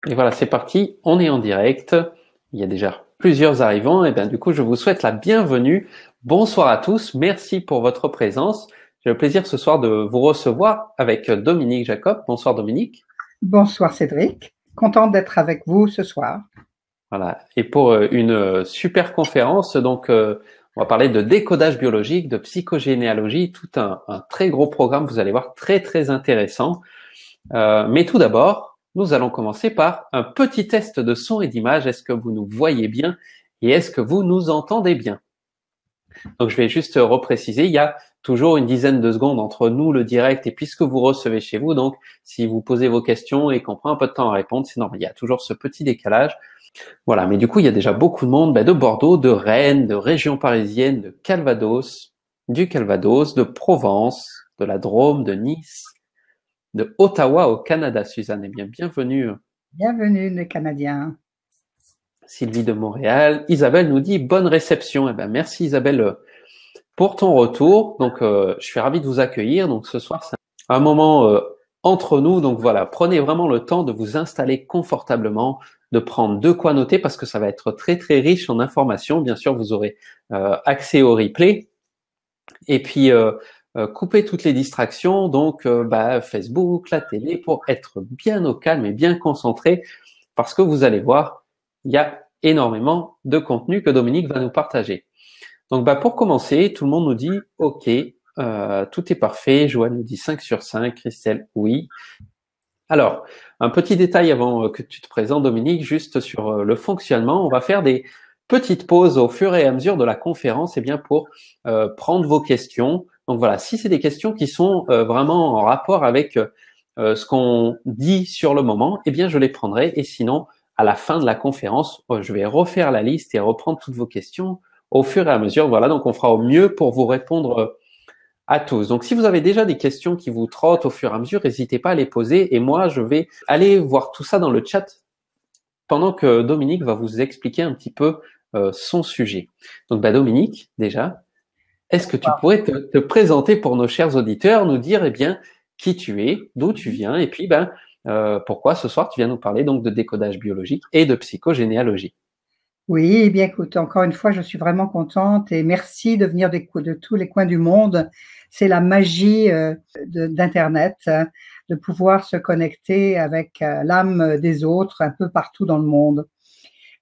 Et voilà, c'est parti, on est en direct. Il y a déjà plusieurs arrivants. Et bien, du coup, je vous souhaite la bienvenue. Bonsoir à tous. Merci pour votre présence. J'ai le plaisir ce soir de vous recevoir avec Dominique Jacob. Bonsoir Dominique. Bonsoir Cédric, contente d'être avec vous ce soir. Voilà. Et pour une super conférence, donc, on va parler de décodage biologique, de psychogénéalogie, tout un très gros programme, vous allez voir, très, très intéressant. Mais tout d'abord, nous allons commencer par un petit test de son et d'image. Est-ce que vous nous voyez bien et est-ce que vous nous entendez bien? Donc, je vais juste repréciser, il y a toujours une dizaine de secondes entre nous, le direct, et puis ce que vous recevez chez vous. Donc, si vous posez vos questions et qu'on prend un peu de temps à répondre, c'est normal, il y a toujours ce petit décalage. Voilà, mais du coup, il y a déjà beaucoup de monde de Bordeaux, de Rennes, de région parisienne, de Calvados, du Calvados, de Provence, de la Drôme, de Nice, de Ottawa au Canada, Suzanne. Eh bien, bienvenue. Bienvenue les Canadiens. Sylvie de Montréal. Isabelle nous dit bonne réception. Eh ben, merci Isabelle pour ton retour. Donc, je suis ravi de vous accueillir. Donc, ce soir, c'est un moment entre nous. Donc, voilà, prenez vraiment le temps de vous installer confortablement, de prendre de quoi noter parce que ça va être très, très riche en informations. Bien sûr, vous aurez accès au replay. Et puis, couper toutes les distractions. Donc, Facebook, la télé, pour être bien au calme et bien concentré parce que vous allez voir, il y a énormément de contenu que Dominique va nous partager. Donc, pour commencer, tout le monde nous dit « Ok, tout est parfait ». Joanne nous dit 5 sur 5. Christelle, oui. Alors, un petit détail avant que tu te présentes, Dominique, juste sur le fonctionnement. On va faire des petites pauses au fur et à mesure de la conférence, bien pour prendre vos questions. Donc voilà, si c'est des questions qui sont vraiment en rapport avec ce qu'on dit sur le moment, bien je les prendrai. Et sinon, à la fin de la conférence, je vais refaire la liste et reprendre toutes vos questions au fur et à mesure. Voilà, donc on fera au mieux pour vous répondre à tous. Donc, si vous avez déjà des questions qui vous trottent au fur et à mesure, n'hésitez pas à les poser. Et moi, je vais aller voir tout ça dans le chat pendant que Dominique va vous expliquer un petit peu son sujet. Donc, Dominique, déjà, est-ce que tu pourrais te présenter pour nos chers auditeurs, nous dire, qui tu es, d'où tu viens, et puis, pourquoi ce soir tu viens nous parler donc de décodage biologique et de psychogénéalogie. Oui, eh bien écoute, encore une fois, je suis vraiment contente et merci de venir de tous les coins du monde. C'est la magie d'Internet, de pouvoir se connecter avec l'âme des autres un peu partout dans le monde.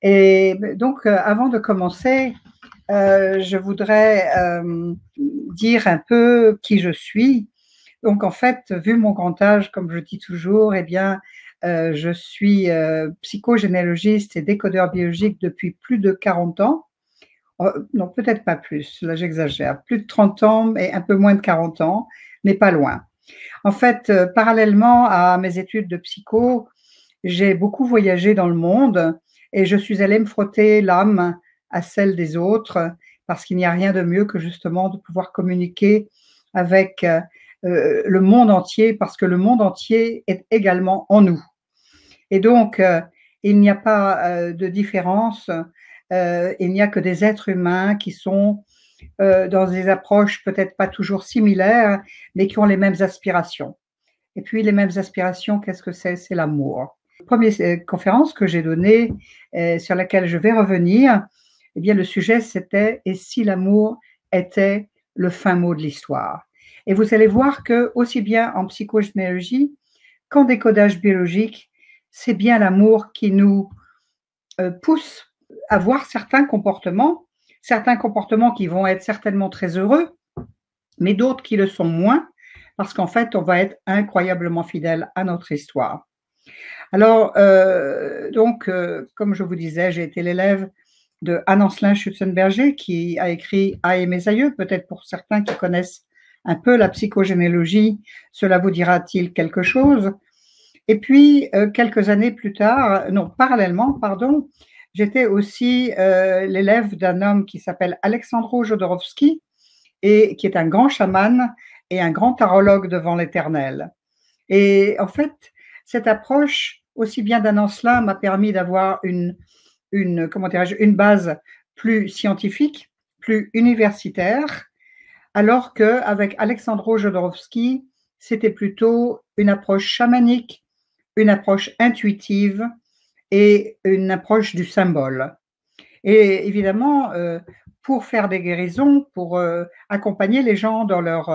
Et donc, avant de commencer, je voudrais dire un peu qui je suis. Donc, en fait, vu mon grand âge, comme je dis toujours, je suis psychogénéalogiste et décodeur biologique depuis plus de 40 ans. Non, peut-être pas plus, là j'exagère. Plus de 30 ans et un peu moins de 40 ans, mais pas loin. En fait, parallèlement à mes études de psycho, j'ai beaucoup voyagé dans le monde et je suis allée me frotter l'âme à celle des autres parce qu'il n'y a rien de mieux que justement de pouvoir communiquer avec le monde entier parce que le monde entier est également en nous. Et donc, il n'y a pas de différence, il n'y a que des êtres humains qui sont dans des approches peut-être pas toujours similaires, mais qui ont les mêmes aspirations. Et puis, les mêmes aspirations, qu'est-ce que c'est? C'est l'amour. La première conférence que j'ai donnée, sur laquelle je vais revenir, eh bien, le sujet, c'était « Et si l'amour était le fin mot de l'histoire ?» Et vous allez voir que, aussi bien en psychogénéalogie qu'en décodage biologique, c'est bien l'amour qui nous pousse à voir certains comportements qui vont être certainement très heureux, mais d'autres qui le sont moins, parce qu'en fait, on va être incroyablement fidèle à notre histoire. Alors, comme je vous disais, j'ai été l'élève de Anne-Ancelin Schutzenberger qui a écrit « I et mes aïeux ». Peut-être pour certains qui connaissent un peu la psychogénéalogie, cela vous dira-t-il quelque chose. Et puis, quelques années plus tard, non, parallèlement, pardon, j'étais aussi l'élève d'un homme qui s'appelle Alexandro Jodorowsky et qui est un grand chaman et un grand tarologue devant l'Éternel. Et en fait, cette approche, aussi bien d'Anne-Ancelin, m'a permis d'avoir une base plus scientifique, plus universitaire, alors qu'avec Alexandro Jodorowsky, c'était plutôt une approche chamanique, une approche intuitive et une approche du symbole. Et évidemment, pour faire des guérisons, pour accompagner les gens dans leur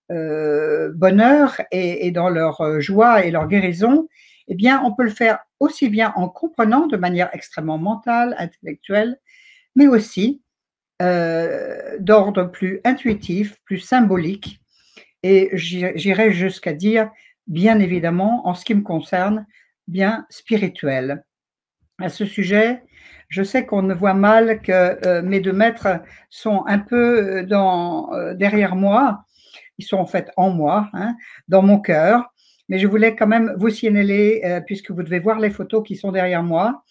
bonheur et dans leur joie et leur guérison, eh bien, on peut le faire aussi bien en comprenant de manière extrêmement mentale, intellectuelle, mais aussi d'ordre plus intuitif, plus symbolique. Et j'irais jusqu'à dire, bien évidemment, en ce qui me concerne, bien spirituel. À ce sujet, je sais qu'on me voit mal que mes deux maîtres sont un peu derrière moi. Ils sont en fait en moi, hein, dans mon cœur. Mais je voulais quand même vous signaler, puisque vous devez voir les photos qui sont derrière moi.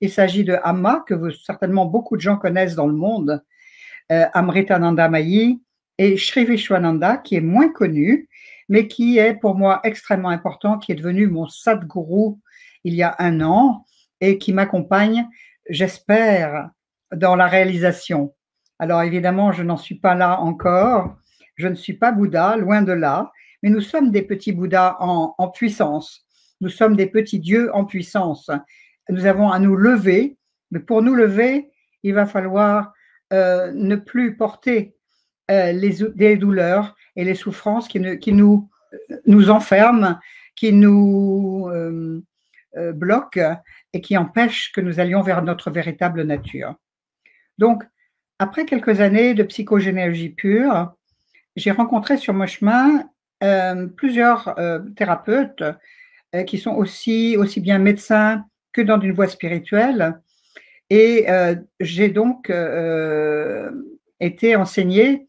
Il s'agit de Amma, que certainement beaucoup de gens connaissent dans le monde, Amritananda Mayi, et Sri Vishwananda, qui est moins connu, mais qui est pour moi extrêmement important, qui est devenu mon Sadguru il y a 1 an et qui m'accompagne, j'espère, dans la réalisation. Alors évidemment, je n'en suis pas là encore, je ne suis pas Bouddha, loin de là, mais nous sommes des petits Bouddhas en puissance, nous sommes des petits dieux en puissance. Nous avons à nous lever, mais pour nous lever, il va falloir ne plus porter des douleurs et les souffrances qui nous enferment, qui nous bloquent et qui empêchent que nous allions vers notre véritable nature. Donc, après quelques années de psychogénéalogie pure, j'ai rencontré sur mon chemin plusieurs thérapeutes qui sont aussi bien médecins que dans une voie spirituelle. Et j'ai donc été enseignée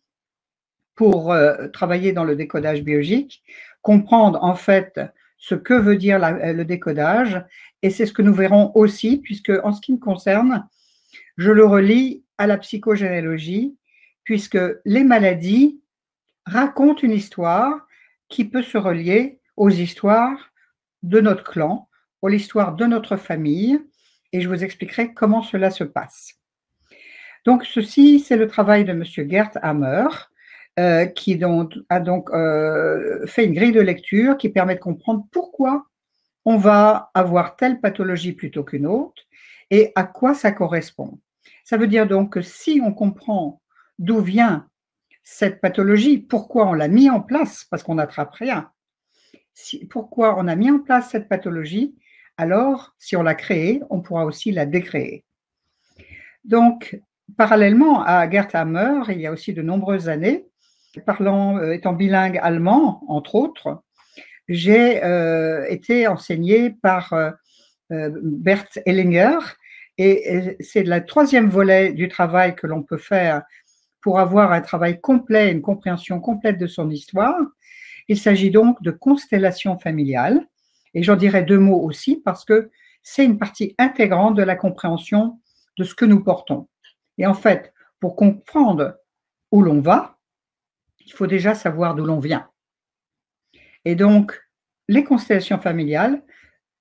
pour travailler dans le décodage biologique, comprendre en fait ce que veut dire le décodage, et c'est ce que nous verrons aussi, puisque en ce qui me concerne, je le relie à la psychogénéalogie, puisque les maladies racontent une histoire qui peut se relier aux histoires de notre clan, aux histoires de notre famille, et je vous expliquerai comment cela se passe. Donc, ceci, c'est le travail de M. Gert Hammer, qui a donc fait une grille de lecture qui permet de comprendre pourquoi on va avoir telle pathologie plutôt qu'une autre et à quoi ça correspond. Ça veut dire donc que si on comprend d'où vient cette pathologie, pourquoi on l'a mis en place, parce qu'on n'attrape rien, pourquoi on a mis en place cette pathologie, alors si on l'a créée, on pourra aussi la décréer. Donc, parallèlement à Gert Hammer, il y a aussi de nombreuses années, étant bilingue allemand, entre autres, j'ai été enseignée par Bert Hellinger, et c'est le 3e volet du travail que l'on peut faire pour avoir un travail complet, une compréhension complète de son histoire. Il s'agit donc de constellation familiale, et j'en dirai 2 mots aussi parce que c'est une partie intégrante de la compréhension de ce que nous portons. Et en fait, pour comprendre où l'on va, il faut déjà savoir d'où l'on vient. Et donc, les constellations familiales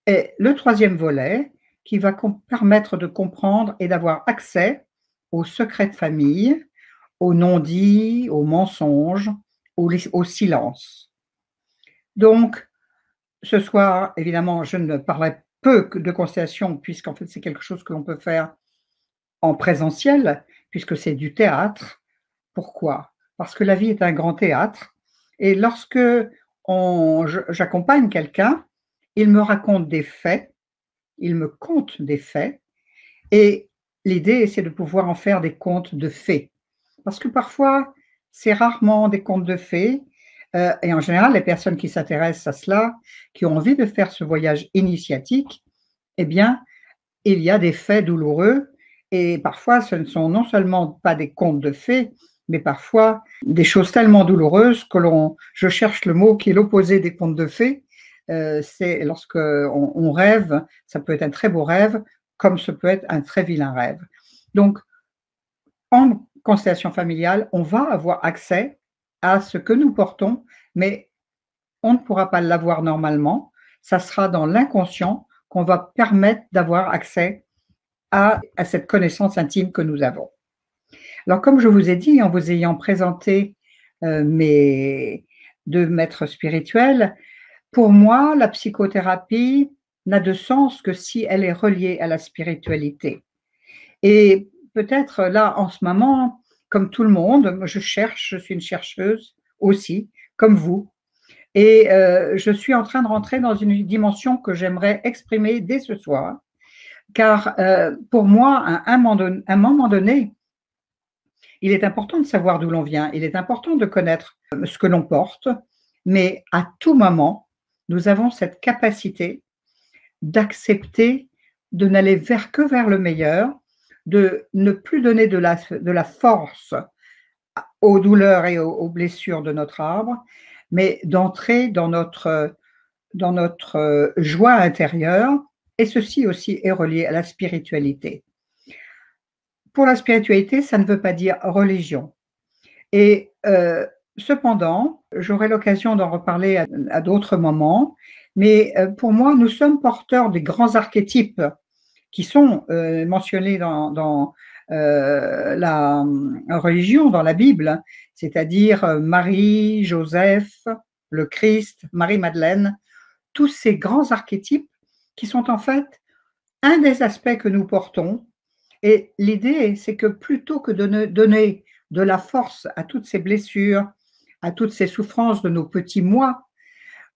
est le 3e volet qui va permettre de comprendre et d'avoir accès aux secrets de famille, aux non-dits, aux mensonges, au silence. Donc, ce soir, évidemment, je ne parlerai peu de constellation puisqu'en fait, c'est quelque chose que l'on peut faire en présentiel puisque c'est du théâtre. Pourquoi ? Parce que la vie est un grand théâtre et lorsque j'accompagne quelqu'un, il me raconte des faits, il me conte des faits et l'idée, c'est de pouvoir en faire des contes de fées. Parce que parfois, c'est rarement des contes de fées et en général, les personnes qui s'intéressent à cela, qui ont envie de faire ce voyage initiatique, eh bien, il y a des faits douloureux et parfois, ce ne sont non seulement pas des contes de fées, mais parfois des choses tellement douloureuses que je cherche le mot qui est l'opposé des contes de fées. C'est lorsque on rêve, ça peut être un très beau rêve, comme ce peut être un très vilain rêve. Donc, en constellation familiale, on va avoir accès à ce que nous portons, mais on ne pourra pas l'avoir normalement. Ça sera dans l'inconscient qu'on va permettre d'avoir accès à cette connaissance intime que nous avons. Alors, comme je vous ai dit, en vous ayant présenté mes 2 maîtres spirituels, pour moi, la psychothérapie n'a de sens que si elle est reliée à la spiritualité. Et peut-être là, en ce moment, comme tout le monde, moi, je cherche, je suis une chercheuse aussi, comme vous. Et je suis en train de rentrer dans une dimension que j'aimerais exprimer dès ce soir, car pour moi, à un moment donné, il est important de savoir d'où l'on vient, il est important de connaître ce que l'on porte, mais à tout moment, nous avons cette capacité d'accepter de n'aller que vers le meilleur, de ne plus donner de la force aux douleurs et aux blessures de notre arbre, mais d'entrer dans notre joie intérieure, et ceci aussi est relié à la spiritualité. Pour la spiritualité, ça ne veut pas dire religion. Et cependant, j'aurai l'occasion d'en reparler à d'autres moments, mais pour moi, nous sommes porteurs des grands archétypes qui sont mentionnés dans la religion, dans la Bible, c'est-à-dire Marie, Joseph, le Christ, Marie-Madeleine, tous ces grands archétypes qui sont en fait un des aspects que nous portons. Et l'idée, c'est que plutôt que de donner de la force à toutes ces blessures, à toutes ces souffrances de nos petits moi,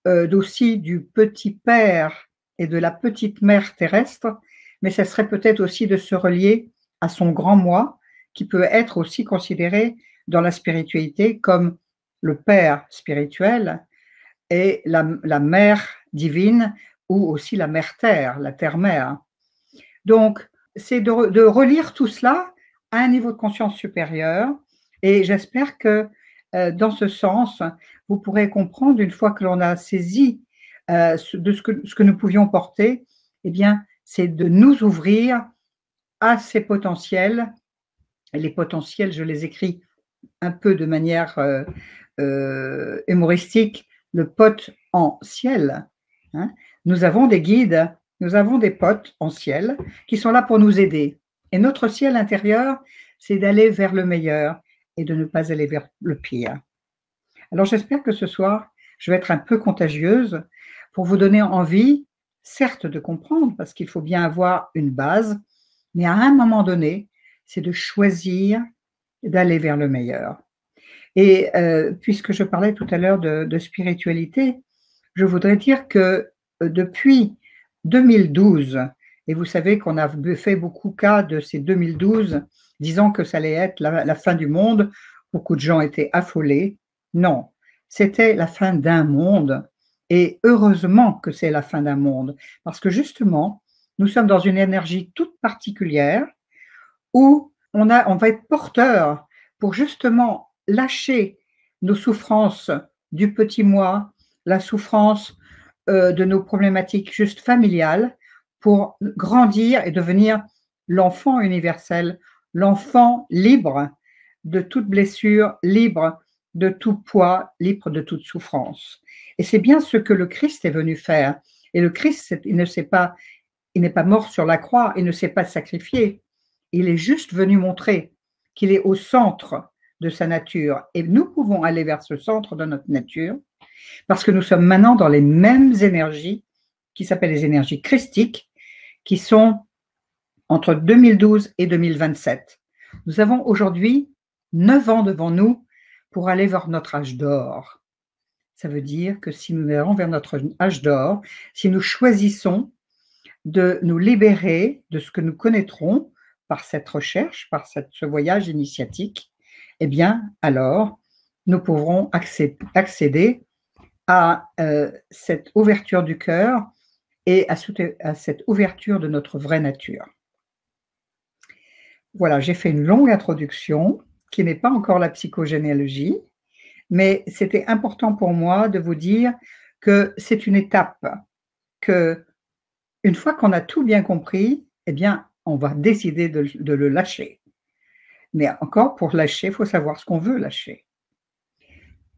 aussi du petit père et de la petite mère terrestre, mais ce serait peut-être aussi de se relier à son grand moi, qui peut être aussi considéré dans la spiritualité comme le père spirituel et la mère divine, ou aussi la mère terre, la terre-mère. Donc, c'est de relire tout cela à un niveau de conscience supérieur, et j'espère que dans ce sens, vous pourrez comprendre, une fois que l'on a saisi de ce que nous pouvions porter, eh bien, c'est de nous ouvrir à ces potentiels. Et les potentiels, je les écris un peu de manière humoristique, le pote en ciel. Hein. Nous avons des guides, nous avons des potes en ciel qui sont là pour nous aider. Et notre ciel intérieur, c'est d'aller vers le meilleur et de ne pas aller vers le pire. Alors j'espère que ce soir, je vais être un peu contagieuse pour vous donner envie, certes de comprendre, parce qu'il faut bien avoir une base, mais à un moment donné, c'est de choisir d'aller vers le meilleur. Et puisque je parlais tout à l'heure de spiritualité, je voudrais dire que depuis 2012, et vous savez qu'on a fait beaucoup cas de ces 2012, disant que ça allait être la fin du monde, beaucoup de gens étaient affolés. Non, c'était la fin d'un monde, et heureusement que c'est la fin d'un monde, parce que justement, nous sommes dans une énergie toute particulière où on va être porteur pour justement lâcher nos souffrances du petit moi, la souffrance de nos problématiques juste familiales, pour grandir et devenir l'enfant universel, l'enfant libre de toute blessure, libre de tout poids, libre de toute souffrance. Et c'est bien ce que le Christ est venu faire. Et le Christ, il n'est pas mort sur la croix, il ne s'est pas sacrifié. Il est juste venu montrer qu'il est au centre de sa nature. Et nous pouvons aller vers ce centre de notre nature parce que nous sommes maintenant dans les mêmes énergies qui s'appellent les énergies christiques, qui sont entre 2012 et 2027. Nous avons aujourd'hui 9 ans devant nous pour aller vers notre âge d'or. Ça veut dire que si nous allons vers notre âge d'or, si nous choisissons de nous libérer de ce que nous connaîtrons par cette recherche, par ce voyage initiatique, eh bien, alors, nous pourrons accéder à cette ouverture du cœur et à cette ouverture de notre vraie nature. Voilà, j'ai fait une longue introduction qui n'est pas encore la psychogénéalogie, mais c'était important pour moi de vous dire que c'est une étape, que une fois qu'on a tout bien compris, eh bien, on va décider de le lâcher. Mais encore, pour lâcher, il faut savoir ce qu'on veut lâcher.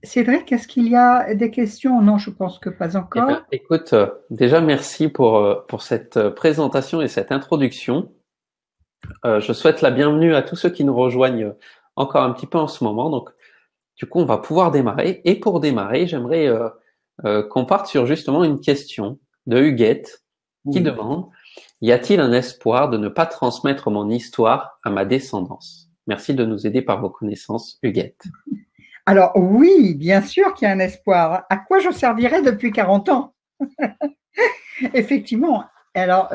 Cédric, est-ce qu'il y a des questions? Non, je pense que pas encore. Eh bien, écoute, déjà merci pour cette présentation et cette introduction. Je souhaite la bienvenue à tous ceux qui nous rejoignent encore un petit peu en ce moment. Donc, du coup, on va pouvoir démarrer. Et pour démarrer, j'aimerais qu'on parte sur justement une question de Huguette qui Oui. demande: y a-t-il un espoir de ne pas transmettre mon histoire à ma descendance? Merci de nous aider par vos connaissances, Huguette. Alors oui, bien sûr qu'il y a un espoir. À quoi je servirais depuis 40 ans? Effectivement. Alors,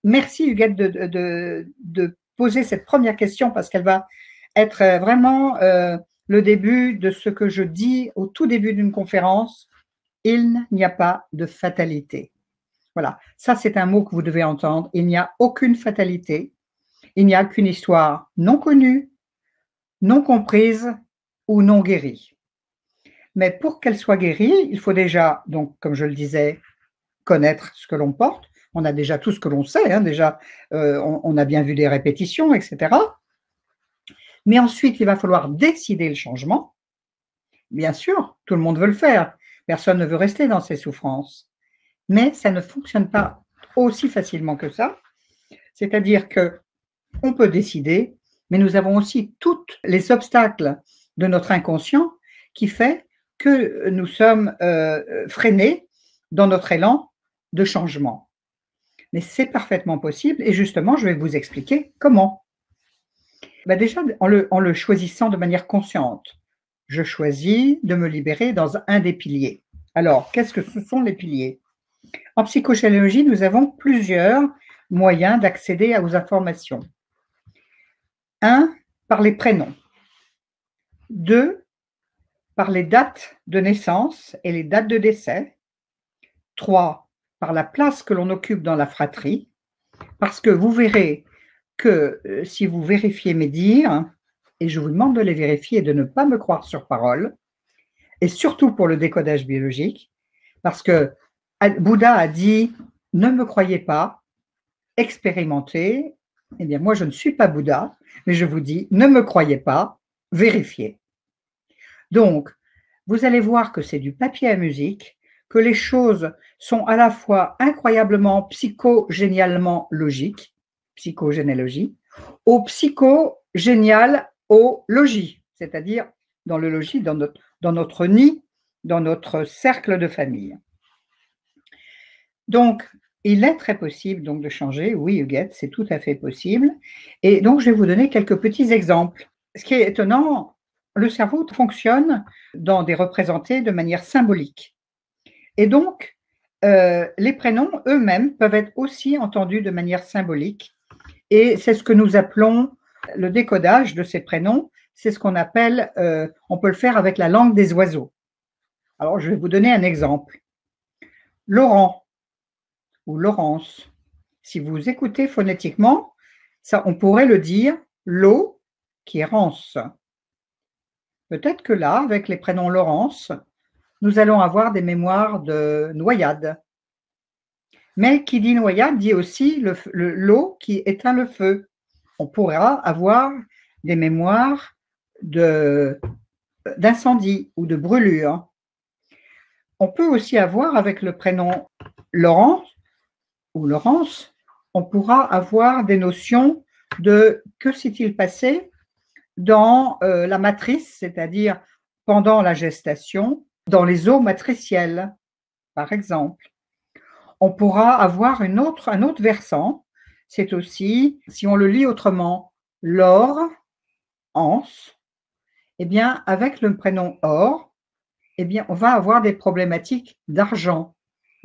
merci Huguette de poser cette première question parce qu'elle va être vraiment le début de ce que je dis au tout début d'une conférence. Il n'y a pas de fatalité. Voilà, ça c'est un mot que vous devez entendre. Il n'y a aucune fatalité. Il n'y a qu'une histoire non connue, non comprise ou non guérie. Mais pour qu'elle soit guérie, il faut déjà, donc, comme je le disais, connaître ce que l'on porte. On a déjà tout ce que l'on sait, hein, déjà, on a bien vu des répétitions, etc. Mais ensuite, il va falloir décider le changement. Bien sûr, tout le monde veut le faire. Personne ne veut rester dans ses souffrances. Mais ça ne fonctionne pas aussi facilement que ça. C'est-à-dire que on peut décider, mais nous avons aussi tous les obstacles de notre inconscient qui fait que nous sommes freinés dans notre élan de changement. Mais c'est parfaitement possible et justement, je vais vous expliquer comment. Ben déjà, en le choisissant de manière consciente, je choisis de me libérer dans un des piliers. Alors, qu'est-ce que ce sont les piliers? En psychogénéalogie, nous avons plusieurs moyens d'accéder aux informations. 1, par les prénoms. 2, par les dates de naissance et les dates de décès. 3, par la place que l'on occupe dans la fratrie. Parce que vous verrez que si vous vérifiez mes dires, et je vous demande de les vérifier et de ne pas me croire sur parole, et surtout pour le décodage biologique, parce que Bouddha a dit « ne me croyez pas, expérimentez ». Eh bien, moi, je ne suis pas Bouddha, mais je vous dis « ne me croyez pas, vérifiez ». Donc, vous allez voir que c'est du papier à musique, que les choses sont à la fois incroyablement psychogénialement logiques, psychogénéalogie, au psychogénial au logis, c'est-à-dire dans le logis, dans notre nid, dans notre cercle de famille. Donc, il est très possible donc de changer, oui Huguette, c'est tout à fait possible. Et donc, je vais vous donner quelques petits exemples. Ce qui est étonnant, le cerveau fonctionne dans des représentés de manière symbolique. Et donc, les prénoms eux-mêmes peuvent être aussi entendus de manière symbolique. Et c'est ce que nous appelons le décodage de ces prénoms. C'est ce qu'on appelle, on peut le faire avec la langue des oiseaux. Alors, je vais vous donner un exemple. Laurent ou Laurence. Si vous écoutez phonétiquement, ça, on pourrait le dire l'eau qui est rance. Peut-être que là, avec les prénoms Laurence, nous allons avoir des mémoires de noyade. Mais qui dit noyade dit aussi l'eau qui éteint le feu. On pourra avoir des mémoires d'incendie ou de brûlure. On peut aussi avoir avec le prénom Laurent ou Laurence, on pourra avoir des notions de que s'est-il passé dans la matrice, c'est-à-dire pendant la gestation, dans les eaux matricielles, par exemple. On pourra avoir un autre versant, c'est aussi, si on le lit autrement, l'or, anse, eh bien, avec le prénom or, eh bien, on va avoir des problématiques d'argent,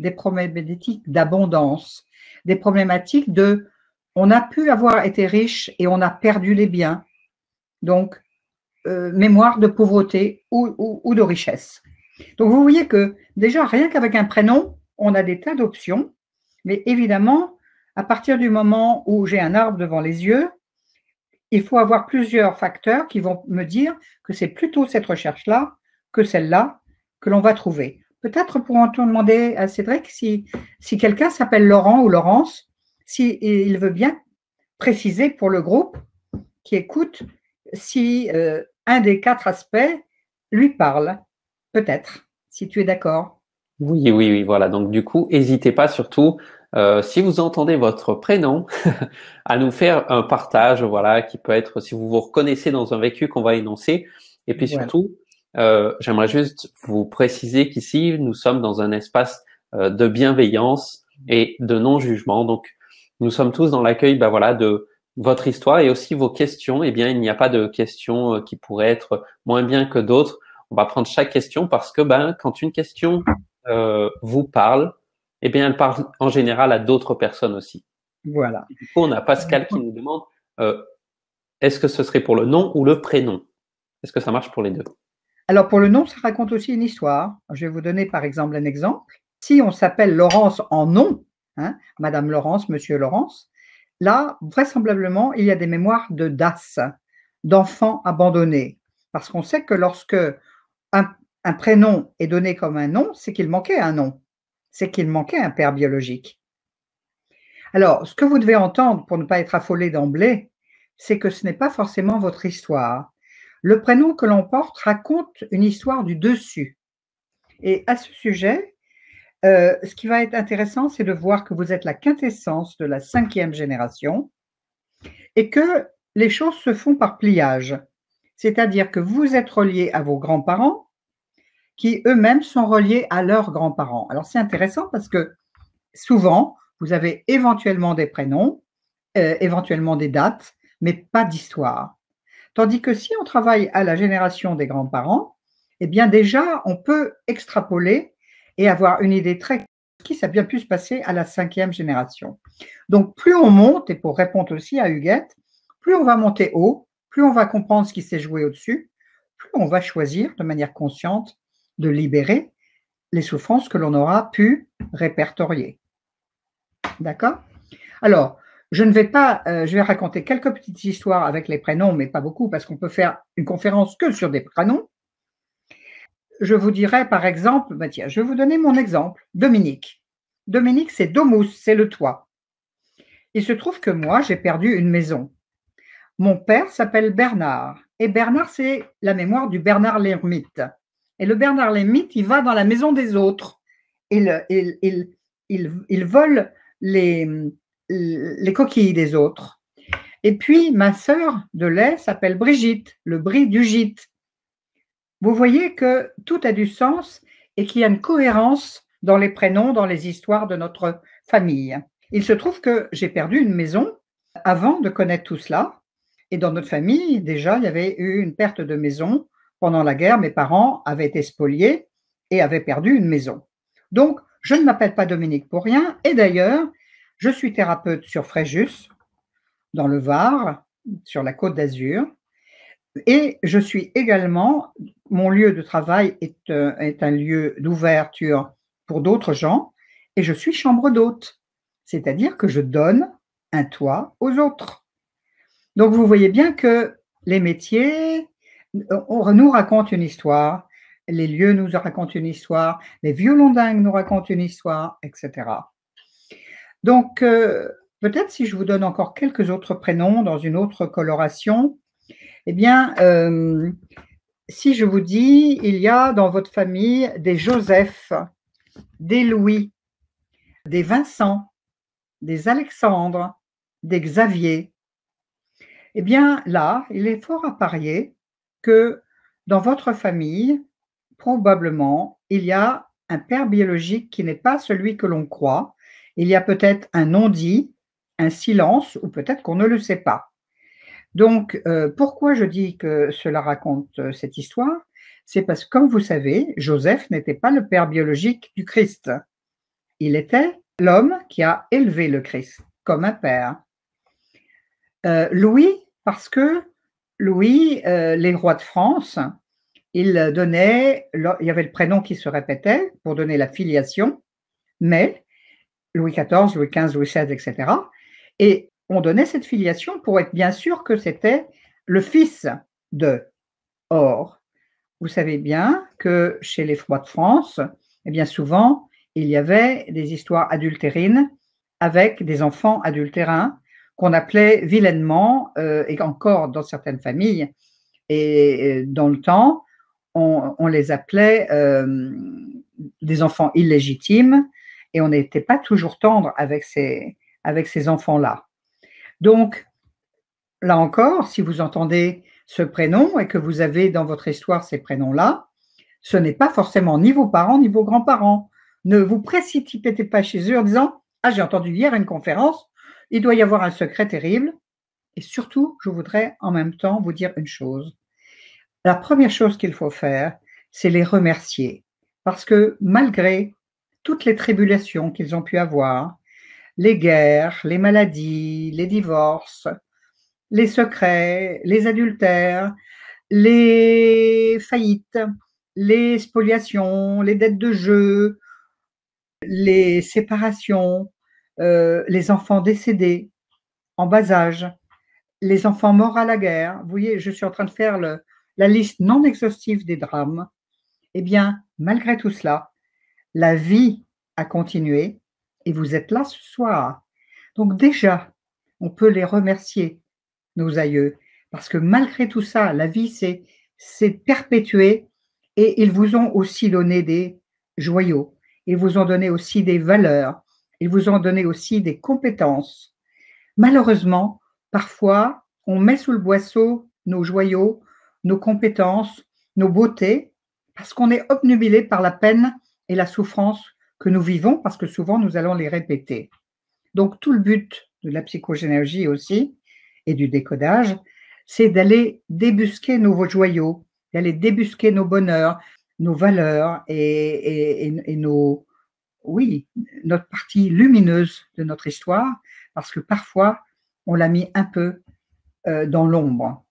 des problématiques d'abondance, des problématiques de on a pu avoir été riche et on a perdu les biens. Donc, mémoire de pauvreté ou de richesse. Donc, vous voyez que déjà, rien qu'avec un prénom, on a des tas d'options. Mais évidemment, à partir du moment où j'ai un arbre devant les yeux, il faut avoir plusieurs facteurs qui vont me dire que c'est plutôt cette recherche-là que celle-là que l'on va trouver. Peut-être pourrons-nous demander à Cédric si quelqu'un s'appelle Laurent ou Laurence, s'il veut bien préciser pour le groupe qui écoute si un des 4 aspects lui parle. Peut-être, si tu es d'accord. Oui, oui, oui, voilà. Donc du coup, n'hésitez pas surtout, si vous entendez votre prénom, à nous faire un partage, voilà, qui peut être si vous vous reconnaissez dans un vécu qu'on va énoncer. Et puis Voilà. surtout, j'aimerais juste vous préciser qu'ici, nous sommes dans un espace de bienveillance et de non-jugement. Donc, nous sommes tous dans l'accueil, ben voilà, de votre histoire et aussi vos questions. Eh bien, il n'y a pas de questions qui pourraient être moins bien que d'autres. On va prendre chaque question parce que, ben, quand une question vous parle, eh bien, elle parle en général à d'autres personnes aussi. Voilà. Du coup, on a Pascal qui nous demande est-ce que ce serait pour le nom ou le prénom? Est-ce que ça marche pour les deux? Alors pour le nom, ça raconte aussi une histoire. Je vais vous donner par exemple un exemple. Si on s'appelle Laurence en nom, hein, Madame Laurence, Monsieur Laurence, là, vraisemblablement, il y a des mémoires de DAS, d'enfants abandonnés. Parce qu'on sait que lorsque un prénom est donné comme un nom, c'est qu'il manquait un nom, c'est qu'il manquait un père biologique. Alors, ce que vous devez entendre pour ne pas être affolé d'emblée, c'est que ce n'est pas forcément votre histoire. Le prénom que l'on porte raconte une histoire du dessus. Et à ce sujet, ce qui va être intéressant, c'est de voir que vous êtes la quintessence de la 5e génération et que les choses se font par pliage. C'est-à-dire que vous êtes relié à vos grands-parents qui eux-mêmes sont reliés à leurs grands-parents. Alors c'est intéressant parce que souvent, vous avez éventuellement des prénoms, éventuellement des dates, mais pas d'histoire. Tandis que si on travaille à la génération des grands-parents, eh bien déjà, on peut extrapoler et avoir une idée très claire de ce qui s'est bien pu se passer à la 5e génération. Donc, plus on monte, et pour répondre aussi à Huguette, plus on va monter haut, plus on va comprendre ce qui s'est joué au-dessus, plus on va choisir de manière consciente de libérer les souffrances que l'on aura pu répertorier. D'accord? Alors, je vais raconter quelques petites histoires avec les prénoms, mais pas beaucoup, parce qu'on peut faire une conférence que sur des prénoms. Je vous dirais, par exemple, bah tiens, je vais vous donner mon exemple, Dominique. Dominique, c'est Domus, c'est le toit. Il se trouve que moi, j'ai perdu une maison. Mon père s'appelle Bernard, et Bernard, c'est la mémoire du Bernard l'ermite. Et le Bernard l'ermite, il va dans la maison des autres. Il vole les coquilles des autres. Et puis, ma sœur de lait s'appelle Brigitte, le bris du gîte. Vous voyez que tout a du sens et qu'il y a une cohérence dans les prénoms, dans les histoires de notre famille. Il se trouve que j'ai perdu une maison avant de connaître tout cela. Et dans notre famille, déjà, il y avait eu une perte de maison. Pendant la guerre, mes parents avaient été spoliés et avaient perdu une maison. Donc, je ne m'appelle pas Dominique pour rien. Et d'ailleurs, je suis thérapeute sur Fréjus, dans le Var, sur la Côte d'Azur. Et je suis également, mon lieu de travail est un lieu d'ouverture pour d'autres gens, et je suis chambre d'hôte, c'est-à-dire que je donne un toit aux autres. Donc vous voyez bien que les métiers nous racontent une histoire, les lieux nous racontent une histoire, les violons dingues nous racontent une histoire, etc. Donc peut-être si je vous donne encore quelques autres prénoms dans une autre coloration, eh bien, si je vous dis, il y a dans votre famille des Joseph, des Louis, des Vincent, des Alexandre, des Xavier, eh bien là, il est fort à parier que dans votre famille, probablement, il y a un père biologique qui n'est pas celui que l'on croit. Il y a peut-être un non-dit, un silence, ou peut-être qu'on ne le sait pas. Donc, pourquoi je dis que cela raconte cette histoire? C'est parce que, comme vous savez, Joseph n'était pas le père biologique du Christ. Il était l'homme qui a élevé le Christ comme un père. Louis, parce que Louis, les rois de France, il y avait le prénom qui se répétait pour donner la filiation, mais Louis XIV, Louis XV, Louis XVI, etc. Et on donnait cette filiation pour être bien sûr que c'était le fils de. Or, vous savez bien que chez les rois de France, eh bien souvent, il y avait des histoires adultérines avec des enfants adultérins qu'on appelait vilainement, et encore dans certaines familles, et dans le temps, on les appelait des enfants illégitimes, et on n'était pas toujours tendre avec ces enfants-là. Donc, là encore, si vous entendez ce prénom et que vous avez dans votre histoire ces prénoms-là, ce n'est pas forcément ni vos parents ni vos grands-parents. Ne vous précipitez pas chez eux en disant Ah, j'ai entendu hier à une conférence, il doit y avoir un secret terrible. Et surtout, je voudrais en même temps vous dire une chose. La première chose qu'il faut faire, c'est les remercier. Parce que malgré toutes les tribulations qu'ils ont pu avoir, les guerres, les maladies, les divorces, les secrets, les adultères, les faillites, les spoliations, les dettes de jeu, les séparations, les enfants décédés en bas âge, les enfants morts à la guerre. Vous voyez, je suis en train de faire la liste non exhaustive des drames. Eh bien, malgré tout cela, la vie a continué et vous êtes là ce soir. Donc déjà, on peut les remercier, nos aïeux, parce que malgré tout ça, la vie s'est perpétuée et ils vous ont aussi donné des joyaux, ils vous ont donné aussi des valeurs, ils vous ont donné aussi des compétences. Malheureusement, parfois, on met sous le boisseau nos joyaux, nos compétences, nos beautés, parce qu'on est obnubilé par la peine et la souffrance que nous vivons, parce que souvent nous allons les répéter. Donc tout le but de la psychogénéalogie aussi, et du décodage, c'est d'aller débusquer nos joyaux, d'aller débusquer nos bonheurs, nos valeurs et nos, oui, notre partie lumineuse de notre histoire, parce que parfois, on l'a mis un peu dans l'ombre.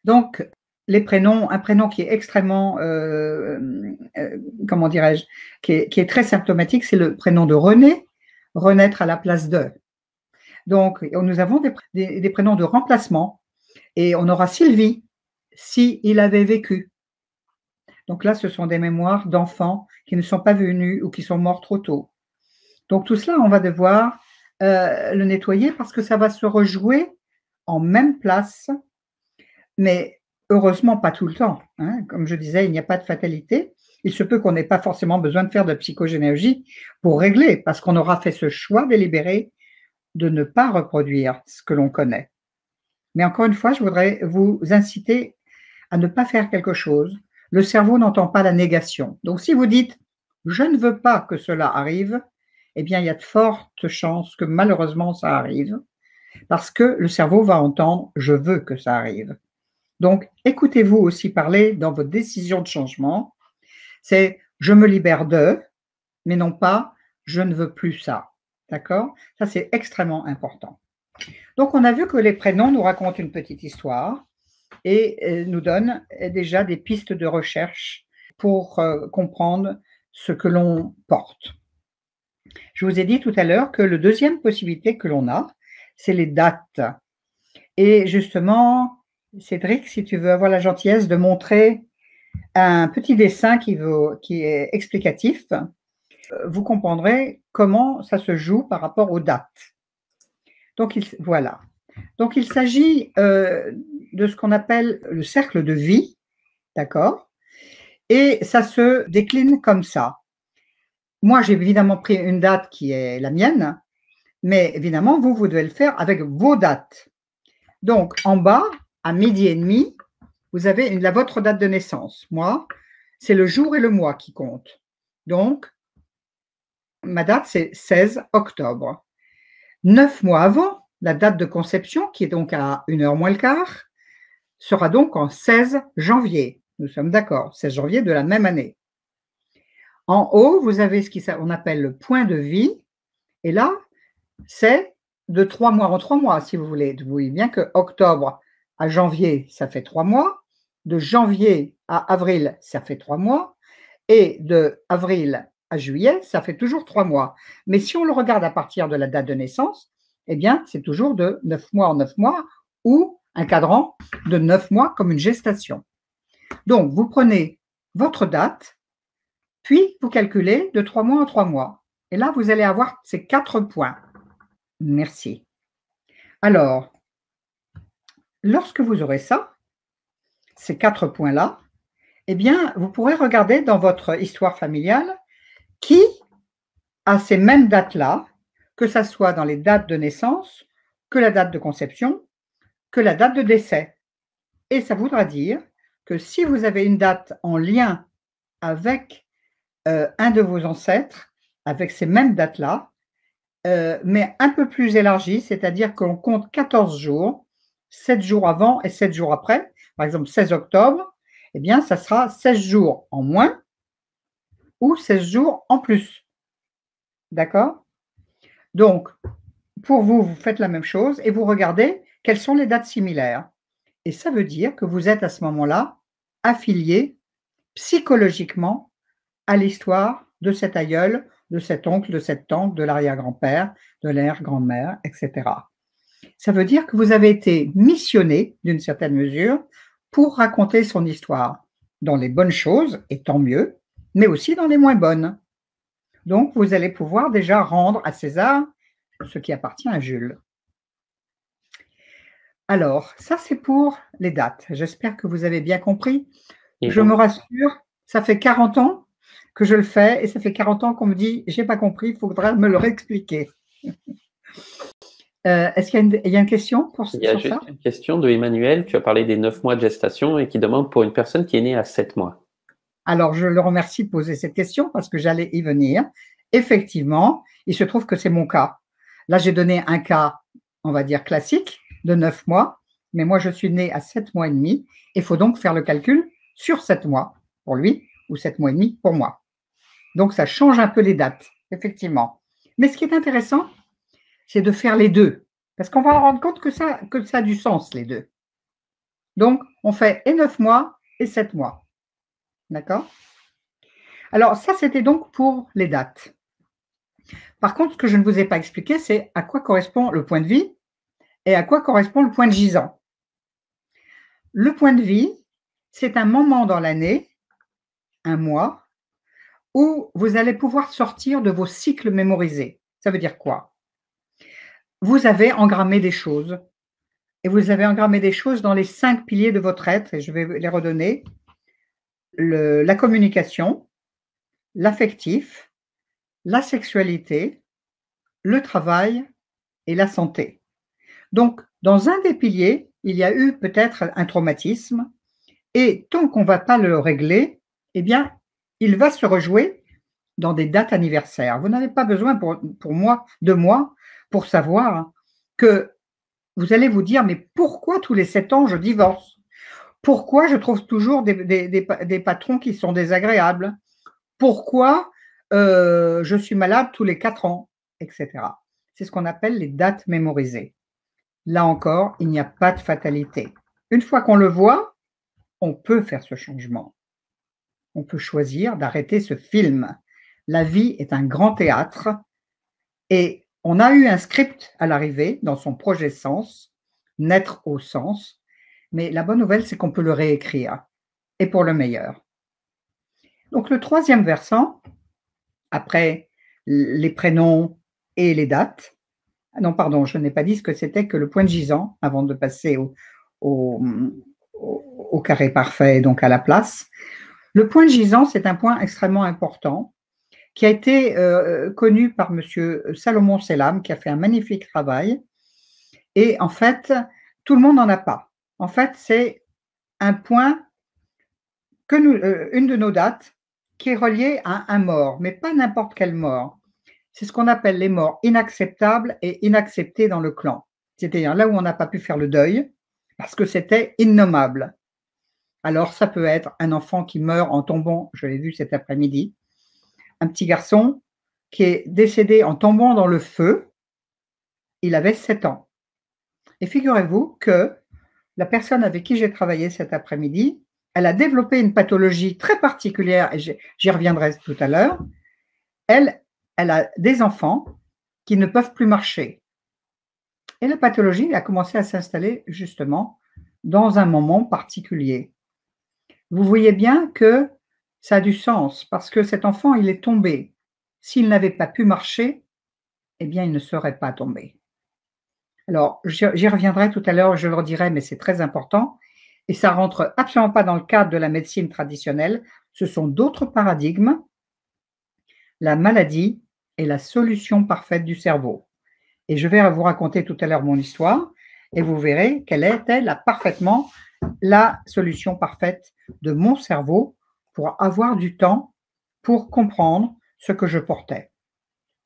Donc, les prénoms, un prénom qui est extrêmement, comment dirais-je, qui est très symptomatique, c'est le prénom de René, renaître à la place de. Donc, nous avons des prénoms de remplacement et on aura Sylvie, si il avait vécu. Donc là, ce sont des mémoires d'enfants qui ne sont pas venus ou qui sont morts trop tôt. Donc tout cela, on va devoir le nettoyer parce que ça va se rejouer en même place, mais heureusement pas tout le temps. Hein. Comme je disais, il n'y a pas de fatalité. Il se peut qu'on n'ait pas forcément besoin de faire de psychogénéalogie pour régler, parce qu'on aura fait ce choix délibéré de ne pas reproduire ce que l'on connaît. Mais encore une fois, je voudrais vous inciter à ne pas faire quelque chose. Le cerveau n'entend pas la négation. Donc si vous dites « je ne veux pas que cela arrive », eh bien, il y a de fortes chances que malheureusement ça arrive, parce que le cerveau va entendre « je veux que ça arrive ». Donc, écoutez-vous aussi parler dans votre décision de changement. C'est « je me libère de », mais non pas « je ne veux plus ça ». D'accord? Ça, c'est extrêmement important. Donc, on a vu que les prénoms nous racontent une petite histoire et nous donnent déjà des pistes de recherche pour comprendre ce que l'on porte. Je vous ai dit tout à l'heure que la deuxième possibilité que l'on a, c'est les dates. Et justement, Cédric, si tu veux avoir la gentillesse de montrer un petit dessin qui est explicatif, vous comprendrez comment ça se joue par rapport aux dates. Donc, voilà. Donc, il s'agit de ce qu'on appelle le cercle de vie, d'accord? Et ça se décline comme ça. Moi, j'ai évidemment pris une date qui est la mienne, mais évidemment, vous devez le faire avec vos dates. Donc, en bas, à 12h30, vous avez votre date de naissance. Moi, c'est le jour et le mois qui comptent. Donc, ma date, c'est 16 octobre. 9 mois avant, la date de conception, qui est donc à 1h moins le quart, sera donc en 16 janvier. Nous sommes d'accord, 16 janvier de la même année. En haut, vous avez ce qu'on appelle le point de vie. Et là, c'est de 3 mois en 3 mois, si vous voulez. Vous voyez bien que octobre à janvier, ça fait 3 mois. De janvier à avril, ça fait 3 mois. Et de avril à juillet, ça fait toujours 3 mois. Mais si on le regarde à partir de la date de naissance, eh bien, c'est toujours de 9 mois en 9 mois ou un cadran de 9 mois comme une gestation. Donc, vous prenez votre date, puis vous calculez de 3 mois en 3 mois. Et là, vous allez avoir ces 4 points. Merci. Alors, lorsque vous aurez ça, ces 4 points-là, eh bien, vous pourrez regarder dans votre histoire familiale qui a ces mêmes dates-là, que ce soit dans les dates de naissance, que la date de conception, que la date de décès. Et ça voudra dire que si vous avez une date en lien avec un de vos ancêtres, avec ces mêmes dates-là, mais un peu plus élargies, c'est-à-dire qu'on compte 14 jours, 7 jours avant et 7 jours après. Par exemple, 16 octobre, eh bien, ça sera 16 jours en moins ou 16 jours en plus. D'accord? Donc, pour vous, vous faites la même chose et vous regardez quelles sont les dates similaires. Et ça veut dire que vous êtes à ce moment-là affilié psychologiquement à l'histoire de cet aïeul, de cet oncle, de cette tante, de l'arrière-grand-père, de l'arrière-grand-mère, etc. Ça veut dire que vous avez été missionné, d'une certaine mesure, pour raconter son histoire, dans les bonnes choses, et tant mieux, mais aussi dans les moins bonnes. Donc, vous allez pouvoir déjà rendre à César ce qui appartient à Jules. Alors, ça, c'est pour les dates. J'espère que vous avez bien compris. Et Je donc, me rassure, ça fait 40 ans que je le fais et ça fait 40 ans qu'on me dit « j'ai pas compris, il faudra me le réexpliquer ». Est-ce qu'il y a une question il y a sur ça? juste une question de Emmanuel. Tu as parlé des 9 mois de gestation et qui demande pour une personne qui est née à 7 mois. Alors, je le remercie de poser cette question parce que j'allais y venir. Effectivement, il se trouve que c'est mon cas. Là, j'ai donné un cas, on va dire classique, de 9 mois, mais moi, je suis née à 7 mois et demi. Il faut donc faire le calcul sur 7 mois pour lui ou 7 mois et demi pour moi. Donc, ça change un peu les dates, effectivement. Mais ce qui est intéressant, c'est de faire les deux, parce qu'on va se rendre compte que ça a du sens, les deux. Donc, on fait et 9 mois et 7 mois. D'accord? Alors, ça, c'était donc pour les dates. Par contre, ce que je ne vous ai pas expliqué, c'est à quoi correspond le point de vie et à quoi correspond le point de gisant. Le point de vie, c'est un moment dans l'année, un mois, où vous allez pouvoir sortir de vos cycles mémorisés. Ça veut dire quoi? Vous avez engrammé des choses, et vous avez engrammé des choses dans les 5 piliers de votre être, et je vais les redonner. La communication, l'affectif, la sexualité, le travail et la santé. Donc, dans un des piliers, il y a eu peut-être un traumatisme, et tant qu'on ne va pas le régler, eh bien, il va se rejouer dans des dates anniversaires. Vous n'avez pas besoin de moi pour savoir que vous allez vous dire, mais pourquoi tous les 7 ans je divorce? Pourquoi je trouve toujours des patrons qui sont désagréables? Pourquoi je suis malade tous les 4 ans, etc. C'est ce qu'on appelle les dates mémorisées. Là encore, il n'y a pas de fatalité. Une fois qu'on le voit, on peut faire ce changement. On peut choisir d'arrêter ce film. La vie est un grand théâtre et on a eu un script à l'arrivée dans son projet Sens, naître au sens, mais la bonne nouvelle, c'est qu'on peut le réécrire et pour le meilleur. Donc le troisième versant, après les prénoms et les dates, non, pardon, je n'ai pas dit ce que c'était que le point de gisant avant de passer au carré parfait, donc à la place. Le point de gisant, c'est un point extrêmement important qui a été connu par monsieur Salomon Selam, qui a fait un magnifique travail. Et en fait, tout le monde n'en a pas. En fait, c'est un point que une de nos dates qui est reliée à un mort, mais pas n'importe quelle mort. C'est ce qu'on appelle les morts inacceptables et inacceptées dans le clan. C'est-à-dire là où on n'a pas pu faire le deuil parce que c'était innommable. Alors, ça peut être un enfant qui meurt en tombant, je l'ai vu cet après-midi, un petit garçon qui est décédé en tombant dans le feu, il avait 7 ans. Et figurez-vous que la personne avec qui j'ai travaillé cet après-midi, elle a développé une pathologie très particulière, et j'y reviendrai tout à l'heure. Elle a des enfants qui ne peuvent plus marcher. Et la pathologie a commencé à s'installer justement dans un moment particulier. Vous voyez bien que ça a du sens parce que cet enfant, il est tombé. S'il n'avait pas pu marcher, eh bien, il ne serait pas tombé. Alors, j'y reviendrai tout à l'heure, je le redirai, mais c'est très important. Et ça rentre absolument pas dans le cadre de la médecine traditionnelle. Ce sont d'autres paradigmes. La maladie est la solution parfaite du cerveau. Et je vais vous raconter tout à l'heure mon histoire et vous verrez quelle était parfaitement la solution parfaite de mon cerveau pour avoir du temps pour comprendre ce que je portais.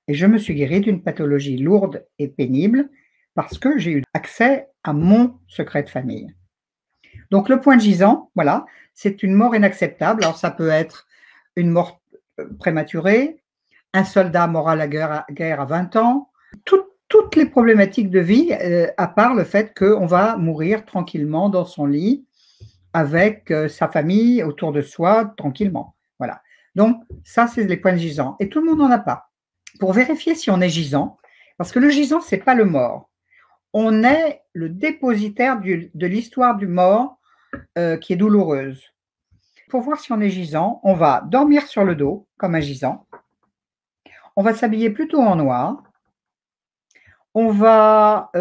Et je me suis guérie d'une pathologie lourde et pénible parce que j'ai eu accès à mon secret de famille. Donc le point de gisant, voilà, c'est une mort inacceptable. Alors ça peut être une mort prématurée, un soldat mort à la guerre à 20 ans, toutes les problématiques de vie, à part le fait qu'on va mourir tranquillement dans son lit avec sa famille autour de soi, tranquillement. Voilà. Donc ça, c'est les points de gisant. Et tout le monde n'en a pas. Pour vérifier si on est gisant, parce que le gisant, c'est pas le mort. On est le dépositaire de l'histoire du mort qui est douloureuse. Pour voir si on est gisant, on va dormir sur le dos, comme un gisant. On va s'habiller plutôt en noir. On va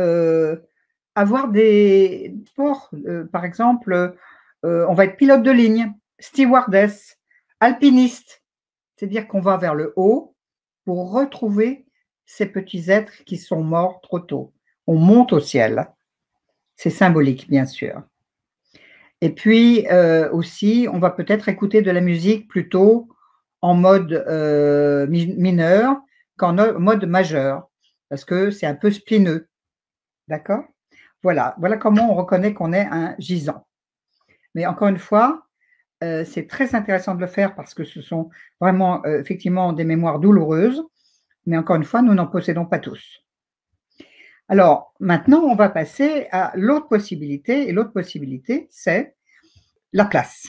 avoir des sports, par exemple, on va être pilote de ligne, stewardess, alpiniste. C'est-à-dire qu'on va vers le haut pour retrouver ces petits êtres qui sont morts trop tôt. On monte au ciel. C'est symbolique, bien sûr. Et puis aussi, on va peut-être écouter de la musique plutôt en mode mineur qu'en mode majeur, parce que c'est un peu spineux. D'accord? Voilà comment on reconnaît qu'on est un gisant. Mais encore une fois, c'est très intéressant de le faire parce que ce sont vraiment effectivement des mémoires douloureuses, mais encore une fois, nous n'en possédons pas tous. Alors, maintenant, on va passer à l'autre possibilité, et l'autre possibilité, c'est la place.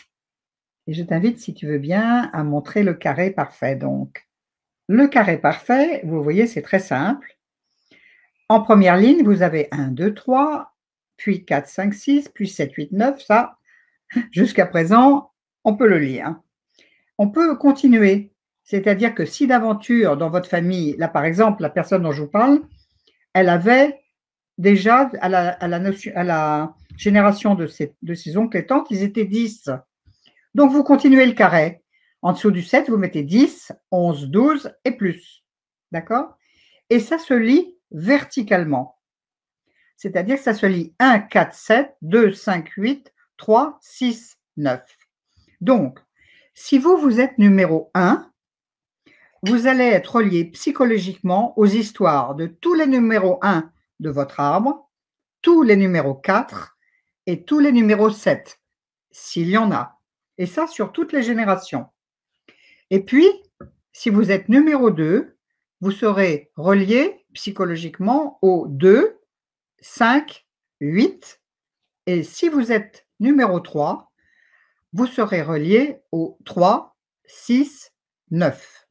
Et je t'invite, si tu veux bien, à montrer le carré parfait. Donc, le carré parfait, vous voyez, c'est très simple. En première ligne, vous avez 1, 2, 3, puis 4, 5, 6, puis 7, 8, 9. Ça, jusqu'à présent, on peut le lire. On peut continuer. C'est-à-dire que si d'aventure, dans votre famille, là par exemple, la personne dont je vous parle, elle avait déjà, à la génération de ses oncles et tantes, ils étaient 10. Donc, vous continuez le carré. En dessous du 7, vous mettez 10, 11, 12 et plus. D'accord? Et ça se lit verticalement. C'est-à-dire que ça se lit 1, 4, 7, 2, 5, 8, 3, 6, 9. Donc, si vous êtes numéro 1, vous allez être relié psychologiquement aux histoires de tous les numéros 1 de votre arbre, tous les numéros 4 et tous les numéros 7, s'il y en a. Et ça, sur toutes les générations. Et puis, si vous êtes numéro 2, vous serez relié psychologiquement aux 2, 5, 8. Et si vous êtes numéro 3, vous serez relié aux 3, 6, 9.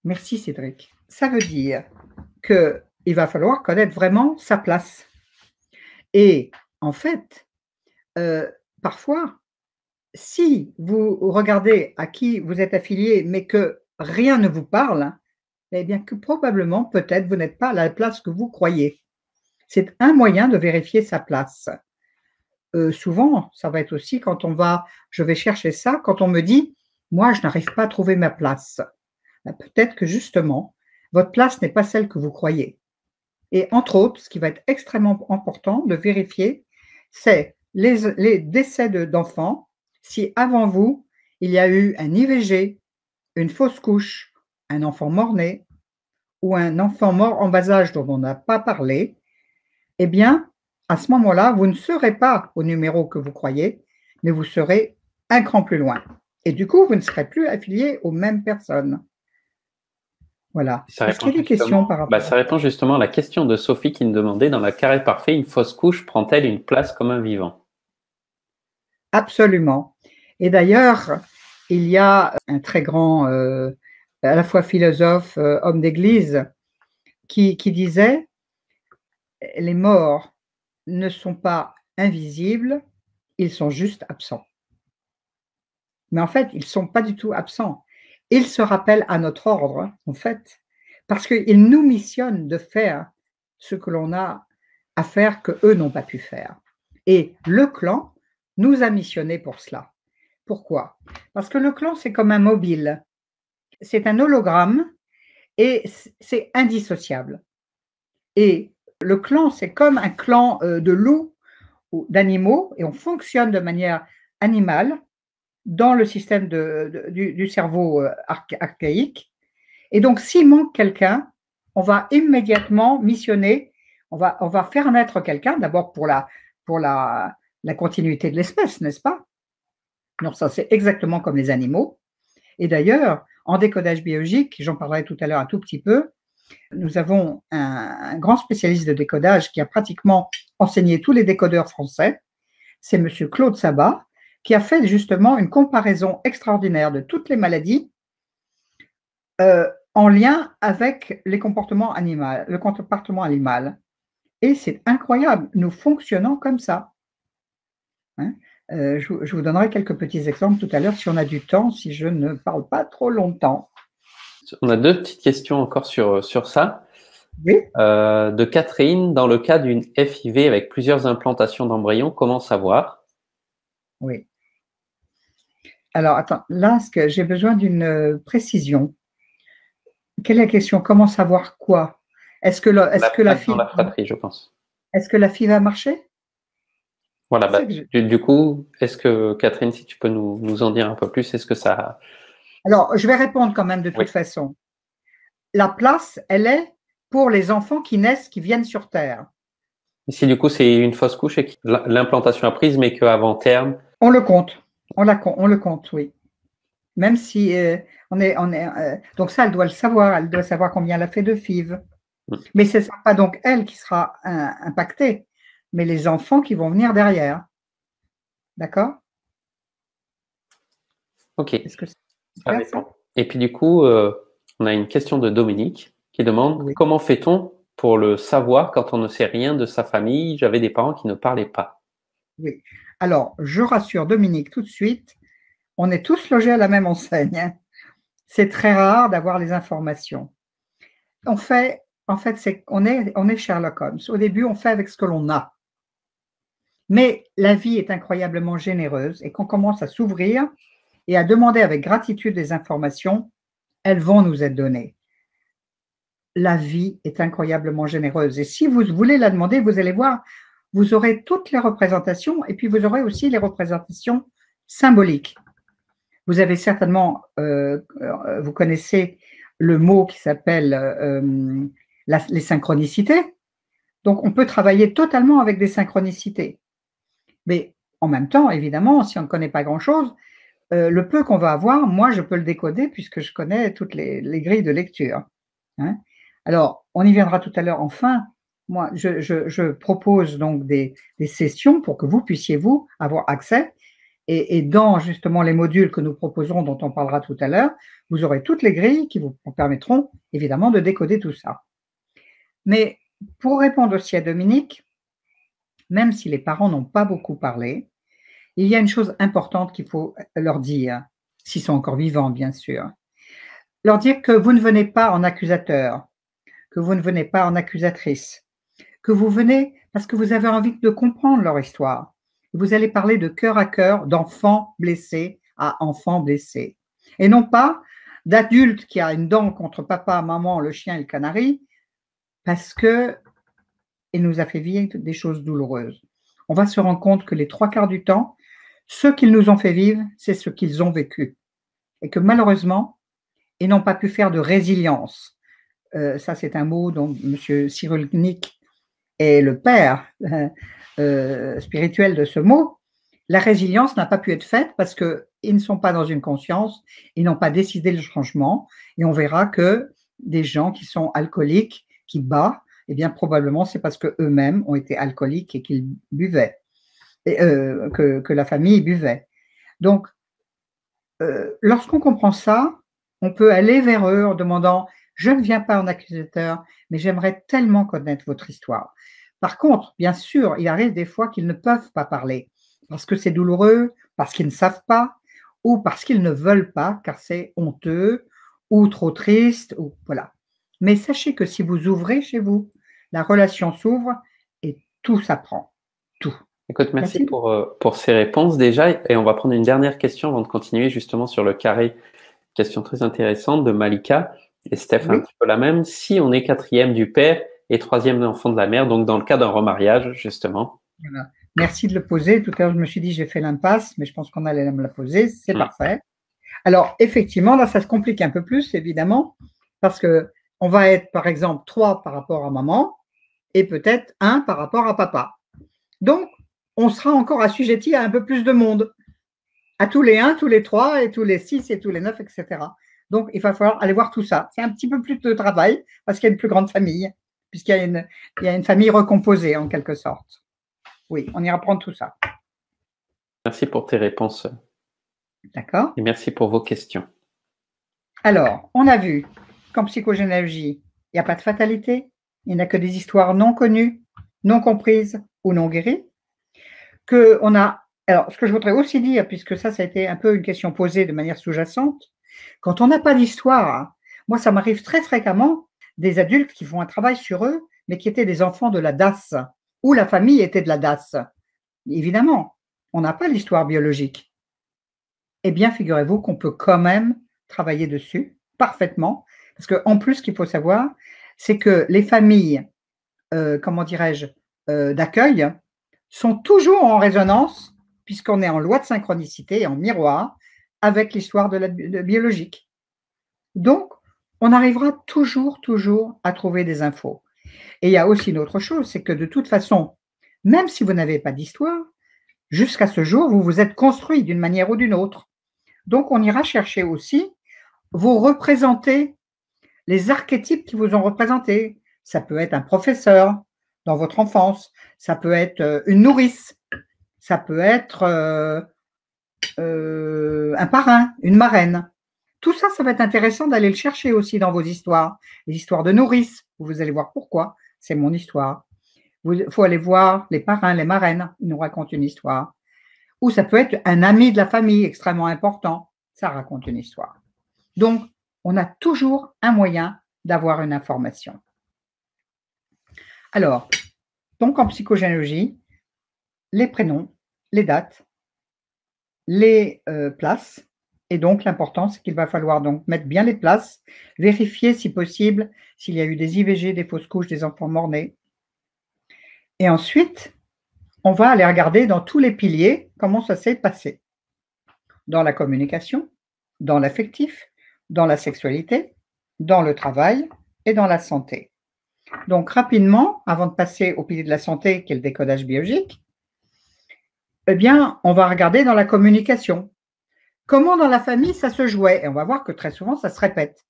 Merci Cédric. Ça veut dire qu'il va falloir connaître vraiment sa place. Et en fait, parfois, si vous regardez à qui vous êtes affilié, mais que rien ne vous parle, eh bien que probablement, peut-être, vous n'êtes pas à la place que vous croyez. C'est un moyen de vérifier sa place. Souvent, ça va être aussi quand je vais chercher ça, quand on me dit, moi, je n'arrive pas à trouver ma place. Ben, peut-être que justement, votre place n'est pas celle que vous croyez. Et entre autres, ce qui va être extrêmement important de vérifier, c'est les décès d'enfants. Si avant vous, il y a eu un IVG, une fausse couche, un enfant mort-né ou un enfant mort en bas âge dont on n'a pas parlé, eh bien, à ce moment-là, vous ne serez pas au numéro que vous croyez, mais vous serez un cran plus loin. Et du coup, vous ne serez plus affilié aux mêmes personnes. Voilà. Est-ce qu'il y a des questions par rapport à ça? Ça répond justement à la question de Sophie qui me demandait, dans la carré parfait, une fausse couche prend-elle une place comme un vivant? Absolument. Et d'ailleurs, il y a un très grand, à la fois philosophe, homme d'église, qui disait « Les morts ne sont pas invisibles, ils sont juste absents. » Mais en fait, ils ne sont pas du tout absents. Ils se rappellent à notre ordre, en fait, parce qu'ils nous missionnent de faire ce que l'on a à faire qu'eux n'ont pas pu faire. Et le clan nous a missionnés pour cela. Pourquoi? Parce que le clan, c'est comme un mobile. C'est un hologramme et c'est indissociable. Et le clan, c'est comme un clan de loups ou d'animaux, et on fonctionne de manière animale dans le système du cerveau archaïque. Et donc, s'il manque quelqu'un, on va immédiatement missionner, on va faire naître quelqu'un, d'abord pour la continuité de l'espèce, n'est-ce pas? Donc ça, c'est exactement comme les animaux. Et d'ailleurs, en décodage biologique, j'en parlerai tout à l'heure un tout petit peu, nous avons un grand spécialiste de décodage qui a pratiquement enseigné tous les décodeurs français, c'est monsieur Claude Sabat, qui a fait justement une comparaison extraordinaire de toutes les maladies en lien avec les comportements animaux, le comportement animal. Et c'est incroyable, nous fonctionnons comme ça. Hein. Je vous donnerai quelques petits exemples tout à l'heure si on a du temps, si je ne parle pas trop longtemps. On a deux petites questions encore sur ça. Oui. De Catherine, dans le cas d'une FIV avec plusieurs implantations d'embryons, comment savoir? Oui. Alors, attends, là, j'ai besoin d'une précision. Quelle est la question? Comment savoir quoi? Est-ce que la Dans la FIV, fratrie, je pense. est-ce que la FIV a marché? Voilà. C'est ça que Du coup, est-ce que Catherine, si tu peux nous en dire un peu plus, est-ce que ça… Alors, je vais répondre quand même de Oui. toute façon. La place, elle est pour les enfants qui naissent, qui viennent sur Terre. Et si du coup c'est une fausse couche et que l'implantation a prise, mais qu'avant terme… On le compte. On le compte, oui. Même si donc ça, elle doit le savoir. Elle doit savoir combien elle a fait de FIV. Mais ce ne sera pas donc elle qui sera impactée, mais les enfants qui vont venir derrière. D'accord? Ok. Est-ce que c'est Ça clair, ça? dépend. Et puis du coup, on a une question de Dominique qui demande Oui. comment fait-on pour le savoir quand on ne sait rien de sa famille? J'avais des parents qui ne parlaient pas. Oui. Alors, je rassure Dominique tout de suite, on est tous logés à la même enseigne. Hein. C'est très rare d'avoir les informations. En fait, on est Sherlock Holmes. Au début, on fait avec ce que l'on a. Mais la vie est incroyablement généreuse et qu'on commence à s'ouvrir et à demander avec gratitude des informations, elles vont nous être données. La vie est incroyablement généreuse. Et si vous voulez la demander, vous allez voir, vous aurez toutes les représentations et puis vous aurez aussi les représentations symboliques. Vous avez certainement, vous connaissez le mot qui s'appelle les synchronicités. Donc, on peut travailler totalement avec des synchronicités. Mais en même temps, évidemment, si on ne connaît pas grand-chose, le peu qu'on va avoir, moi, je peux le décoder puisque je connais toutes les grilles de lecture. Hein. Alors, on y viendra tout à l'heure. Enfin, moi, je propose donc des sessions pour que vous puissiez, vous, avoir accès. Et dans justement les modules que nous proposerons, dont on parlera tout à l'heure, vous aurez toutes les grilles qui vous permettront évidemment de décoder tout ça. Mais pour répondre aussi à Dominique, même si les parents n'ont pas beaucoup parlé, il y a une chose importante qu'il faut leur dire, s'ils sont encore vivants bien sûr. Leur dire que vous ne venez pas en accusateur, que vous ne venez pas en accusatrice, que vous venez parce que vous avez envie de comprendre leur histoire. Vous allez parler de cœur à cœur d'enfants blessés à enfants blessés. Et non pas d'adulte qui a une dent contre papa, maman, le chien et le canari, parce que il nous a fait vivre des choses douloureuses. On va se rendre compte que les 3/4 du temps, ce qu'ils nous ont fait vivre, c'est ce qu'ils ont vécu. Et que malheureusement, ils n'ont pas pu faire de résilience. Ça, c'est un mot dont M. Cyrulnik est le père spirituel de ce mot. La résilience n'a pas pu être faite parce qu'ils ne sont pas dans une conscience, ils n'ont pas décidé le changement. Et on verra que des gens qui sont alcooliques, qui battent, eh bien probablement c'est parce qu'eux-mêmes ont été alcooliques et qu'ils buvaient, et, que la famille buvait. Donc, lorsqu'on comprend ça, on peut aller vers eux en demandant « Je ne viens pas en accusateur, mais j'aimerais tellement connaître votre histoire. » Par contre, bien sûr, il arrive des fois qu'ils ne peuvent pas parler parce que c'est douloureux, parce qu'ils ne savent pas ou parce qu'ils ne veulent pas car c'est honteux ou trop triste. Ou, voilà. Mais sachez que si vous ouvrez chez vous, la relation s'ouvre et tout s'apprend. Tout. Écoute, merci pour ces réponses déjà. Et on va prendre une dernière question avant de continuer justement sur le carré. Question très intéressante de Malika et Steph, Oui. un petit peu la même. Si on est quatrième du père et troisième enfant de la mère, donc dans le cas d'un remariage, justement. Voilà. Merci de le poser. Tout à l'heure, je me suis dit, j'ai fait l'impasse, mais je pense qu'on allait me la poser. C'est parfait. Alors, effectivement, là, ça se complique un peu plus, évidemment, parce que on va être par exemple 3 par rapport à maman et peut-être 1 par rapport à papa. Donc, on sera encore assujetti à un peu plus de monde, à tous les 1, tous les 3 et tous les 6 et tous les 9, etc. Donc, il va falloir aller voir tout ça. C'est un petit peu plus de travail parce qu'il y a une plus grande famille, puisqu'il y a une famille recomposée en quelque sorte. Oui, on ira prendre tout ça. Merci pour tes réponses. D'accord. Et merci pour vos questions. Alors, on a vu qu'en psychogénéalogie, il n'y a pas de fatalité, il n'y a que des histoires non connues, non comprises ou non guéries. Alors, ce que je voudrais aussi dire, puisque ça a été un peu une question posée de manière sous-jacente, quand on n'a pas d'histoire, moi, ça m'arrive très fréquemment des adultes qui font un travail sur eux, mais qui étaient des enfants de la DAS, ou la famille était de la DAS. Évidemment, on n'a pas l'histoire biologique. Eh bien, figurez-vous qu'on peut quand même travailler dessus parfaitement, parce qu'en plus, ce qu'il faut savoir, c'est que les familles, comment dirais-je, d'accueil sont toujours en résonance, puisqu'on est en loi de synchronicité, en miroir, avec l'histoire de biologique. Donc, on arrivera toujours à trouver des infos. Et il y a aussi une autre chose, c'est que de toute façon, même si vous n'avez pas d'histoire, jusqu'à ce jour, vous vous êtes construit d'une manière ou d'une autre. Donc, on ira chercher aussi vous représenter les archétypes qui vous ont représenté. Ça peut être un professeur dans votre enfance, ça peut être une nourrice, ça peut être un parrain, une marraine. Tout ça, ça va être intéressant d'aller le chercher aussi dans vos histoires. Les histoires de nourrices, vous allez voir pourquoi, c'est mon histoire. Il faut aller voir les parrains, les marraines, ils nous racontent une histoire. Ou ça peut être un ami de la famille extrêmement important, ça raconte une histoire. Donc, on a toujours un moyen d'avoir une information. Alors, donc en psychogénéalogie, les prénoms, les dates, les places, et donc l'important, c'est qu'il va falloir donc mettre bien les places, vérifier si possible s'il y a eu des IVG, des fausses couches, des enfants morts-nés. Et ensuite, on va aller regarder dans tous les piliers comment ça s'est passé. Dans la communication, dans l'affectif, dans la sexualité, dans le travail et dans la santé. Donc rapidement, avant de passer au pilier de la santé, qui est le décodage biologique, eh bien, on va regarder dans la communication. Comment dans la famille ça se jouait? Et on va voir que très souvent, ça se répète.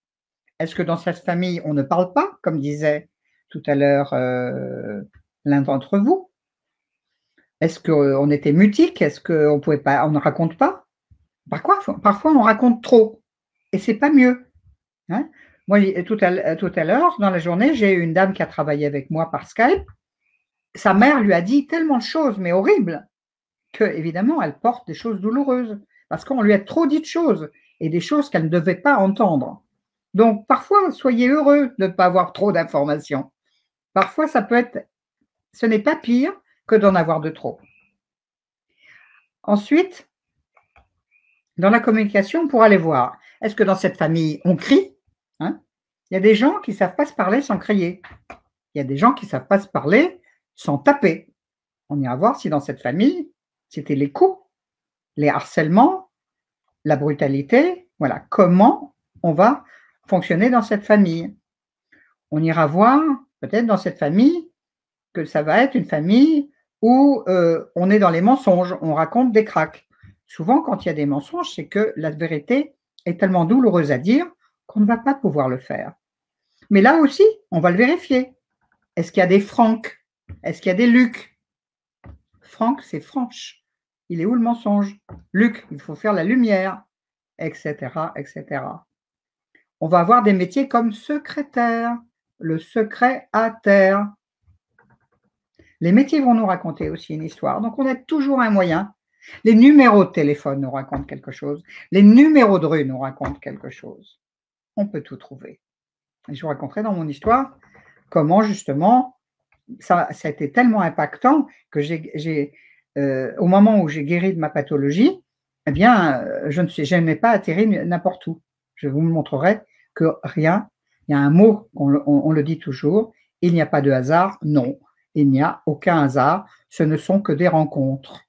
Est-ce que dans cette famille, on ne parle pas, comme disait tout à l'heure l'un d'entre vous? Est-ce qu'on était mutique? Est-ce qu'on pouvait pas, on ne raconte pas? Parfois, on raconte trop, et c'est pas mieux. Hein? Moi, tout à l'heure, dans la journée, j'ai eu une dame qui a travaillé avec moi par Skype. Sa mère lui a dit tellement de choses, mais horribles, que évidemment, elle porte des choses douloureuses, parce qu'on lui a trop dit de choses, et des choses qu'elle ne devait pas entendre. Donc, parfois, soyez heureux de ne pas avoir trop d'informations. Parfois, ce n'est pas pire que d'en avoir de trop. Ensuite, dans la communication, pour aller voir, est-ce que dans cette famille, on crie? Hein? Il y a des gens qui ne savent pas se parler sans crier. Il y a des gens qui ne savent pas se parler sans taper. On ira voir si dans cette famille, c'était les coups, les harcèlements, la brutalité. Voilà, comment on va fonctionner dans cette famille. On ira voir, peut-être dans cette famille, que ça va être une famille où on est dans les mensonges, on raconte des cracks. Souvent, quand il y a des mensonges, c'est que la vérité est tellement douloureuse à dire qu'on ne va pas pouvoir le faire. Mais là aussi, on va le vérifier. Est-ce qu'il y a des Franck? Est-ce qu'il y a des Luc? Franck, c'est franche. Il est où le mensonge? Luc, il faut faire la lumière, etc., etc. On va avoir des métiers comme secrétaire, le secret à terre. Les métiers vont nous raconter aussi une histoire. Donc, on a toujours un moyen. Les numéros de téléphone nous racontent quelque chose. Les numéros de rue nous racontent quelque chose. On peut tout trouver. Et je vous raconterai dans mon histoire comment, justement, ça a été tellement impactant que au moment où j'ai guéri de ma pathologie, eh bien, je n'ai pas atterri n'importe où. Je vous montrerai que rien, il y a un mot, on le dit toujours, il n'y a pas de hasard, non. Il n'y a aucun hasard, ce ne sont que des rencontres,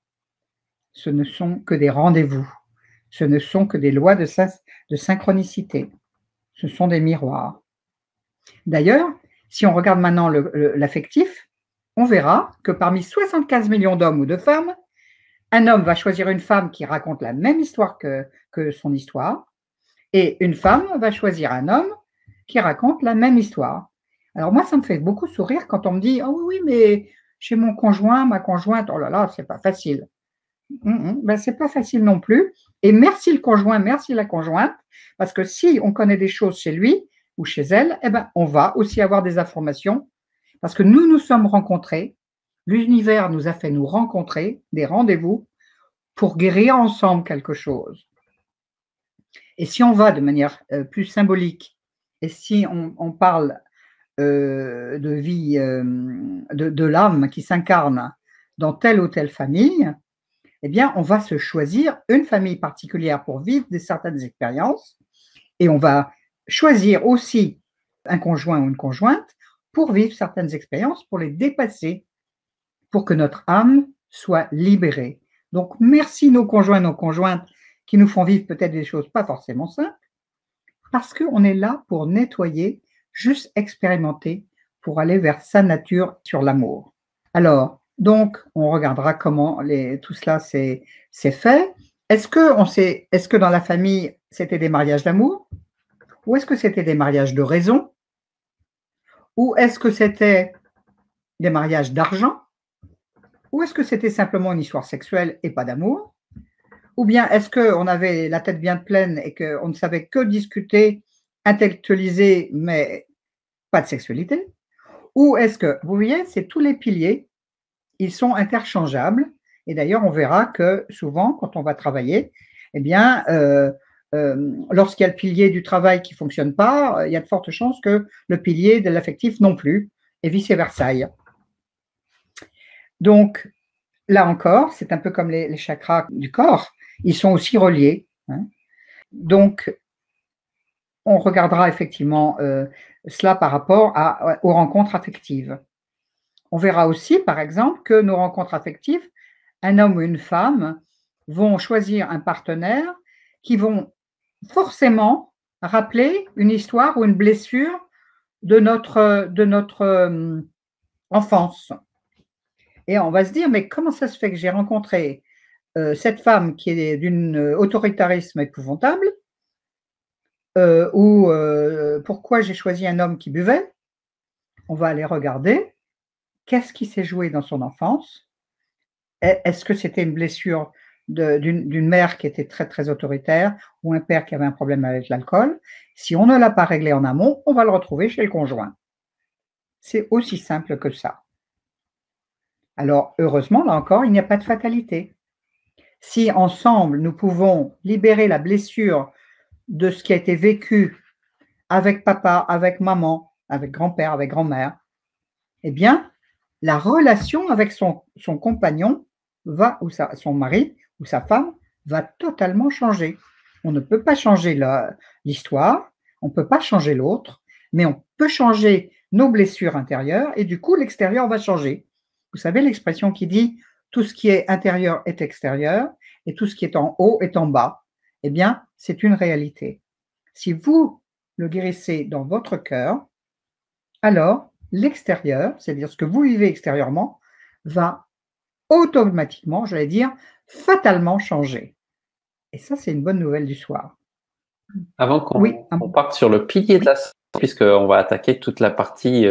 ce ne sont que des rendez-vous, ce ne sont que des lois de synchronicité, ce sont des miroirs. D'ailleurs, si on regarde maintenant l'affectif, on verra que parmi 75 millions d'hommes ou de femmes, un homme va choisir une femme qui raconte la même histoire que son histoire, et une femme va choisir un homme qui raconte la même histoire. Alors moi, ça me fait beaucoup sourire quand on me dit « Oh oui, mais chez mon conjoint, ma conjointe, oh là là, c'est pas facile. » Ben, c'est pas facile non plus. Et merci le conjoint, merci la conjointe, parce que si on connaît des choses chez lui ou chez elle, eh ben, on va aussi avoir des informations, parce que nous nous sommes rencontrés, l'univers nous a fait nous rencontrer, des rendez-vous, pour guérir ensemble quelque chose. Et si on va de manière plus symbolique, et si on parle de vie, de l'âme qui s'incarne dans telle ou telle famille, eh bien, on va se choisir une famille particulière pour vivre certaines expériences, et on va choisir aussi un conjoint ou une conjointe pour vivre certaines expériences, pour les dépasser, pour que notre âme soit libérée. Donc, merci nos conjoints, nos conjointes qui nous font vivre peut-être des choses pas forcément simples, parce qu'on est là pour nettoyer, juste expérimenter, pour aller vers sa nature sur l'amour. Alors, donc, on regardera comment tout cela c'est fait. Est-ce que dans la famille, c'était des mariages d'amour? Ou est-ce que c'était des mariages de raison? Ou est-ce que c'était des mariages d'argent? Ou est-ce que c'était simplement une histoire sexuelle et pas d'amour? Ou bien est-ce qu'on avait la tête bien pleine et qu'on ne savait que discuter, intellectualiser, mais pas de sexualité? Ou est-ce que, vous voyez, c'est tous les piliers, ils sont interchangeables. Et d'ailleurs, on verra que souvent, quand on va travailler, eh bien, lorsqu'il y a le pilier du travail qui ne fonctionne pas, il y a de fortes chances que le pilier de l'affectif non plus, et vice-versa. Donc, là encore, c'est un peu comme les chakras du corps, ils sont aussi reliés. Hein. Donc, on regardera effectivement cela par rapport aux rencontres affectives. On verra aussi, par exemple, que nos rencontres affectives, un homme ou une femme vont choisir un partenaire qui vont forcément rappeler une histoire ou une blessure de notre enfance. Et on va se dire, mais comment ça se fait que j'ai rencontré cette femme qui est d'une autoritarisme épouvantable, ou pourquoi j'ai choisi un homme qui buvait? On va aller regarder qu'est-ce qui s'est joué dans son enfance. Est-ce que c'était une blessure d'une mère qui était très, très autoritaire, ou un père qui avait un problème avec l'alcool? Si on ne l'a pas réglé en amont, on va le retrouver chez le conjoint. C'est aussi simple que ça. Alors, heureusement, là encore, il n'y a pas de fatalité. Si ensemble, nous pouvons libérer la blessure de ce qui a été vécu avec papa, avec maman, avec grand-père, avec grand-mère, eh bien, la relation avec son compagnon va, ou son mari ou sa femme, va totalement changer. On ne peut pas changer l'histoire, on ne peut pas changer l'autre, mais on peut changer nos blessures intérieures, et du coup, l'extérieur va changer. Vous savez l'expression qui dit « tout ce qui est intérieur est extérieur, et tout ce qui est en haut est en bas ». Eh bien, c'est une réalité. Si vous le guérissez dans votre cœur, alors l'extérieur, c'est-à-dire ce que vous vivez extérieurement, va automatiquement, j'allais dire, fatalement changer. Et ça, c'est une bonne nouvelle du soir. Avant qu'on parte sur le pilier de la santé, puisqu'on va attaquer toute la partie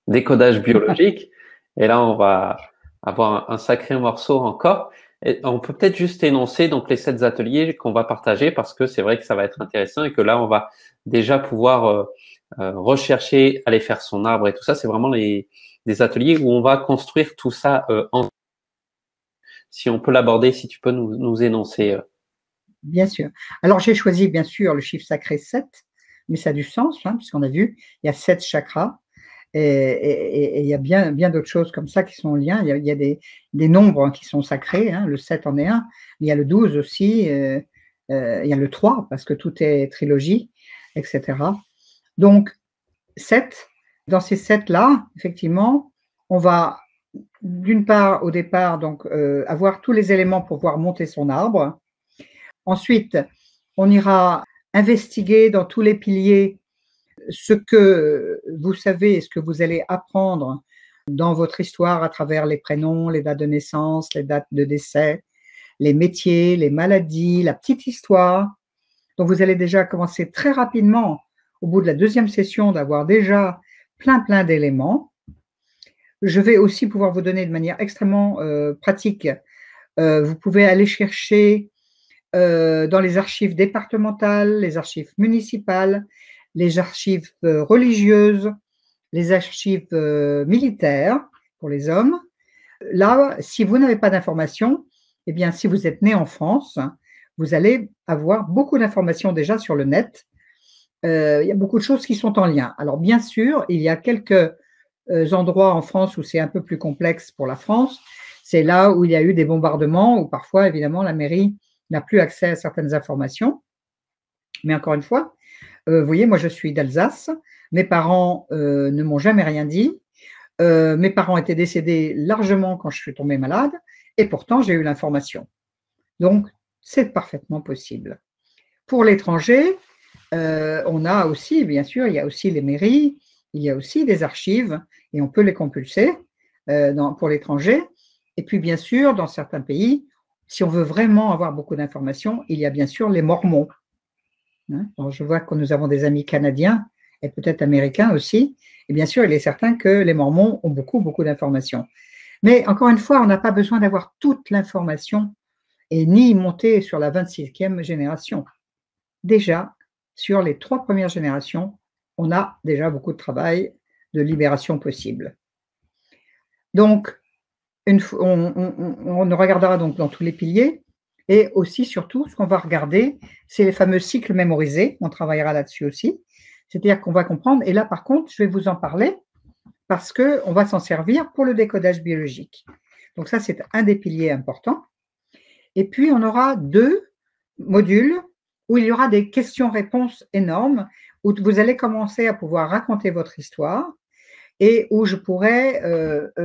décodage biologique, et là, on va avoir un sacré morceau encore. Et on peut peut-être juste énoncer donc les 7 ateliers qu'on va partager, parce que c'est vrai que ça va être intéressant et que là, on va déjà pouvoir rechercher, aller faire son arbre et tout ça. C'est vraiment des ateliers où on va construire tout ça ensemble. Si on peut l'aborder, si tu peux nous énoncer. Bien sûr. Alors, j'ai choisi, bien sûr, le chiffre sacré 7, mais ça a du sens, hein, puisqu'on a vu, il y a 7 chakras, et il y a bien, bien d'autres choses comme ça qui sont en lien. Il y a des nombres qui sont sacrés, hein, le 7 en est un, mais il y a le 12 aussi, il y a le 3, parce que tout est trilogie, etc. Donc, 7, dans ces 7-là, effectivement, on va, d'une part, au départ, donc, avoir tous les éléments pour pouvoir monter son arbre. Ensuite, on ira investiguer dans tous les piliers ce que vous savez et ce que vous allez apprendre dans votre histoire à travers les prénoms, les dates de naissance, les dates de décès, les métiers, les maladies, la petite histoire. Donc, vous allez déjà commencer très rapidement, au bout de la deuxième session, d'avoir déjà plein d'éléments. Je vais aussi pouvoir vous donner de manière extrêmement pratique. Vous pouvez aller chercher dans les archives départementales, les archives municipales, les archives religieuses, les archives militaires pour les hommes. Là, si vous n'avez pas d'informations, eh bien, si vous êtes né en France, vous allez avoir beaucoup d'informations déjà sur le net. Il y a beaucoup de choses qui sont en lien. Alors, bien sûr, il y a quelques endroits en France où c'est un peu plus complexe pour la France. C'est là où il y a eu des bombardements, où parfois, évidemment, la mairie n'a plus accès à certaines informations. Mais encore une fois, vous voyez, moi, je suis d'Alsace. Mes parents ne m'ont jamais rien dit. Mes parents étaient décédés largement quand je suis tombée malade. Et pourtant, j'ai eu l'information. Donc, c'est parfaitement possible. Pour l'étranger, on a aussi, bien sûr, il y a aussi les mairies, il y a aussi des archives, et on peut les compulser pour l'étranger. Et puis, bien sûr, dans certains pays, si on veut vraiment avoir beaucoup d'informations, il y a bien sûr les Mormons. Alors, je vois que nous avons des amis canadiens et peut-être américains aussi. Et bien sûr, il est certain que les Mormons ont beaucoup d'informations. Mais encore une fois, on n'a pas besoin d'avoir toute l'information et ni monter sur la 26e génération. Déjà, sur les 3 premières générations, on a déjà beaucoup de travail de libération possible. Donc, on regardera donc dans tous les piliers et aussi, surtout, ce qu'on va regarder, c'est les fameux cycles mémorisés. On travaillera là-dessus aussi. C'est-à-dire qu'on va comprendre, et là, par contre, je vais vous en parler parce qu'on va s'en servir pour le décodage biologique. Donc ça, c'est un des piliers importants. Et puis, on aura 2 modules où il y aura des questions-réponses énormes, où vous allez commencer à pouvoir raconter votre histoire et où je pourrai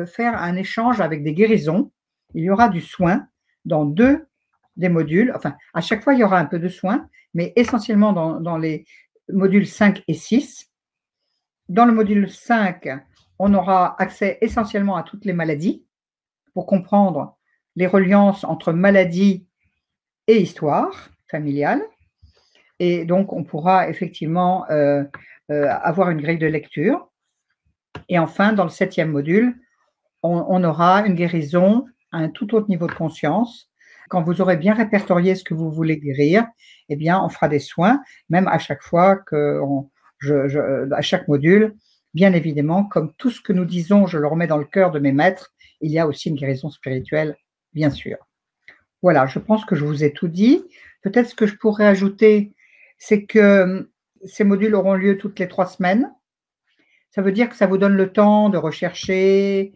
faire un échange avec des guérisons. Il y aura du soin dans 2 des modules. Enfin, à chaque fois, il y aura un peu de soin, mais essentiellement dans les modules 5 et 6. Dans le module 5, on aura accès essentiellement à toutes les maladies pour comprendre les reliances entre maladie et histoire familiale. Et donc, on pourra effectivement avoir une grille de lecture. Et enfin, dans le 7e module, on aura une guérison à un tout autre niveau de conscience. Quand vous aurez bien répertorié ce que vous voulez guérir, eh bien, on fera des soins, même à chaque fois à chaque module. Bien évidemment, comme tout ce que nous disons, je le remets dans le cœur de mes maîtres, il y a aussi une guérison spirituelle, bien sûr. Voilà, je pense que je vous ai tout dit. Peut-être ce que je pourrais ajouter, c'est que ces modules auront lieu toutes les 3 semaines. Ça veut dire que ça vous donne le temps de rechercher,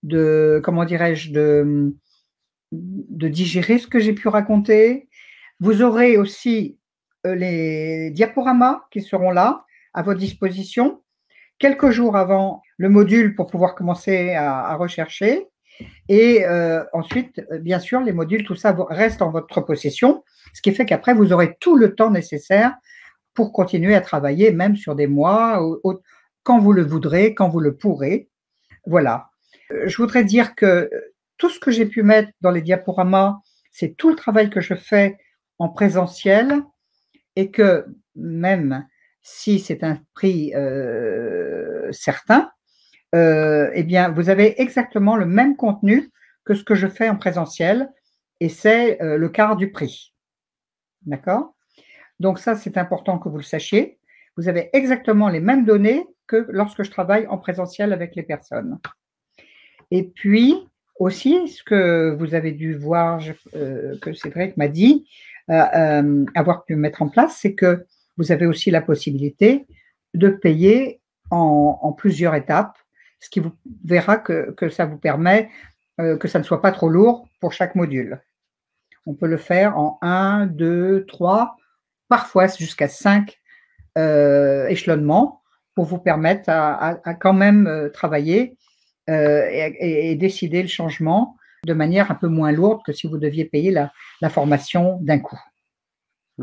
comment dirais-je, de digérer ce que j'ai pu raconter. Vous aurez aussi les diaporamas qui seront là à votre disposition quelques jours avant le module pour pouvoir commencer à rechercher. Et ensuite, bien sûr, les modules, tout ça reste en votre possession, ce qui fait qu'après, vous aurez tout le temps nécessaire pour continuer à travailler, même sur des mois, quand vous le voudrez, quand vous le pourrez. Voilà. Je voudrais dire que tout ce que j'ai pu mettre dans les diaporamas, c'est tout le travail que je fais en présentiel et que même si c'est un prix certain, eh bien, vous avez exactement le même contenu que ce que je fais en présentiel et c'est le quart du prix. D'accord? Donc ça, c'est important que vous le sachiez. Vous avez exactement les mêmes données que lorsque je travaille en présentiel avec les personnes. Et puis, aussi, ce que vous avez dû voir, que Cédric m'a dit, avoir pu mettre en place, c'est que vous avez aussi la possibilité de payer en plusieurs étapes, ce qui vous verra que ça vous permet que ça ne soit pas trop lourd pour chaque module. On peut le faire en 1, 2, 3, parfois jusqu'à 5 échelonnements pour vous permettre à quand même travailler et décider le changement de manière un peu moins lourde que si vous deviez payer la formation d'un coup.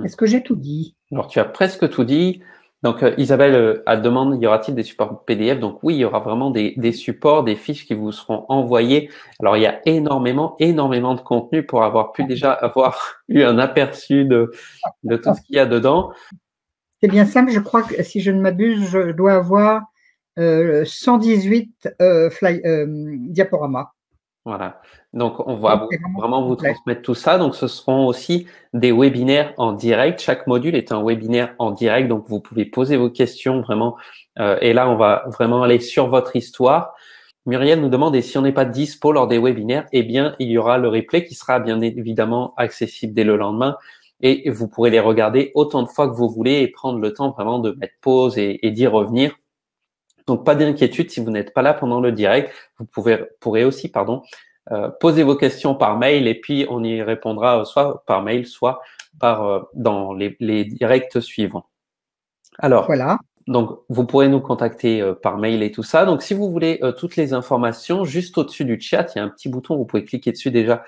Est-ce que j'ai tout dit? Alors, tu as presque tout dit. Donc, Isabelle elle demande, y aura-t-il des supports PDF? Donc oui, il y aura vraiment des supports, des fiches qui vous seront envoyées. Alors, il y a énormément de contenu pour avoir pu déjà avoir eu un aperçu de tout ce qu'il y a dedans. C'est bien simple, je crois que si je ne m'abuse, je dois avoir 118 diaporamas. Voilà. Donc, on va Donc, c'est vraiment vraiment vous complet. transmettre tout ça. Donc, ce seront aussi des webinaires en direct. Chaque module est un webinaire en direct. Donc, vous pouvez poser vos questions vraiment. Et là, on va vraiment aller sur votre histoire. Muriel nous demande, et si on n'est pas dispo lors des webinaires, eh bien, il y aura le replay qui sera bien évidemment accessible dès le lendemain. Et vous pourrez les regarder autant de fois que vous voulez et prendre le temps vraiment de mettre pause et d'y revenir. Donc, pas d'inquiétude si vous n'êtes pas là pendant le direct. Vous pourrez aussi, poser vos questions par mail et puis on y répondra soit par mail, soit dans les directs suivants. Alors, Voilà. donc, vous pourrez nous contacter par mail et tout ça. Donc, si vous voulez toutes les informations, juste au-dessus du chat, il y a un petit bouton, vous pouvez cliquer dessus déjà.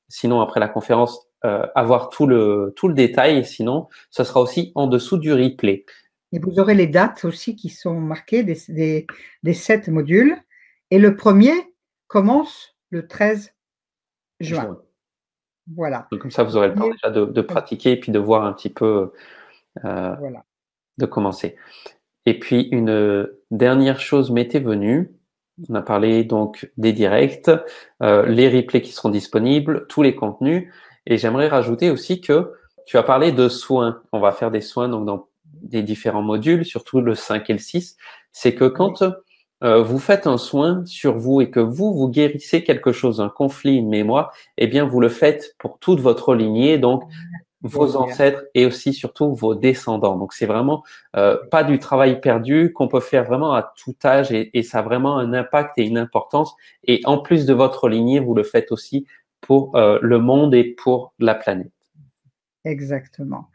Sinon, après la conférence, avoir tout le détail. Sinon, ce sera aussi en dessous du replay. Et vous aurez les dates aussi qui sont marquées des 7 modules. Et le premier commence le 13 juin. Voilà. Donc, comme ça, vous Le aurez le temps premier, déjà de pratiquer et puis de voir un petit peu, voilà. de commencer. Et puis, une dernière chose m'était venue. On a parlé donc des directs, les replays qui seront disponibles, tous les contenus. Et j'aimerais rajouter aussi que tu as parlé de soins. On va faire des soins donc dans des différents modules, surtout le 5 et le 6. C'est que Oui, quand vous faites un soin sur vous et que vous guérissez quelque chose, un conflit, une mémoire, eh bien, vous le faites pour toute votre lignée. Donc, vos Gaïa. ancêtres et aussi surtout vos descendants. Donc c'est vraiment pas du travail perdu qu'on peut faire vraiment à tout âge et ça a vraiment un impact et une importance. Et en plus de votre lignée, vous le faites aussi pour le monde et pour la planète. Exactement.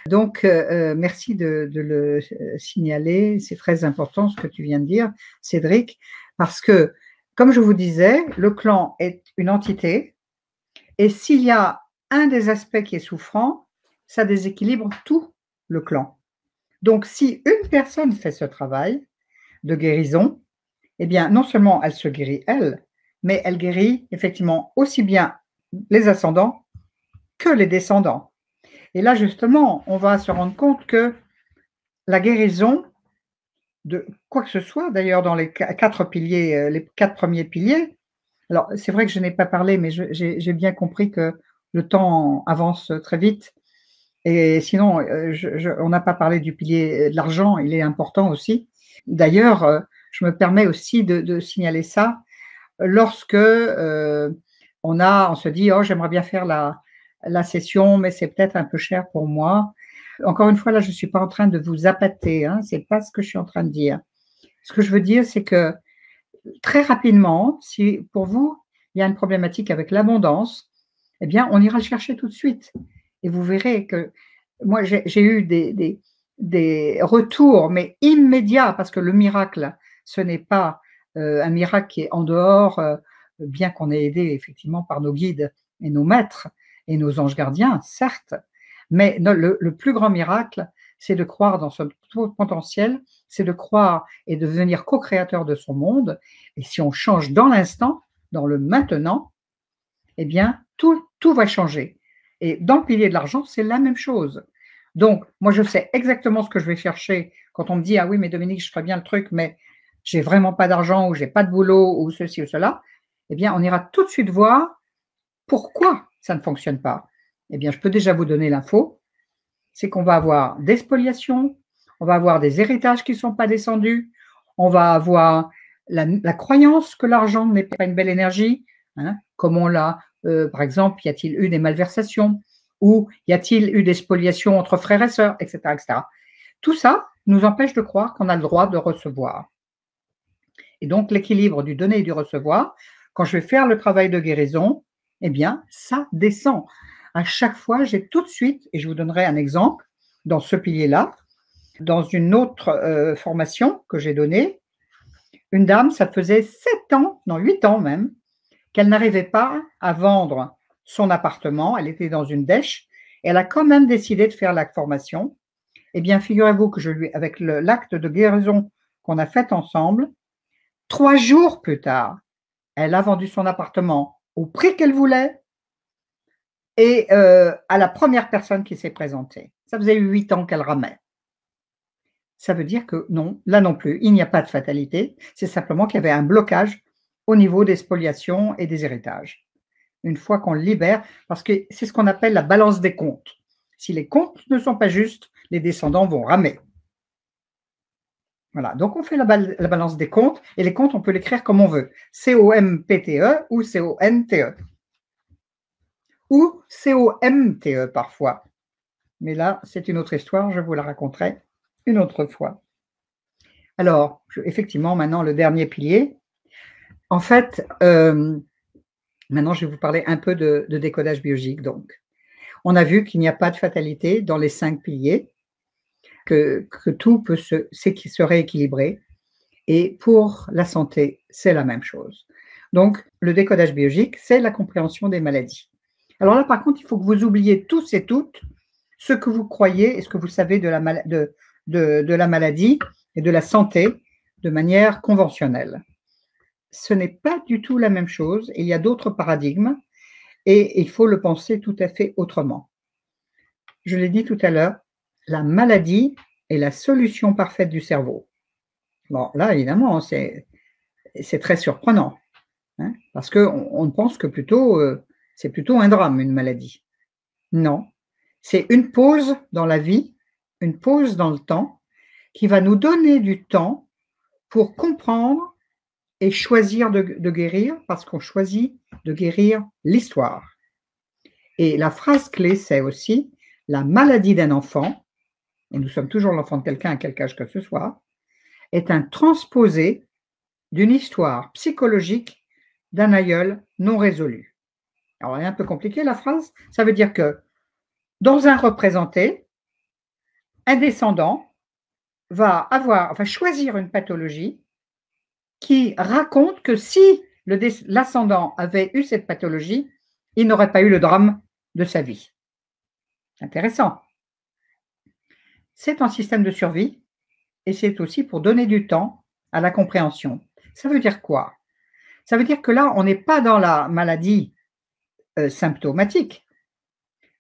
Donc, merci de le signaler. C'est très important ce que tu viens de dire, Cédric, parce que, comme je vous disais, le clan est une entité et s'il y a un des aspects qui est souffrant, ça déséquilibre tout le clan. Donc, si une personne fait ce travail de guérison, eh bien, non seulement elle se guérit elle, mais elle guérit effectivement aussi bien les ascendants que les descendants. Et là, justement, on va se rendre compte que la guérison de quoi que ce soit, d'ailleurs, dans les 4 piliers, les 4 premiers piliers. Alors, c'est vrai que je n'ai pas parlé, mais j'ai bien compris que le temps avance très vite. Et sinon, on n'a pas parlé du pilier de l'argent, il est important aussi. D'ailleurs, je me permets aussi de signaler ça lorsque on se dit, oh, j'aimerais bien faire la session, mais c'est peut-être un peu cher pour moi. Encore une fois, là, je ne suis pas en train de vous appâter, hein, ce n'est pas ce que je suis en train de dire. Ce que je veux dire, c'est que très rapidement, si pour vous, il y a une problématique avec l'abondance, eh bien, on ira le chercher tout de suite. Et vous verrez que moi, j'ai eu des retours, mais immédiats, parce que le miracle, ce n'est pas un miracle qui est en dehors, bien qu'on ait aidé effectivement par nos guides et nos maîtres et nos anges gardiens, certes, mais le plus grand miracle, c'est de croire dans son potentiel, c'est de croire et de devenir co-créateur de son monde. Et si on change dans l'instant, dans le maintenant, eh bien, tout va changer. Et dans le pilier de l'argent, c'est la même chose. Donc, moi, je sais exactement ce que je vais chercher quand on me dit, ah oui, mais Dominique, je ferais bien le truc, mais j'ai vraiment pas d'argent ou j'ai pas de boulot ou ceci ou cela. Eh bien, on ira tout de suite voir pourquoi ça ne fonctionne pas. Eh bien, je peux déjà vous donner l'info. C'est qu'on va avoir des spoliations, on va avoir des héritages qui ne sont pas descendus, on va avoir la croyance que l'argent n'est pas une belle énergie, hein, comme on l'a, par exemple, y a-t-il eu des malversations ou y a-t-il eu des spoliations entre frères et sœurs, etc., etc. Tout ça nous empêche de croire qu'on a le droit de recevoir. Et donc, l'équilibre du donner et du recevoir, quand je vais faire le travail de guérison, eh bien, ça descend. À chaque fois, j'ai tout de suite, et je vous donnerai un exemple dans ce pilier-là, dans une autre formation que j'ai donnée, une dame, ça faisait 7 ans, non 8 ans même, qu'elle n'arrivait pas à vendre son appartement. Elle était dans une dèche. Elle a quand même décidé de faire la formation. Eh bien, figurez-vous que avec l'acte de guérison qu'on a fait ensemble, 3 jours plus tard, elle a vendu son appartement au prix qu'elle voulait et à la première personne qui s'est présentée. Ça faisait 8 ans qu'elle ramait. Ça veut dire que non, là non plus, il n'y a pas de fatalité. C'est simplement qu'il y avait un blocage au niveau des spoliations et des héritages. Une fois qu'on le libère, parce que c'est ce qu'on appelle la balance des comptes. Si les comptes ne sont pas justes, les descendants vont ramer. Voilà, donc on fait la balance des comptes, et les comptes, on peut l'écrire comme on veut. C-O-M-P-T-E ou C-O-N-T-E. Ou C-O-M-T-E parfois. Mais là, c'est une autre histoire, je vous la raconterai une autre fois. Alors, effectivement, maintenant, le dernier pilier. En fait, maintenant, je vais vous parler un peu de décodage biologique. Donc, on a vu qu'il n'y a pas de fatalité dans les 5 piliers, que tout peut se rééquilibrer. Et pour la santé, c'est la même chose. Donc, le décodage biologique, c'est la compréhension des maladies. Alors là, par contre, il faut que vous oubliez tous et toutes ce que vous croyez et ce que vous savez de la maladie et de la santé de manière conventionnelle. Ce n'est pas du tout la même chose. Il y a d'autres paradigmes et il faut le penser tout à fait autrement. Je l'ai dit tout à l'heure, la maladie est la solution parfaite du cerveau. Bon, là, évidemment, c'est très surprenant, hein, parce qu'on pense que c'est plutôt un drame, une maladie. Non, c'est une pause dans la vie, une pause dans le temps, qui va nous donner du temps pour comprendre et choisir de guérir, parce qu'on choisit de guérir l'histoire. Et la phrase clé, c'est aussi la maladie d'un enfant, et nous sommes toujours l'enfant de quelqu'un à quelque âge que ce soit, est un transposé d'une histoire psychologique d'un aïeul non résolu. Alors, elle est un peu compliquée la phrase. Ça veut dire que dans un représenté, un descendant va choisir une pathologie qui raconte que si l'ascendant avait eu cette pathologie, il n'aurait pas eu le drame de sa vie. Intéressant. C'est un système de survie et c'est aussi pour donner du temps à la compréhension. Ça veut dire quoi? Ça veut dire que là, on n'est pas dans la maladie symptomatique,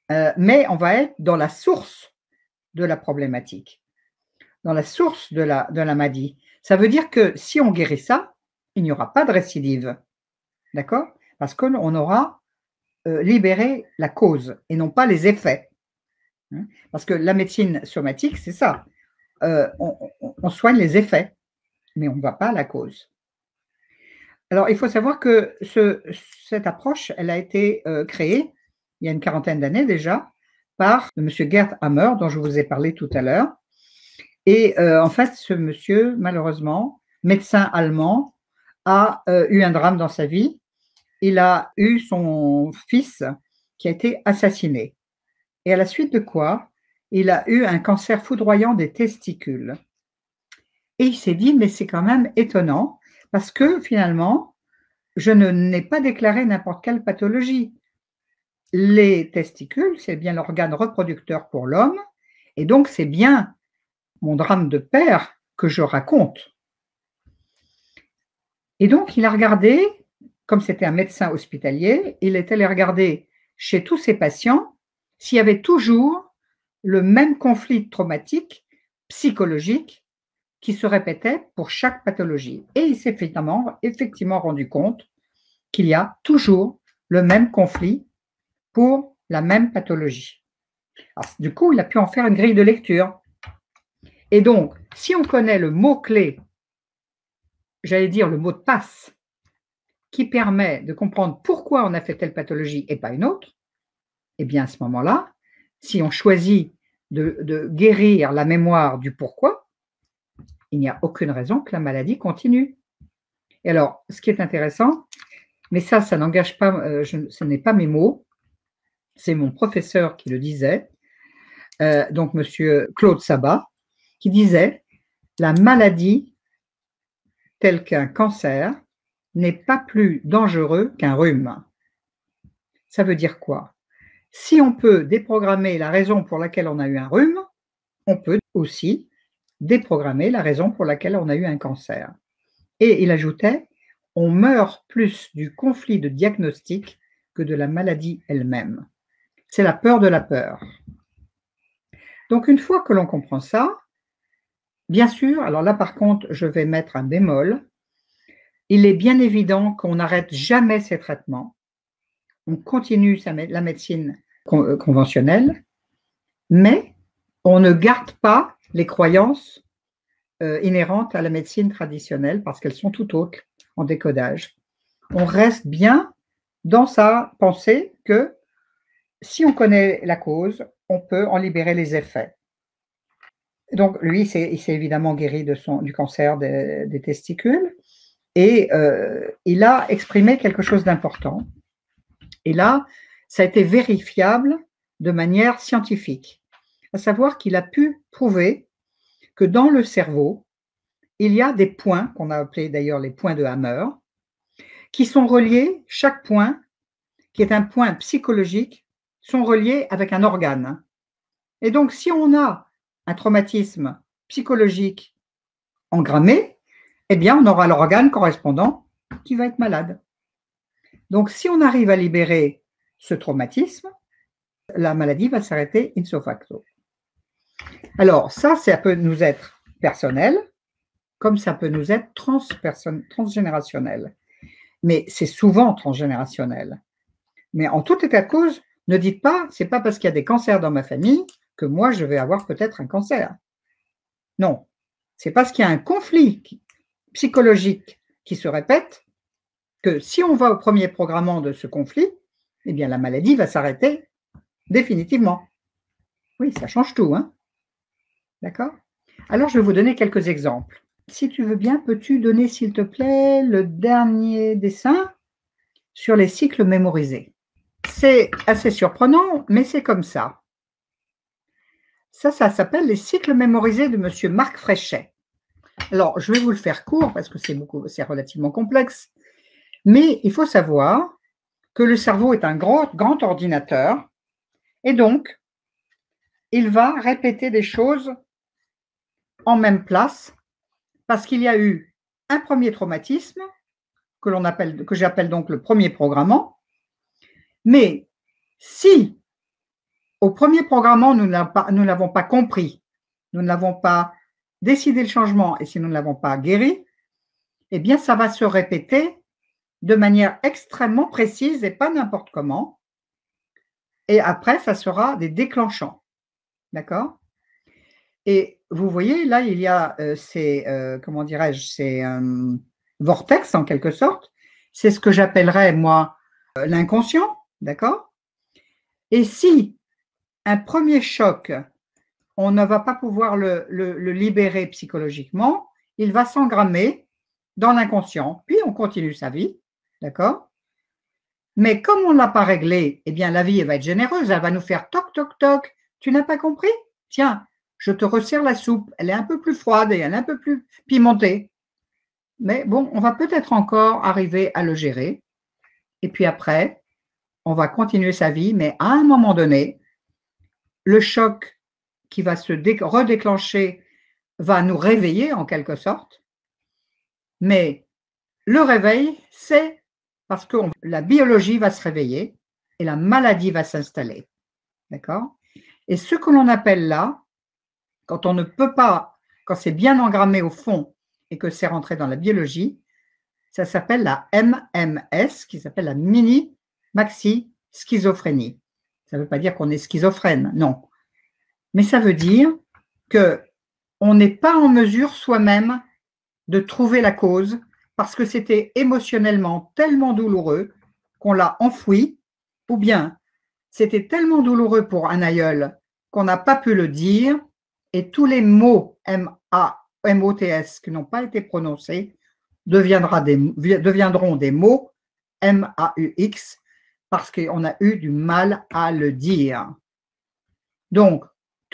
mais on va être dans la source de la problématique, dans la source de la maladie. Ça veut dire que si on guérit ça, il n'y aura pas de récidive, d'accord? Parce qu'on aura libéré la cause et non pas les effets. Hein. Parce que la médecine somatique, c'est ça. On soigne les effets, mais on ne va pas à la cause. Alors, il faut savoir que cette approche, elle a été créée il y a une quarantaine d'années déjà par M. Gerd Hammer, dont je vous ai parlé tout à l'heure. Et en fait, ce monsieur, malheureusement, médecin allemand, a eu un drame dans sa vie. Il a eu son fils qui a été assassiné. Et à la suite de quoi, il a eu un cancer foudroyant des testicules. Et il s'est dit, mais c'est quand même étonnant, parce que finalement, je n'ai pas déclaré n'importe quelle pathologie. Les testicules, c'est bien l'organe reproducteur pour l'homme, et donc c'est bien mon drame de père que je raconte. Et donc, il a regardé, comme c'était un médecin hospitalier, il est allé regarder chez tous ses patients s'il y avait toujours le même conflit traumatique, psychologique, qui se répétait pour chaque pathologie. Et il s'est effectivement rendu compte qu'il y a toujours le même conflit pour la même pathologie. Alors, du coup, il a pu en faire une grille de lecture. Et donc, si on connaît le mot-clé, j'allais dire le mot de passe, qui permet de comprendre pourquoi on a fait telle pathologie et pas une autre, eh bien à ce moment-là, si on choisit de guérir la mémoire du pourquoi, il n'y a aucune raison que la maladie continue. Et alors, ce qui est intéressant, mais ça n'engage pas, ce n'est pas mes mots, c'est mon professeur qui le disait, donc monsieur Claude Sabat, qui disait « La maladie, telle qu'un cancer, n'est pas plus dangereux qu'un rhume. » Ça veut dire quoi? Si on peut déprogrammer la raison pour laquelle on a eu un rhume, on peut aussi déprogrammer la raison pour laquelle on a eu un cancer. Et il ajoutait, on meurt plus du conflit de diagnostic que de la maladie elle-même. C'est la peur de la peur. Donc, une fois que l'on comprend ça, bien sûr, alors là, par contre, je vais mettre un bémol. Il est bien évident qu'on n'arrête jamais ces traitements. On continue la médecine conventionnelle, mais on ne garde pas les croyances inhérentes à la médecine traditionnelle parce qu'elles sont tout autres en décodage. On reste bien dans sa pensée que si on connaît la cause, on peut en libérer les effets. Donc, lui, il s'est évidemment guéri du cancer des testicules et il a exprimé quelque chose d'important. Et là, ça a été vérifiable de manière scientifique, à savoir qu'il a pu prouver que dans le cerveau, il y a des points, qu'on a appelés d'ailleurs les points de Hammer, qui sont reliés, chaque point, qui est un point psychologique, sont reliés avec un organe. Et donc, si on a un traumatisme psychologique engrammé, eh bien, on aura l'organe correspondant qui va être malade. Donc, si on arrive à libérer ce traumatisme, la maladie va s'arrêter ipso facto. Alors, ça peut nous être personnel, comme ça peut nous être transgénérationnel. Mais c'est souvent transgénérationnel. Mais en tout état de cause, ne dites pas, c'est pas parce qu'il y a des cancers dans ma famille que moi, je vais avoir peut-être un cancer. Non, c'est parce qu'il y a un conflit psychologique qui se répète que si on va au premier programmant de ce conflit, eh bien, la maladie va s'arrêter définitivement. Oui, ça change tout, hein? D'accord? Alors, je vais vous donner quelques exemples. Si tu veux bien, peux-tu donner, s'il te plaît, le dernier dessin sur les cycles mémorisés? C'est assez surprenant, mais c'est comme ça. Ça s'appelle les cycles mémorisés de monsieur Marc Fréchet. Alors, je vais vous le faire court parce que c'est relativement complexe, mais il faut savoir que le cerveau est un grand ordinateur et donc, il va répéter des choses en même place parce qu'il y a eu un premier traumatisme que j'appelle donc le premier programmant. Mais si au premier programmant, nous ne l'avons pas compris, nous ne l'avons pas décidé le changement et si nous ne l'avons pas guéri, eh bien, ça va se répéter de manière extrêmement précise et pas n'importe comment. Et après, ça sera des déclenchants. D'accord? Et vous voyez, là, il y a ces, comment dirais-je, ces vortex en quelque sorte. C'est ce que j'appellerais, moi, l'inconscient. D'accord? Et si un premier choc, on ne va pas pouvoir le libérer psychologiquement, il va s'engrammer dans l'inconscient. Puis on continue sa vie. D'accord? Mais comme on ne l'a pas réglé, eh bien, la vie, elle va être généreuse. Elle va nous faire toc, toc, toc. Tu n'as pas compris? Tiens, je te resserre la soupe. Elle est un peu plus froide et elle est un peu plus pimentée. Mais bon, on va peut-être encore arriver à le gérer. Et puis après, on va continuer sa vie. Mais à un moment donné, le choc qui va se redéclencher va nous réveiller en quelque sorte. Mais le réveil, c'est parce que la biologie va se réveiller et la maladie va s'installer. D'accord? Et ce que l'on appelle là, quand on ne peut pas, quand c'est bien engrammé au fond et que c'est rentré dans la biologie, ça s'appelle la MMS, qui s'appelle la mini-maxi-schizophrénie. Ça ne veut pas dire qu'on est schizophrène, non. Mais ça veut dire qu'on n'est pas en mesure soi-même de trouver la cause parce que c'était émotionnellement tellement douloureux qu'on l'a enfoui, ou bien c'était tellement douloureux pour un aïeul qu'on n'a pas pu le dire, et tous les mots M-A-M-O-T-S qui n'ont pas été prononcés deviendront des mots M-A-U-X parce qu'on a eu du mal à le dire. Donc,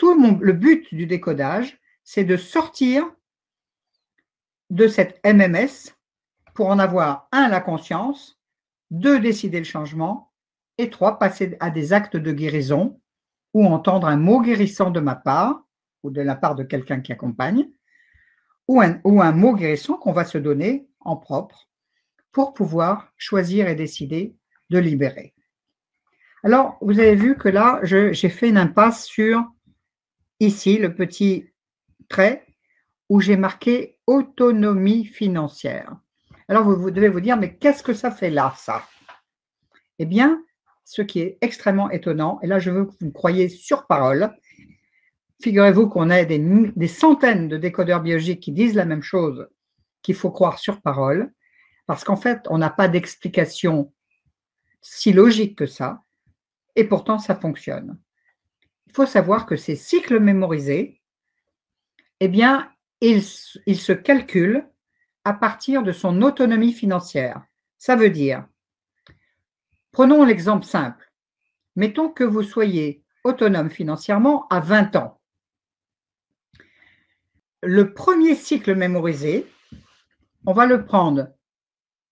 le but du décodage, c'est de sortir de cette MMS pour en avoir, 1, la conscience, 2, décider le changement, et 3, passer à des actes de guérison ou entendre un mot guérissant de ma part, ou de la part de quelqu'un qui accompagne, ou un mot guérissant qu'on va se donner en propre pour pouvoir choisir et décider de libérer. Alors, vous avez vu que là, j'ai fait une impasse sur, ici, le petit trait où j'ai marqué autonomie financière. Alors, vous devez vous dire, mais qu'est-ce que ça fait là, ça? Eh bien, ce qui est extrêmement étonnant, et là, je veux que vous me croyiez sur parole, figurez-vous qu'on a des centaines de décodeurs biologiques qui disent la même chose, qu'il faut croire sur parole, parce qu'en fait, on n'a pas d'explication si logique que ça, et pourtant, ça fonctionne. Il faut savoir que ces cycles mémorisés, eh bien, ils se calculent à partir de son autonomie financière. Ça veut dire, prenons l'exemple simple, mettons que vous soyez autonome financièrement à 20 ans. Le premier cycle mémorisé, on va le prendre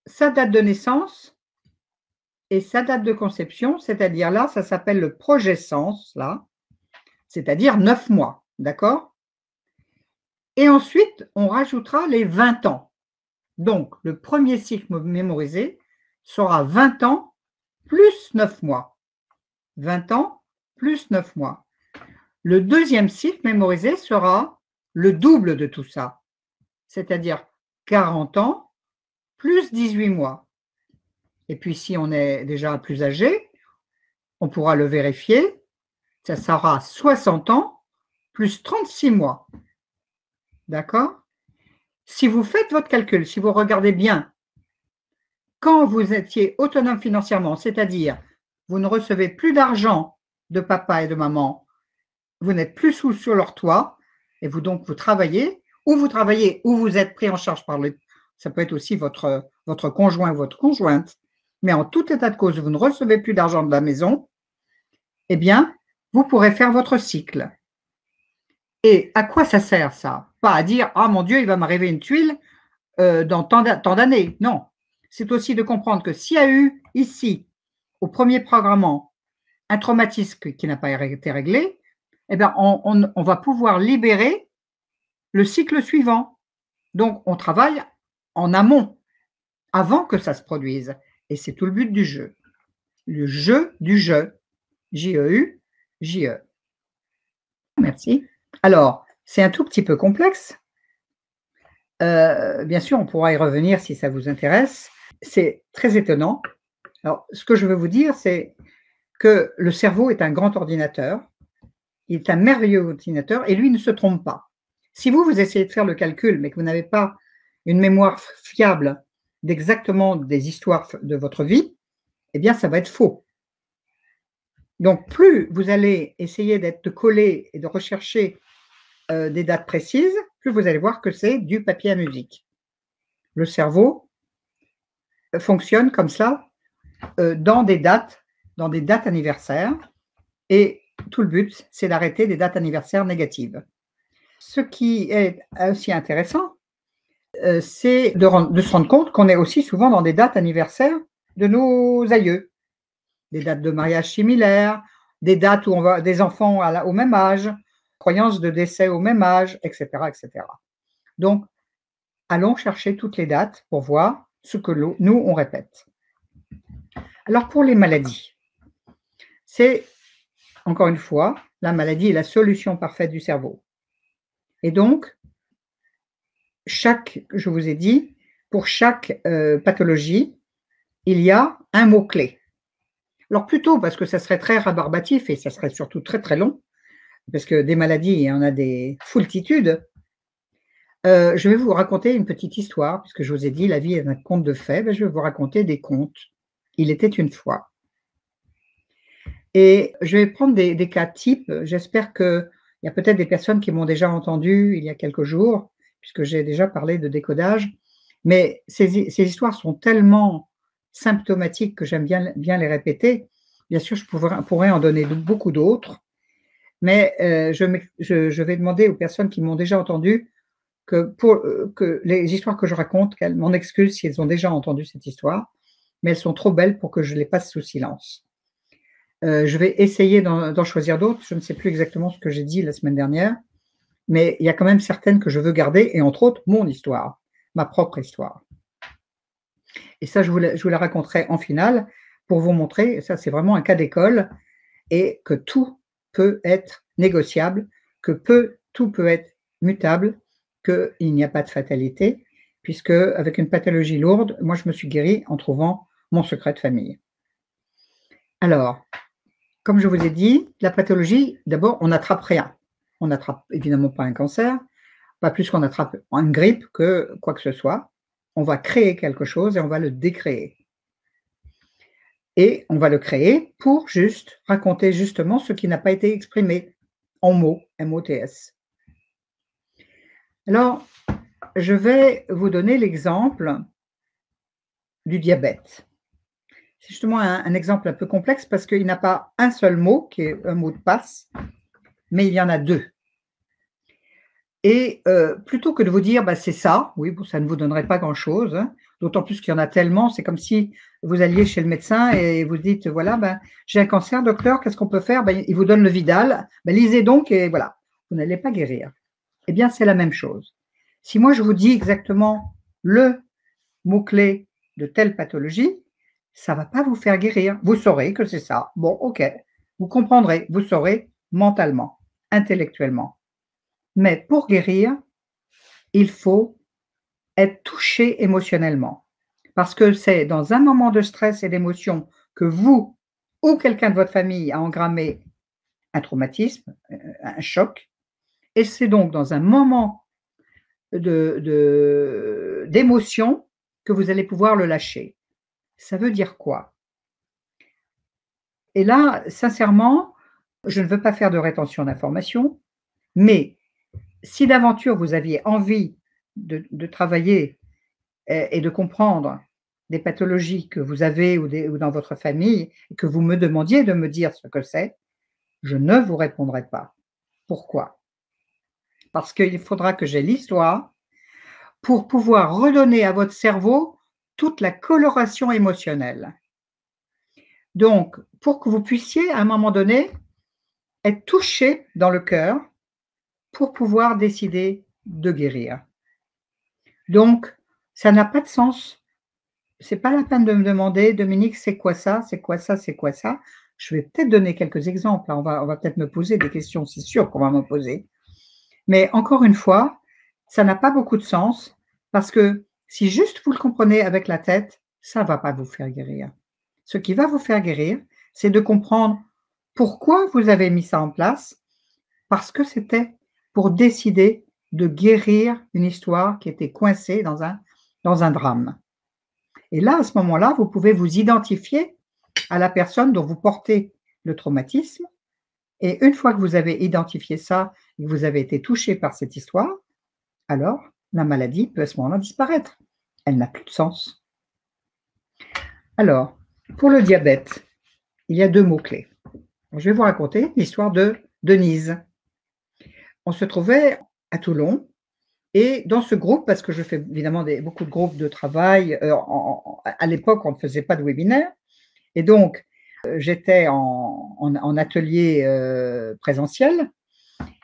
sa date de naissance et sa date de conception, c'est-à-dire là, ça s'appelle le progescence, là, c'est-à-dire 9 mois, d'accord? Et ensuite, on rajoutera les 20 ans. Donc, le premier cycle mémorisé sera 20 ans plus 9 mois. 20 ans plus 9 mois. Le deuxième cycle mémorisé sera le double de tout ça, c'est-à-dire 40 ans plus 18 mois. Et puis, si on est déjà plus âgé, on pourra le vérifier, ça sera 60 ans plus 36 mois. D'accord? Si vous faites votre calcul, si vous regardez bien, quand vous étiez autonome financièrement, c'est-à-dire vous ne recevez plus d'argent de papa et de maman, vous n'êtes plus sur leur toit, et vous travaillez ou vous êtes pris en charge par ça peut être aussi votre conjoint ou votre conjointe, mais en tout état de cause, vous ne recevez plus d'argent de la maison, eh bien, vous pourrez faire votre cycle. Et à quoi ça sert ça? Pas à dire, ah mon Dieu, il va m'arriver une tuile dans tant d'années. Non. C'est aussi de comprendre que s'il y a eu ici, au premier programmant, un traumatisme qui n'a pas été réglé, eh bien, on va pouvoir libérer le cycle suivant. Donc, on travaille en amont, avant que ça se produise. Et c'est tout le but du jeu. Le jeu du jeu. J-E-U, J-E. Merci. Alors, c'est un tout petit peu complexe. Bien sûr, on pourra y revenir si ça vous intéresse. C'est très étonnant. Alors, ce que je veux vous dire, c'est que le cerveau est un grand ordinateur. Il est un merveilleux ordinateur et lui ne se trompe pas. Si vous essayez de faire le calcul, mais que vous n'avez pas une mémoire fiable d'exactement des histoires de votre vie, eh bien, ça va être faux. Donc, plus vous allez essayer d'être collé et de rechercher des dates précises, plus vous allez voir que c'est du papier à musique. Le cerveau fonctionne comme ça dans des dates anniversaires, et tout le but, c'est d'arrêter des dates anniversaires négatives. Ce qui est aussi intéressant, c'est de se rendre compte qu'on est aussi souvent dans des dates anniversaires de nos aïeux, des dates de mariage similaires, des dates où on va des enfants au même âge, croyances de décès au même âge, etc., etc. Donc, allons chercher toutes les dates pour voir ce que nous, on répète. Alors, pour les maladies, c'est, encore une fois, la maladie est la solution parfaite du cerveau. Et donc, je vous ai dit, pour chaque pathologie, il y a un mot-clé. Alors plutôt, parce que ça serait très rabarbatif et ça serait surtout très très long, parce que des maladies, il y en a des foultitudes, je vais vous raconter une petite histoire, puisque je vous ai dit, la vie est un conte de fées, je vais vous raconter des contes. Il était une fois. Et je vais prendre des cas types. J'espère qu'il y a peut-être des personnes qui m'ont déjà entendu il y a quelques jours, puisque j'ai déjà parlé de décodage. Mais ces histoires sont tellement symptomatiques que j'aime bien les répéter. Bien sûr, je pourrais en donner beaucoup d'autres, mais je vais demander aux personnes qui m'ont déjà entendu que les histoires que je raconte, qu'elles m'en excusent si elles ont déjà entendu cette histoire, mais elles sont trop belles pour que je les passe sous silence. Je vais essayer d'en choisir d'autres. Je ne sais plus exactement ce que j'ai dit la semaine dernière, mais il y a quand même certaines que je veux garder, et entre autres, mon histoire, ma propre histoire. Et ça, je vous la raconterai en finale pour vous montrer, ça c'est vraiment un cas d'école, et que tout peut être négociable, que tout peut être mutable, qu'il n'y a pas de fatalité, puisque avec une pathologie lourde, moi je me suis guérie en trouvant mon secret de famille. Alors, comme je vous ai dit, la pathologie, d'abord, on n'attrape rien. On n'attrape évidemment pas un cancer, pas plus qu'on attrape une grippe que quoi que ce soit. On va créer quelque chose et on va le décréer. Et on va le créer pour juste raconter justement ce qui n'a pas été exprimé en mots, MOTS. Alors, je vais vous donner l'exemple du diabète. C'est justement un exemple un peu complexe parce qu'il n'a pas un seul mot qui est un mot de passe, mais il y en a deux. Et plutôt que de vous dire, bah, c'est ça, oui, bon, ça ne vous donnerait pas grand-chose, hein, d'autant plus qu'il y en a tellement, c'est comme si vous alliez chez le médecin et vous dites, voilà, ben, j'ai un cancer, docteur, qu'est-ce qu'on peut faire? Ben, il vous donne le Vidal, ben, lisez donc et voilà, vous n'allez pas guérir. Eh bien, c'est la même chose. Si moi je vous dis exactement le mot-clé de telle pathologie, ça ne va pas vous faire guérir. Vous saurez que c'est ça. Bon, ok, vous comprendrez, vous saurez mentalement, intellectuellement. Mais pour guérir, il faut être touché émotionnellement. Parce que c'est dans un moment de stress et d'émotion que vous ou quelqu'un de votre famille a engrammé un traumatisme, un choc. Et c'est donc dans un moment d'émotion que vous allez pouvoir le lâcher. Ça veut dire quoi? Et là, sincèrement, je ne veux pas faire de rétention d'informations, mais si d'aventure vous aviez envie de travailler et de comprendre des pathologies que vous avez ou dans votre famille, et que vous me demandiez de me dire ce que c'est, je ne vous répondrai pas. Pourquoi? Parce qu'il faudra que j'ai l'histoire pour pouvoir redonner à votre cerveau toute la coloration émotionnelle. Donc, pour que vous puissiez, à un moment donné, être touché dans le cœur pour pouvoir décider de guérir. Donc, ça n'a pas de sens. C'est pas la peine de me demander, Dominique, c'est quoi ça? C'est quoi ça? C'est quoi ça? Je vais peut-être donner quelques exemples. On va peut-être me poser des questions, c'est sûr qu'on va me poser. Mais encore une fois, ça n'a pas beaucoup de sens parce que si juste vous le comprenez avec la tête, ça ne va pas vous faire guérir. Ce qui va vous faire guérir, c'est de comprendre pourquoi vous avez mis ça en place, parce que c'était pour décider de guérir une histoire qui était coincée dans un drame. Et là, à ce moment-là, vous pouvez vous identifier à la personne dont vous portez le traumatisme. Et une fois que vous avez identifié ça et que vous avez été touché par cette histoire, alors la maladie peut à ce moment-là disparaître. Elle n'a plus de sens. Alors, pour le diabète, il y a deux mots-clés. Je vais vous raconter l'histoire de Denise. On se trouvait à Toulon et dans ce groupe, parce que je fais évidemment beaucoup de groupes de travail, à l'époque, on ne faisait pas de webinaire. Et donc, j'étais en atelier présentiel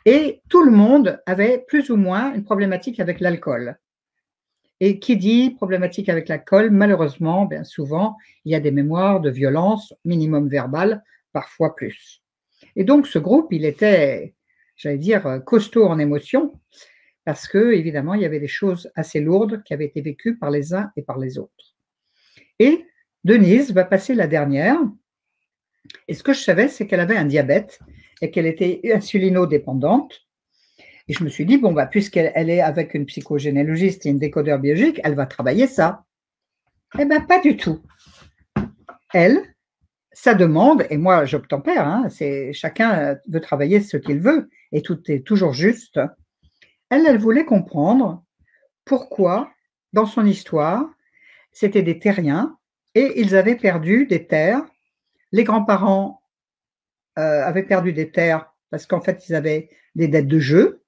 et tout le monde avait plus ou moins une problématique avec l'alcool. Et qui dit problématique avec l'alcool, malheureusement, bien souvent, il y a des mémoires de violence, minimum verbale, parfois plus. Et donc, ce groupe, il était, j'allais dire, costaud en émotion, parce que, évidemment, il y avait des choses assez lourdes qui avaient été vécues par les uns et par les autres. Et Denise va passer la dernière. Et ce que je savais, c'est qu'elle avait un diabète et qu'elle était insulinodépendante. Et je me suis dit, bon, bah, puisqu'elle est avec une psychogénéalogiste et une décodeur biologique, elle va travailler ça. Eh bien, pas du tout. Elle, sa demande, et moi, j'obtempère, hein, chacun veut travailler ce qu'il veut, et tout est toujours juste. Elle voulait comprendre pourquoi, dans son histoire, c'était des terriens et ils avaient perdu des terres. Les grands-parents avaient perdu des terres parce qu'en fait, ils avaient des dettes de jeu.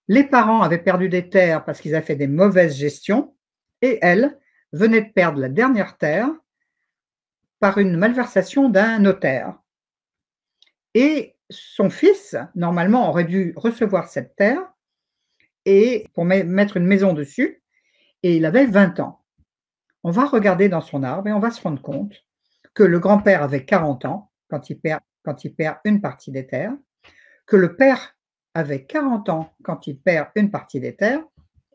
Les parents avaient perdu des terres parce qu'ils avaient fait des mauvaises gestions. Et elle venait de perdre la dernière terre par une malversation d'un notaire. Et son fils, normalement, aurait dû recevoir cette terre et pour mettre une maison dessus, et il avait 20 ans. On va regarder dans son arbre et on va se rendre compte que le grand-père avait 40 ans quand il perd une partie des terres, que le père avait 40 ans quand il perd une partie des terres,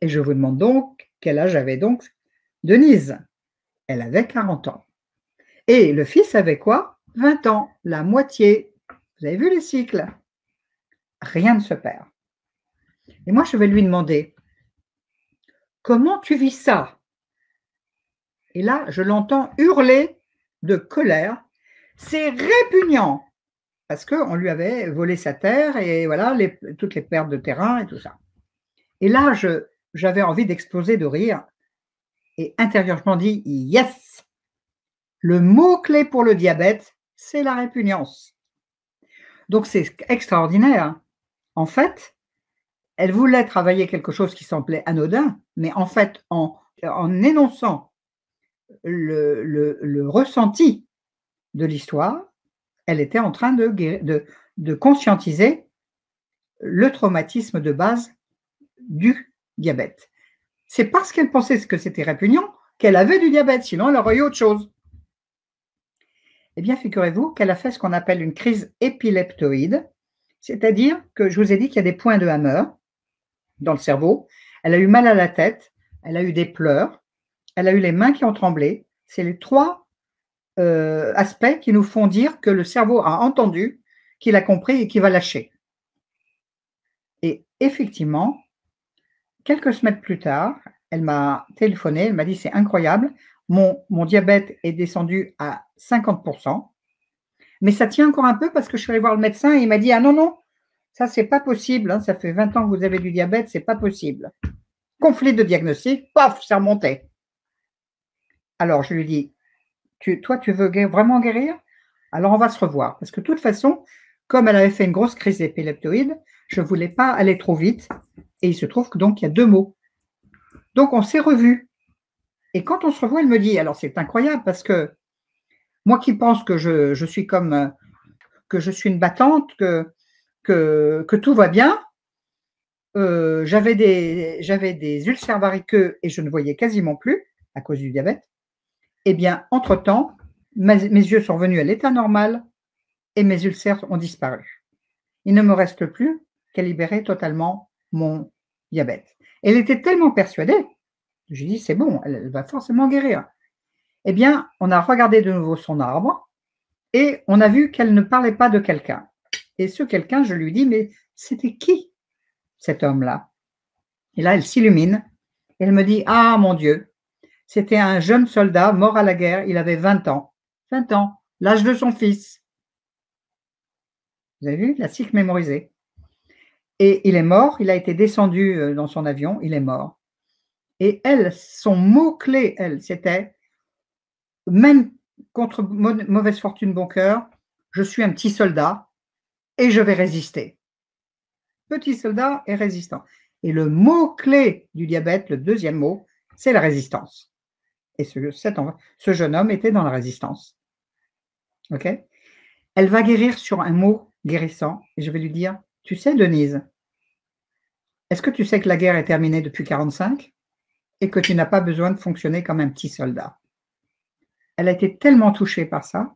et je vous demande donc quel âge avait donc Denise. Elle avait 40 ans. Et le fils avait quoi? 20 ans, la moitié. Vous avez vu les cycles? Rien ne se perd. Et moi, je vais lui demander, comment tu vis ça? Et là, je l'entends hurler de colère. C'est répugnant parce qu'on lui avait volé sa terre et voilà, toutes les pertes de terrain et tout ça. Et là, j'avais envie d'exploser de rire et intérieurement dit, yes! Le mot-clé pour le diabète, c'est la répugnance. Donc, c'est extraordinaire. En fait, elle voulait travailler quelque chose qui semblait anodin, mais en fait, en énonçant le ressenti de l'histoire, elle était en train de conscientiser le traumatisme de base du diabète. C'est parce qu'elle pensait que c'était répugnant qu'elle avait du diabète, sinon elle aurait eu autre chose. Eh bien, figurez-vous qu'elle a fait ce qu'on appelle une crise épileptoïde, c'est-à-dire que je vous ai dit qu'il y a des points de Hammer dans le cerveau. Elle a eu mal à la tête, elle a eu des pleurs, elle a eu les mains qui ont tremblé. C'est les trois aspects qui nous font dire que le cerveau a entendu, qu'il a compris et qu'il va lâcher. Et effectivement, quelques semaines plus tard, elle m'a téléphoné, elle m'a dit c'est incroyable, mon diabète est descendu à 50%, mais ça tient encore un peu parce que je suis allée voir le médecin et il m'a dit ah non, non, ça c'est pas possible, hein, ça fait 20 ans que vous avez du diabète, c'est pas possible. Conflit de diagnostic, paf, ça remontait. Alors je lui dis, toi tu veux vraiment guérir? Alors on va se revoir, parce que de toute façon, comme elle avait fait une grosse crise épileptoïde, je ne voulais pas aller trop vite, et il se trouve que donc il y a 2 mots. Donc on s'est revus. Et quand on se revoit, elle me dit, alors c'est incroyable parce que moi qui pense que je suis comme que je suis une battante, que tout va bien, j'avais des ulcères variqueux et je ne voyais quasiment plus à cause du diabète. Eh bien, entre-temps, mes yeux sont revenus à l'état normal et mes ulcères ont disparu. Il ne me reste plus qu'à libérer totalement mon diabète. Elle était tellement persuadée, j'ai dit, c'est bon, elle va forcément guérir. Eh bien, on a regardé de nouveau son arbre et on a vu qu'elle ne parlait pas de quelqu'un. Et ce quelqu'un, je lui dis, mais c'était qui cet homme-là? Et là, elle s'illumine. Elle me dit, ah mon Dieu, c'était un jeune soldat mort à la guerre, il avait 20 ans. 20 ans, l'âge de son fils. Vous avez vu, la cycle mémorisée. Et il est mort, il a été descendu dans son avion, il est mort. Et elle, son mot-clé, elle, c'était même contre mauvaise fortune, bon cœur, je suis un petit soldat et je vais résister. Petit soldat et résistant. Et le mot-clé du diabète, le deuxième mot, c'est la résistance. Et ce jeune homme était dans la résistance. OK? Elle va guérir sur un mot guérissant et je vais lui dire, tu sais Denise, est-ce que tu sais que la guerre est terminée depuis 1945 et que tu n'as pas besoin de fonctionner comme un petit soldat? Elle a été tellement touchée par ça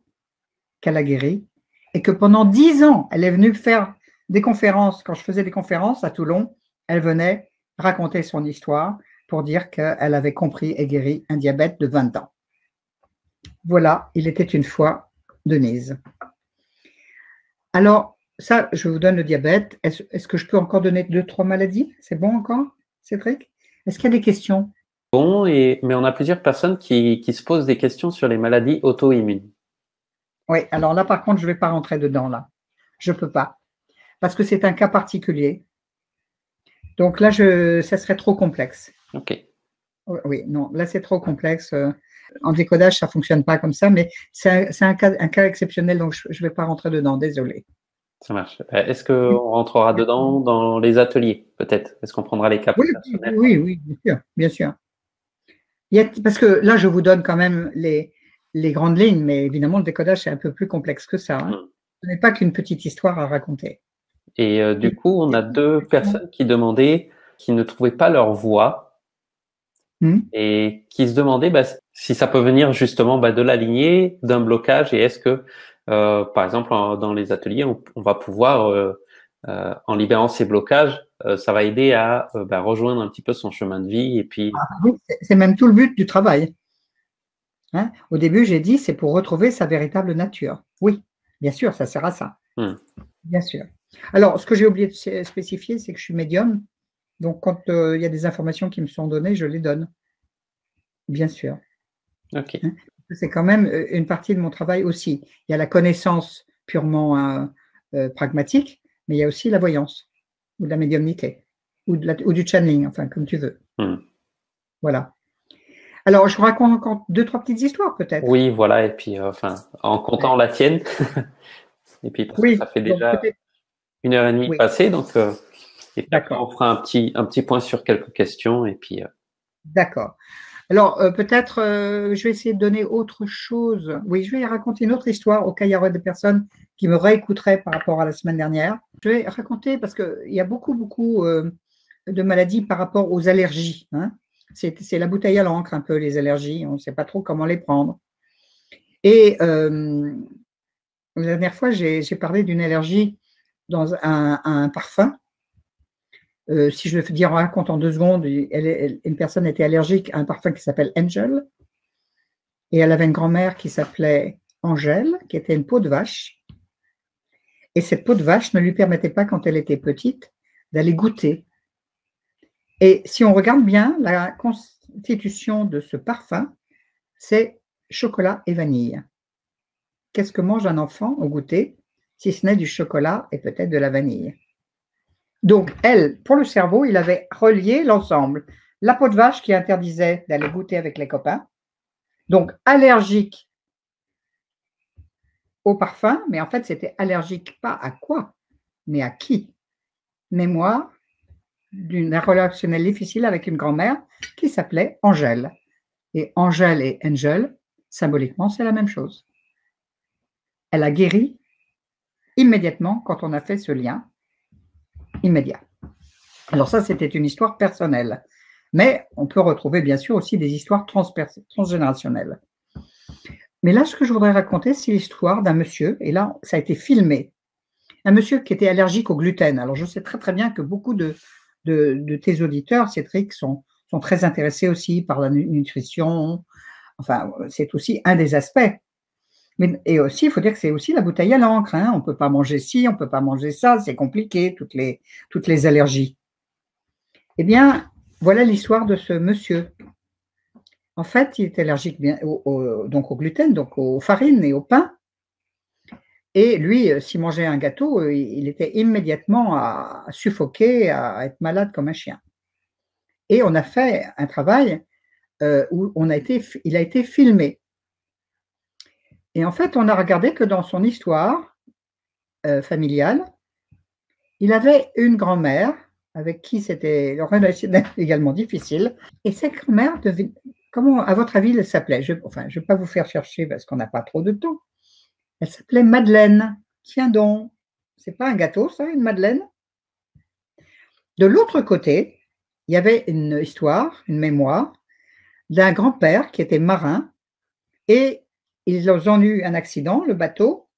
qu'elle a guéri et que pendant 10 ans, elle est venue faire des conférences. Quand je faisais des conférences à Toulon, elle venait raconter son histoire pour dire qu'elle avait compris et guéri un diabète de 20 ans. Voilà, il était une fois Denise. Alors, ça, je vous donne le diabète. Est-ce que je peux encore donner 2-3 maladies? C'est bon encore, Cédric? Est-ce qu'il y a des questions? Bon, mais on a plusieurs personnes qui se posent des questions sur les maladies auto-immunes. Oui, alors là, par contre, je ne vais pas rentrer dedans, là. Je ne peux pas. Parce que c'est un cas particulier. Donc là, ça serait trop complexe. OK. Oui, non, là, c'est trop complexe. En décodage, ça ne fonctionne pas comme ça, mais c'est un cas exceptionnel, donc je ne vais pas rentrer dedans, désolé. Ça marche. Est-ce qu'on rentrera dedans dans les ateliers, peut-être? Est-ce qu'on prendra les cas Oui, personnels? oui, bien sûr, bien sûr. Parce que là, je vous donne quand même les grandes lignes, mais évidemment, le décodage, c'est un peu plus complexe que ça. Hein. Ce n'est pas qu'une petite histoire à raconter. Et du coup, on a 2 personnes qui demandaient qui ne trouvaient pas leur voie et qui se demandaient si ça peut venir justement de la lignée, d'un blocage, et est-ce que, par exemple, dans les ateliers, on va pouvoir, en libérant ces blocages, ça va aider à rejoindre un petit peu son chemin de vie. Et puis, oui, c'est même tout le but du travail. Hein, au début, j'ai dit c'est pour retrouver sa véritable nature. Oui, bien sûr, ça sert à ça. Bien sûr. Alors, ce que j'ai oublié de spécifier, c'est que je suis médium. Donc, quand il y a des informations qui me sont données, je les donne. Bien sûr. Ok. Hein, c'est quand même une partie de mon travail aussi. Il y a la connaissance purement pragmatique, mais il y a aussi la voyance, ou de la médiumnité, ou du channeling, enfin, comme tu veux. Voilà. Alors, je vous raconte encore 2-3 petites histoires, peut-être. Oui, voilà. Et puis, en comptant la tienne, et puis parce que ça fait déjà 1h30 passée, donc et puis après on fera un petit point sur quelques questions, et puis. D'accord. Alors, peut-être, je vais essayer de donner autre chose. Oui, je vais raconter une autre histoire au cas où il y aurait des personnes qui me réécouteraient par rapport à la semaine dernière. Je vais raconter parce qu'il y a beaucoup de maladies par rapport aux allergies. Hein. C'est la bouteille à l'encre un peu, les allergies. On ne sait pas trop comment les prendre. Et la dernière fois, j'ai parlé d'une allergie dans un parfum. Si je le dis en raconte en 2 secondes, une personne était allergique à un parfum qui s'appelle Angel. Et elle avait une grand-mère qui s'appelait Angèle, qui était une peau de vache. Et cette peau de vache ne lui permettait pas, quand elle était petite, d'aller goûter. Et si on regarde bien, la constitution de ce parfum, c'est chocolat et vanille. Qu'est-ce que mange un enfant au goûter, si ce n'est du chocolat et peut-être de la vanille? Donc, elle, pour le cerveau, il avait relié l'ensemble. La peau de vache qui interdisait d'aller goûter avec les copains, donc allergique au parfum, mais en fait, c'était allergique pas à quoi, mais à qui? Mémoire d'un relationnel difficile avec une grand-mère qui s'appelait Angèle. Et Angèle et Angel, symboliquement, c'est la même chose. Elle a guéri immédiatement quand on a fait ce lien immédiat. Alors ça, c'était une histoire personnelle. Mais on peut retrouver bien sûr aussi des histoires transgénérationnelles. Mais là, ce que je voudrais raconter, c'est l'histoire d'un monsieur, et là, ça a été filmé. Un monsieur qui était allergique au gluten. Alors, je sais très très bien que beaucoup de tes auditeurs, Cédric, sont très intéressés aussi par la nutrition. Enfin, c'est aussi un des aspects. Et aussi, il faut dire que c'est aussi la bouteille à l'encre. Hein. On ne peut pas manger ci, on ne peut pas manger ça, c'est compliqué, toutes les allergies. Eh bien, voilà l'histoire de ce monsieur. En fait, il est allergique donc au gluten, donc aux farines et au pain. Et lui, s'il mangeait un gâteau, il était immédiatement à suffoquer, à être malade comme un chien. Et on a fait un travail où il a été filmé. Et en fait, on a regardé que dans son histoire familiale, il avait une grand-mère avec qui c'était le relationnel également difficile. Et cette grand-mère, comment, à votre avis, elle s'appelait? Je ne vais pas vous faire chercher parce qu'on n'a pas trop de temps. Elle s'appelait Madeleine. Tiens donc, c'est pas un gâteau, ça, une Madeleine? De l'autre côté, il y avait une histoire, une mémoire d'un grand-père qui était marin et ils ont eu un accident, le bateau,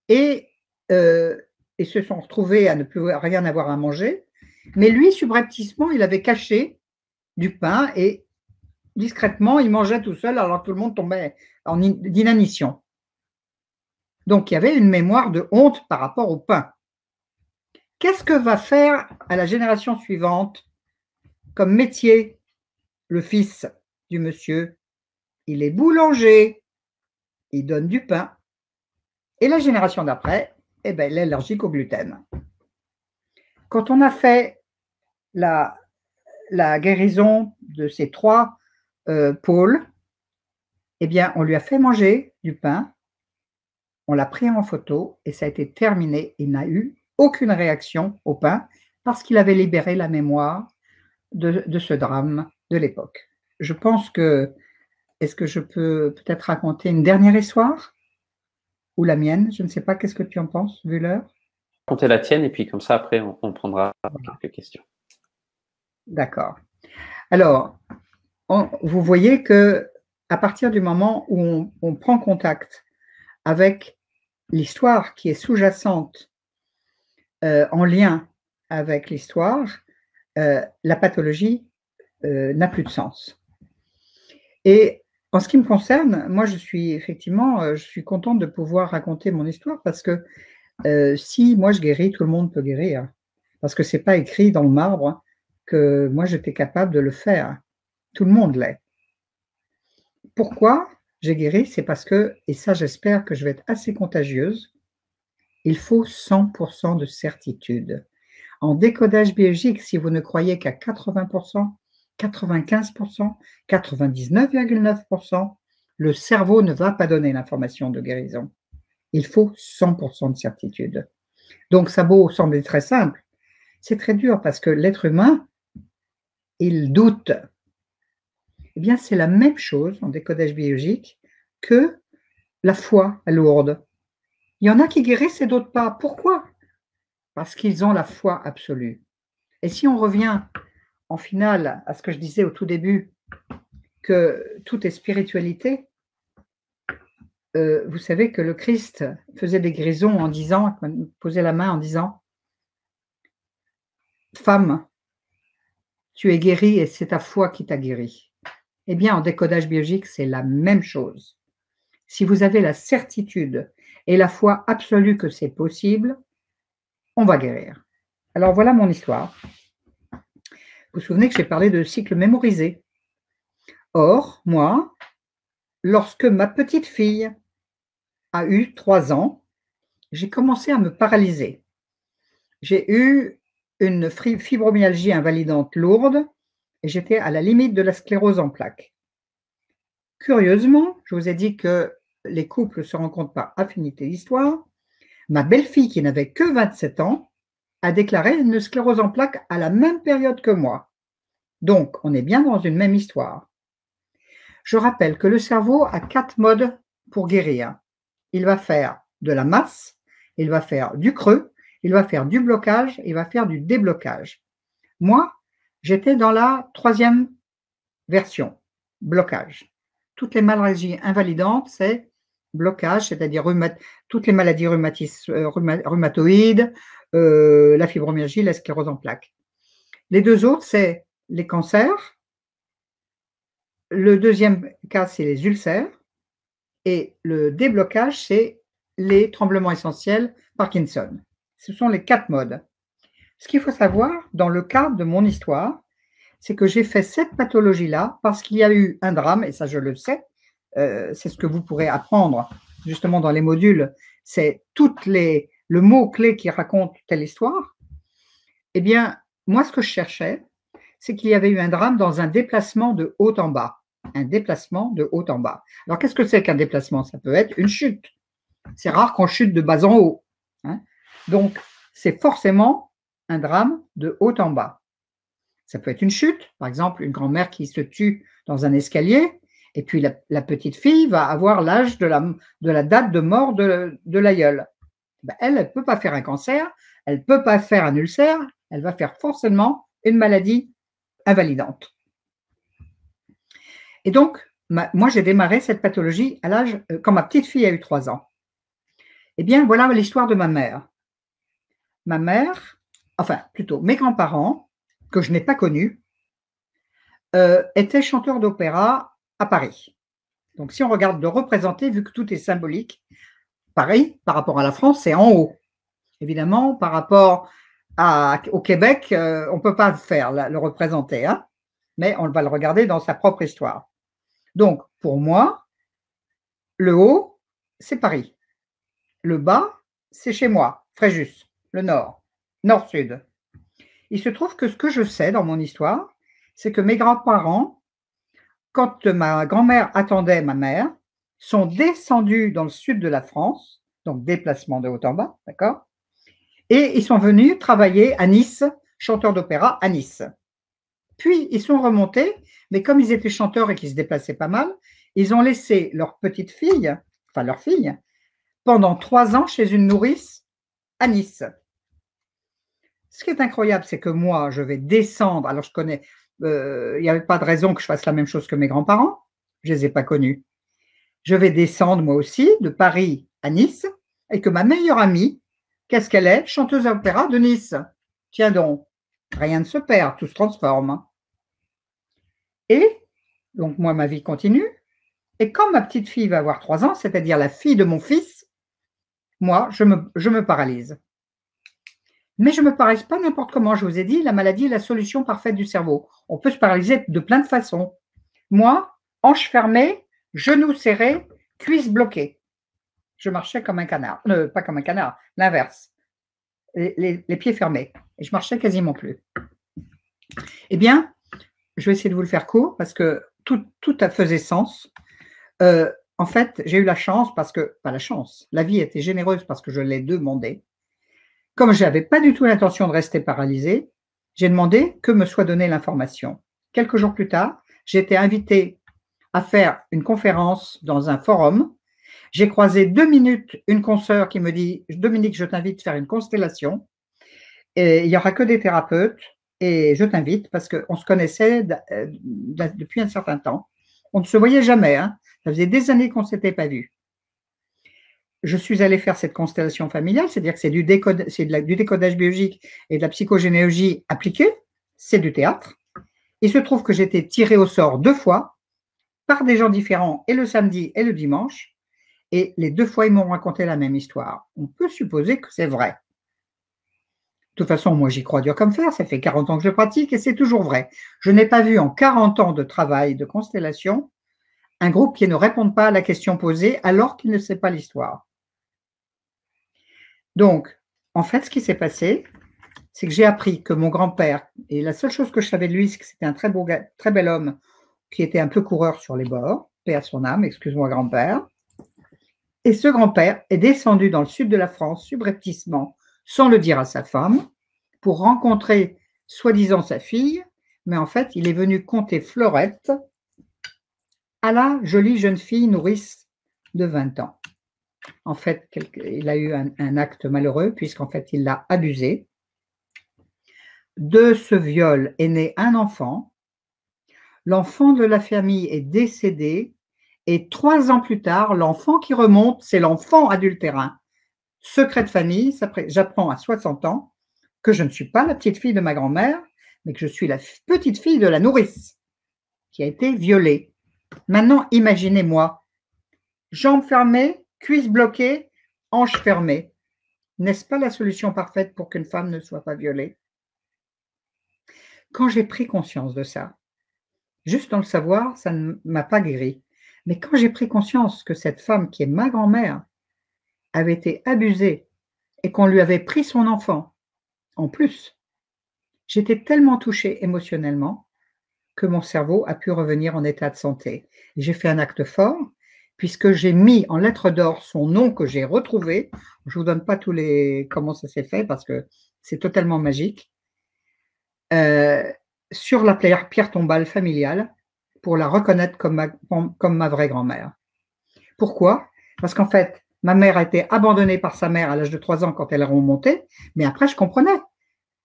et ils se sont retrouvés à ne plus rien avoir à manger. Mais lui, subrepticement, il avait caché du pain et discrètement, il mangeait tout seul alors que tout le monde tombait en inanition. Donc, il y avait une mémoire de honte par rapport au pain. Qu'est-ce que va faire à la génération suivante comme métier le fils du monsieur? Il est boulanger, il donne du pain. Et la génération d'après, eh ben, elle est allergique au gluten. Quand on a fait la guérison de ces 3 pôles, eh bien, on lui a fait manger du pain, on l'a pris en photo et ça a été terminé. Il n'a eu aucune réaction au pain parce qu'il avait libéré la mémoire de ce drame de l'époque. Je pense que, est-ce que je peux peut-être raconter une dernière histoire? Ou la mienne? Je ne sais pas, qu'est-ce que tu en penses, vu l'heure? Raconter la tienne, et puis comme ça, après, on prendra quelques questions. D'accord. Alors, vous voyez que à partir du moment où on prend contact avec l'histoire qui est sous-jacente, en lien avec l'histoire, la pathologie, n'a plus de sens. Et en ce qui me concerne, moi je suis effectivement, je suis contente de pouvoir raconter mon histoire parce que, si moi je guéris, tout le monde peut guérir. Parce que c'est pas écrit dans le marbre que moi j'étais capable de le faire. Tout le monde l'est. Pourquoi j'ai guéri? C'est parce que, et ça j'espère que je vais être assez contagieuse, il faut 100 de certitude. En décodage biologique, si vous ne croyez qu'à 80 95 99,9 le cerveau ne va pas donner l'information de guérison. Il faut 100 de certitude. Donc ça beau sembler très simple, c'est très dur parce que l'être humain, il doute. Eh bien, c'est la même chose en décodage biologique que la foi à Lourdes. Il y en a qui guérissent et d'autres pas. Pourquoi? Parce qu'ils ont la foi absolue. Et si on revient en finale à ce que je disais au tout début, que tout est spiritualité, vous savez que le Christ faisait des guérisons en disant, posait la main en disant: «Femme, tu es guérie et c'est ta foi qui t'a guérie». Eh bien, en décodage biologique, c'est la même chose. Si vous avez la certitude et la foi absolue que c'est possible, on va guérir. Alors voilà mon histoire. Vous vous souvenez que j'ai parlé de cycle mémorisé. Or, moi, lorsque ma petite fille a eu 3 ans, j'ai commencé à me paralyser. J'ai eu une fibromyalgie invalidante lourde et j'étais à la limite de la sclérose en plaques. Curieusement, je vous ai dit que les couples se rencontrent par affinité d'histoire. Ma belle-fille, qui n'avait que 27 ans, a déclaré une sclérose en plaques à la même période que moi. Donc, on est bien dans une même histoire. Je rappelle que le cerveau a 4 modes pour guérir. Il va faire de la masse, il va faire du creux, il va faire du blocage, il va faire du déblocage. Moi, j'étais dans la 3e version, blocage. Toutes les maladies invalidantes, c'est blocage, c'est-à-dire toutes les maladies rhumatoïdes, la fibromyalgie, la sclérose en plaques. Les 2 autres, c'est les cancers. Le 2e cas, c'est les ulcères. Et le déblocage, c'est les tremblements essentiels Parkinson. Ce sont les 4 modes. Ce qu'il faut savoir, dans le cadre de mon histoire, c'est que j'ai fait cette pathologie-là parce qu'il y a eu un drame, et ça je le sais, c'est ce que vous pourrez apprendre justement dans les modules, c'est le mot-clé qui raconte telle histoire. Eh bien, moi, ce que je cherchais, c'est qu'il y avait eu un drame dans un déplacement de haut en bas. Un déplacement de haut en bas. Alors, qu'est-ce que c'est qu'un déplacement? Ça peut être une chute. C'est rare qu'on chute de bas en haut. Hein. Donc, c'est forcément un drame de haut en bas. Ça peut être une chute, par exemple, une grand-mère qui se tue dans un escalier, et puis la petite fille va avoir l'âge de la date de mort de l'aïeul. Ben, elle ne peut pas faire un cancer, elle ne peut pas faire un ulcère, elle va faire forcément une maladie invalidante. Et donc, moi, j'ai démarré cette pathologie à l'âge, quand ma petite fille a eu 3 ans. Eh bien, voilà l'histoire de ma mère. Ma mère, enfin, plutôt, mes grands-parents, que je n'ai pas connus, étaient chanteurs d'opéra à Paris. Donc, si on regarde de représenter, vu que tout est symbolique, Paris, par rapport à la France, c'est en haut. Évidemment, par rapport au Québec, on ne peut pas le représenter, hein, mais on va le regarder dans sa propre histoire. Donc, pour moi, le haut, c'est Paris. Le bas, c'est chez moi, Fréjus, le nord, nord-sud. Il se trouve que ce que je sais dans mon histoire, c'est que mes grands-parents, quand ma grand-mère attendait ma mère, sont descendus dans le sud de la France, donc déplacement de haut en bas, d'accord? Et ils sont venus travailler à Nice, chanteurs d'opéra à Nice. Puis, ils sont remontés, mais comme ils étaient chanteurs et qu'ils se déplaçaient pas mal, ils ont laissé leur petite fille, enfin leur fille, pendant 3 ans chez une nourrice à Nice. Ce qui est incroyable, c'est que moi, je vais descendre. Alors, je connais, il n'y avait pas de raison que je fasse la même chose que mes grands-parents. Je ne les ai pas connus. Je vais descendre moi aussi de Paris à Nice et que ma meilleure amie, qu'est-ce qu'elle est? Chanteuse à opéra de Nice. Tiens donc, rien ne se perd, tout se transforme. Et donc, moi, ma vie continue. Et quand ma petite fille va avoir 3 ans, c'est-à-dire la fille de mon fils, moi, je me paralyse. Mais je ne me paralyse pas n'importe comment. Je vous ai dit, la maladie est la solution parfaite du cerveau. On peut se paralyser de plein de façons. Moi, hanches fermées, genoux serrés, cuisses bloquées. Je marchais comme un canard. Pas comme un canard, l'inverse. Les pieds fermés. Et je marchais quasiment plus. Eh bien, je vais essayer de vous le faire court parce que tout a faisait sens. En fait, j'ai eu la chance parce que, pas la chance, la vie était généreuse parce que je l'ai demandé. Comme je n'avais pas du tout l'intention de rester paralysée, j'ai demandé que me soit donnée l'information. Quelques jours plus tard, j'ai été invitée à faire une conférence dans un forum. J'ai croisé 2 minutes une consoeur qui me dit « Dominique, je t'invite à faire une constellation et il n'y aura que des thérapeutes et je t'invite parce qu'on se connaissait depuis un certain temps. On ne se voyait jamais, hein. Ça faisait des années qu'on ne s'était pas vus. Je suis allée faire cette constellation familiale, c'est-à-dire que c'est du décodage biologique et de la psychogénéalogie appliquée, c'est du théâtre. Il se trouve que j'ai été tirée au sort 2 fois par des gens différents, et le samedi et le dimanche, et les 2 fois, ils m'ont raconté la même histoire. On peut supposer que c'est vrai. De toute façon, moi, j'y crois dur comme fer, ça fait 40 ans que je pratique, et c'est toujours vrai. Je n'ai pas vu en 40 ans de travail de constellation un groupe qui ne réponde pas à la question posée alors qu'il ne sait pas l'histoire. Donc, en fait, ce qui s'est passé, c'est que j'ai appris que mon grand-père, et la seule chose que je savais de lui, c'est que c'était un très bel homme qui était un peu coureur sur les bords, paix à son âme, excuse-moi grand-père. Et ce grand-père est descendu dans le sud de la France, subrepticement, sans le dire à sa femme, pour rencontrer soi-disant sa fille, mais en fait, il est venu conter Fleurette à la jolie jeune fille nourrice de 20 ans. En fait, il a eu un acte malheureux, puisqu'en fait, il l'a abusée. De ce viol est né un enfant. L'enfant de la famille est décédé. Et 3 ans plus tard, l'enfant qui remonte, c'est l'enfant adultérin. Secret de famille, j'apprends à 60 ans que je ne suis pas la petite fille de ma grand-mère, mais que je suis la petite fille de la nourrice qui a été violée. Maintenant, imaginez-moi, jambes fermées, cuisses bloquées, hanches fermées. N'est-ce pas la solution parfaite pour qu'une femme ne soit pas violée? Quand j'ai pris conscience de ça, juste dans le savoir, ça ne m'a pas guéri. Mais quand j'ai pris conscience que cette femme, qui est ma grand-mère, avait été abusée et qu'on lui avait pris son enfant, en plus, j'étais tellement touchée émotionnellement que mon cerveau a pu revenir en état de santé. J'ai fait un acte fort, puisque j'ai mis en lettres d'or son nom que j'ai retrouvé. Je ne vous donne pas comment ça s'est fait, parce que c'est totalement magique. Sur la pierre tombale familiale, pour la reconnaître comme ma vraie grand-mère. Pourquoi? Parce qu'en fait, ma mère a été abandonnée par sa mère à l'âge de 3 ans quand elle est remontée, mais après, je comprenais.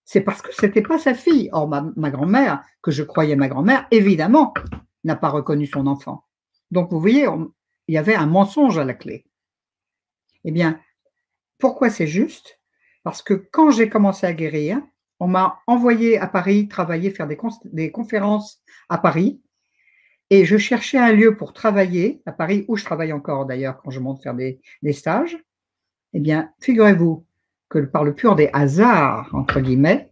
C'est parce que ce n'était pas sa fille. Or, ma grand-mère, que je croyais ma grand-mère, évidemment, n'a pas reconnu son enfant. Donc, vous voyez, il y avait un mensonge à la clé. Eh bien, pourquoi c'est juste? Parce que quand j'ai commencé à guérir, on m'a envoyé à Paris travailler, faire des conférences à Paris. Et je cherchais un lieu pour travailler à Paris, où je travaille encore d'ailleurs quand je monte faire des stages. Eh bien, figurez-vous que par le pur des hasards, entre guillemets,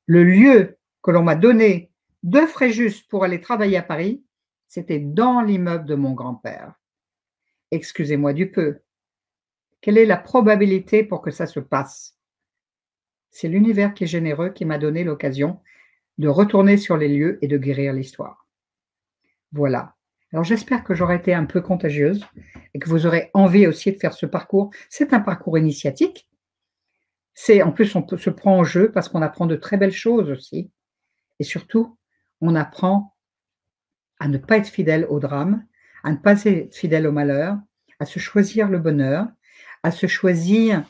le lieu que l'on m'a donné de Fréjus pour aller travailler à Paris, c'était dans l'immeuble de mon grand-père. Excusez-moi du peu. Quelle est la probabilité pour que ça se passe? C'est l'univers qui est généreux qui m'a donné l'occasion de retourner sur les lieux et de guérir l'histoire. Voilà. Alors j'espère que j'aurai été un peu contagieuse et que vous aurez envie aussi de faire ce parcours. C'est un parcours initiatique. En plus, on se prend en jeu parce qu'on apprend de très belles choses aussi. Et surtout, on apprend à ne pas être fidèle au drame, à ne pas être fidèle au malheur, à se choisir le bonheur, à se choisir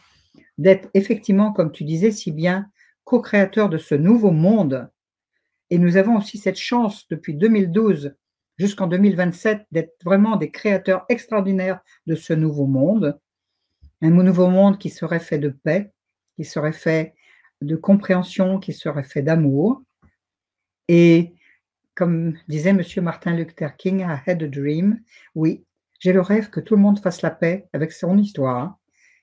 d'être effectivement, comme tu disais si bien, co-créateurs de ce nouveau monde. Et nous avons aussi cette chance depuis 2012 jusqu'en 2027 d'être vraiment des créateurs extraordinaires de ce nouveau monde. Un nouveau monde qui serait fait de paix, qui serait fait de compréhension, qui serait fait d'amour. Et comme disait Monsieur Martin Luther King, I had a dream. Oui, j'ai le rêve que tout le monde fasse la paix avec son histoire.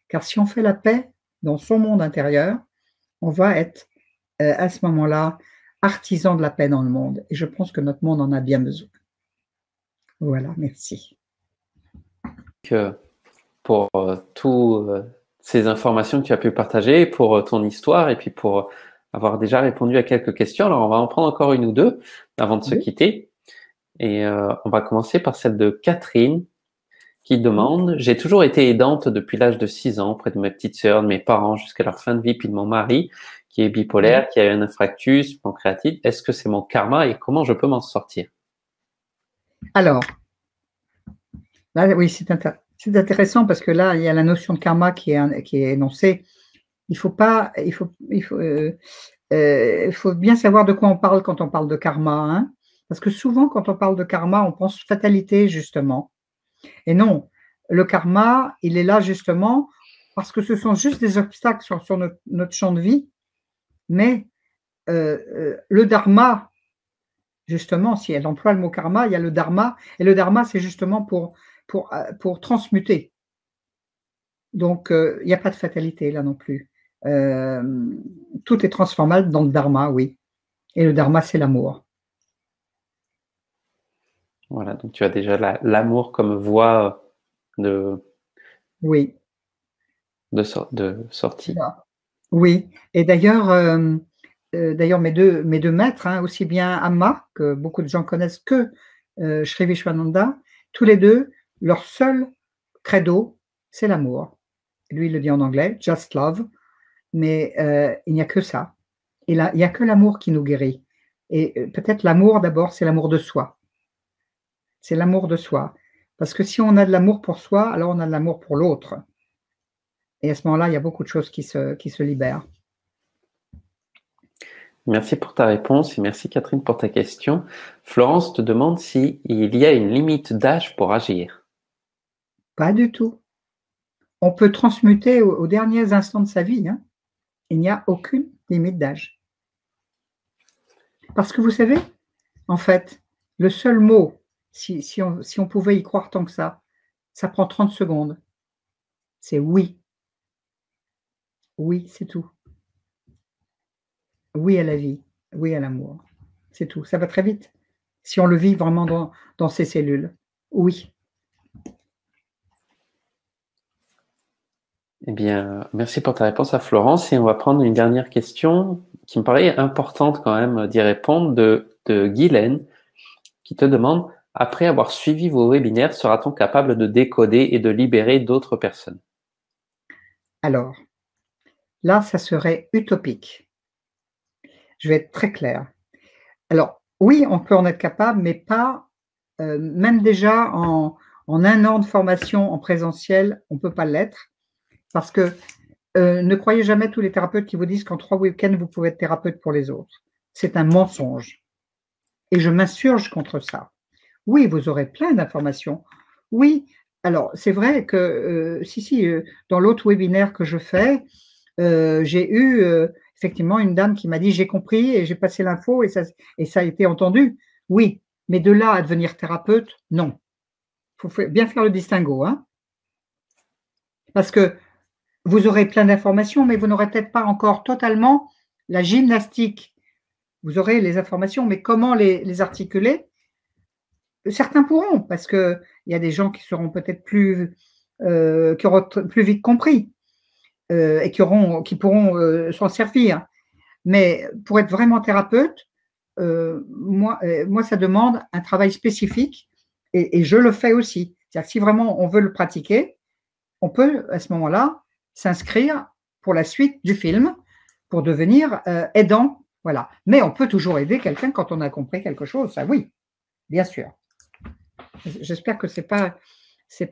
Car si on fait la paix dans son monde intérieur, on va être à ce moment-là artisan de la paix dans le monde. Et je pense que notre monde en a bien besoin. Voilà, merci. Pour toutes ces informations que tu as pu partager, pour ton histoire et puis pour avoir déjà répondu à quelques questions. Alors, on va en prendre encore une ou deux avant de se quitter. Et on va commencer par celle de Catherine qui demande: j'ai toujours été aidante depuis l'âge de 6 ans auprès de mes petites sœurs, de mes parents jusqu'à leur fin de vie, puis de mon mari qui est bipolaire, qui a un infarctus pancréatite. Est-ce que c'est mon karma et comment je peux m'en sortir? Alors, là, oui, c'est intéressant parce que là, il y a la notion de karma qui est énoncée. Il faut bien savoir de quoi on parle quand on parle de karma, hein, parce que souvent, quand on parle de karma, on pense fatalité, justement. Et non, le karma, il est là justement parce que ce sont juste des obstacles sur notre champ de vie, mais le dharma, justement, si elle emploie le mot karma, il y a le dharma, et le dharma, c'est justement pour transmuter. Donc, il n'y a pas de fatalité là non plus. Tout est transformable dans le dharma, oui. Et le dharma, c'est l'amour. Voilà, donc tu as déjà l'amour comme voie oui. de sortie. Oui, et d'ailleurs, mes deux maîtres, hein, aussi bien Amma, que beaucoup de gens connaissent, que Sri Vishwananda, tous les deux, leur seul credo, c'est l'amour. Lui, il le dit en anglais, just love, mais il n'y a que ça. Et là, il n'y a que l'amour qui nous guérit. Et peut-être l'amour, d'abord, c'est l'amour de soi. C'est l'amour de soi. Parce que si on a de l'amour pour soi, alors on a de l'amour pour l'autre. Et à ce moment-là, il y a beaucoup de choses qui se libèrent. Merci pour ta réponse et merci Catherine pour ta question. Florence te demande s'il y a une limite d'âge pour agir. Pas du tout. On peut transmuter aux derniers instants de sa vie, hein. Il n'y a aucune limite d'âge. Parce que vous savez, en fait, le seul mot, si on pouvait y croire tant que ça prend 30 secondes. C'est oui. Oui, c'est tout. Oui à la vie, oui à l'amour. C'est tout. Ça va très vite. Si on le vit vraiment dans ses cellules. Oui. Eh bien, merci pour ta réponse à Florence et on va prendre une dernière question qui me paraît importante quand même d'y répondre de Guylaine qui te demande: après avoir suivi vos webinaires, sera-t-on capable de décoder et de libérer d'autres personnes? Alors, là, ça serait utopique. Je vais être très claire. Alors, oui, on peut en être capable, mais pas, même déjà en 1 an de formation en présentiel, on ne peut pas l'être. Parce que ne croyez jamais tous les thérapeutes qui vous disent qu'en 3 week-ends, vous pouvez être thérapeute pour les autres. C'est un mensonge. Et je m'insurge contre ça. Oui, vous aurez plein d'informations. Oui, alors c'est vrai que dans l'autre webinaire que je fais, j'ai eu effectivement une dame qui m'a dit: j'ai compris et j'ai passé l'info et ça a été entendu. Oui, mais de là à devenir thérapeute, non. Il faut bien faire le distinguo, hein. Parce que vous aurez plein d'informations, mais vous n'aurez peut-être pas encore totalement la gymnastique. Vous aurez les informations, mais comment les articuler? Certains pourront, parce qu'il y a des gens qui seront peut-être qui auront plus vite compris et qui pourront s'en servir. Mais pour être vraiment thérapeute, moi, ça demande un travail spécifique et je le fais aussi. C'est-à-dire que si vraiment on veut le pratiquer, on peut à ce moment-là s'inscrire pour la suite du film pour devenir aidant. Voilà. Mais on peut toujours aider quelqu'un quand on a compris quelque chose, ça oui, bien sûr. J'espère que c'est pas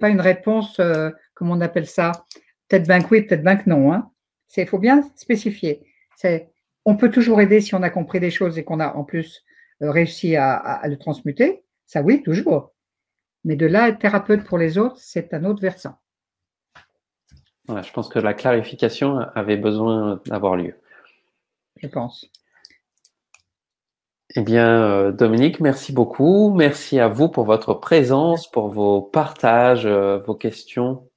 une réponse, comment on appelle ça? Peut-être ben que oui, peut-être ben que non, hein. Il faut bien spécifier. On peut toujours aider si on a compris des choses et qu'on a en plus réussi à le transmuter. Ça, oui, toujours. Mais de là, être thérapeute pour les autres, c'est un autre versant. Voilà, je pense que la clarification avait besoin d'avoir lieu. Je pense. Eh bien, Dominique, merci beaucoup. Merci à vous pour votre présence, pour vos partages, vos questions.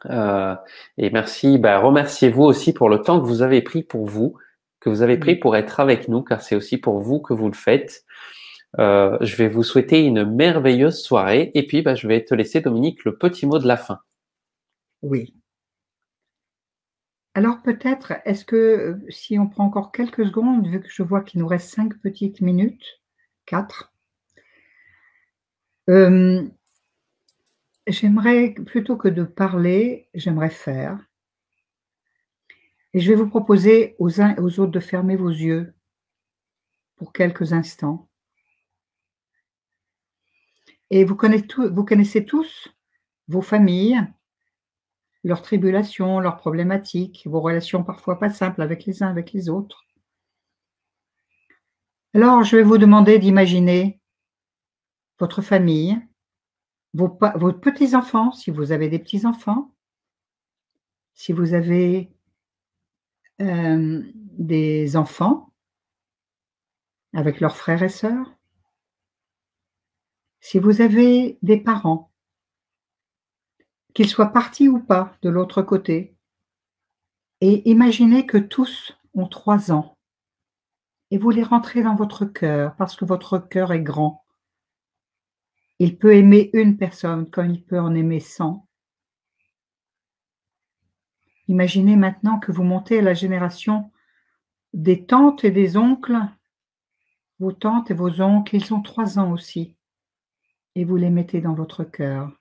Et merci, remerciez-vous aussi pour le temps que vous avez pris pour vous, que vous avez pris Oui. pour être avec nous, car c'est aussi pour vous que vous le faites. Je vais vous souhaiter une merveilleuse soirée et puis je vais te laisser, Dominique, le petit mot de la fin. Oui. Alors peut-être, est-ce que si on prend encore quelques secondes, vu que je vois qu'il nous reste 5 petites minutes, 4, j'aimerais, plutôt que de parler, j'aimerais faire. Et je vais vous proposer aux uns et aux autres de fermer vos yeux pour quelques instants. Et vous connaissez tous vos familles, leurs tribulations, leurs problématiques, vos relations parfois pas simples avec les uns, avec les autres. Alors, je vais vous demander d'imaginer votre famille, vos petits-enfants, si vous avez des petits-enfants, si vous avez des enfants avec leurs frères et sœurs, si vous avez des parents, qu'ils soient partis ou pas de l'autre côté, et imaginez que tous ont 3 ans et vous les rentrez dans votre cœur parce que votre cœur est grand. Il peut aimer une personne comme il peut en aimer 100. Imaginez maintenant que vous montez à la génération des tantes et des oncles. Vos tantes et vos oncles, ils ont 3 ans aussi et vous les mettez dans votre cœur.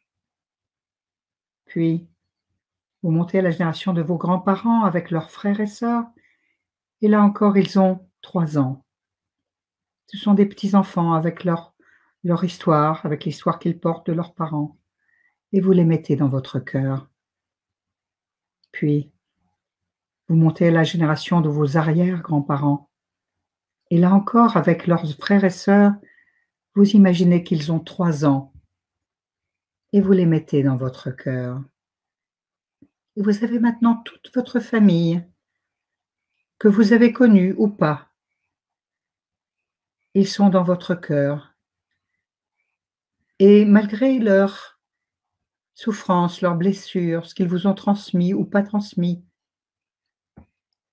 Puis, vous montez à la génération de vos grands-parents avec leurs frères et sœurs et là encore, ils ont 3 ans. Ce sont des petits-enfants avec leur histoire, avec l'histoire qu'ils portent de leurs parents et vous les mettez dans votre cœur. Puis, vous montez à la génération de vos arrière-grands-parents et là encore, avec leurs frères et sœurs, vous imaginez qu'ils ont 3 ans et vous les mettez dans votre cœur. Et vous avez maintenant toute votre famille, que vous avez connue ou pas. Ils sont dans votre cœur. Et malgré leurs souffrances, leurs blessures, ce qu'ils vous ont transmis ou pas transmis,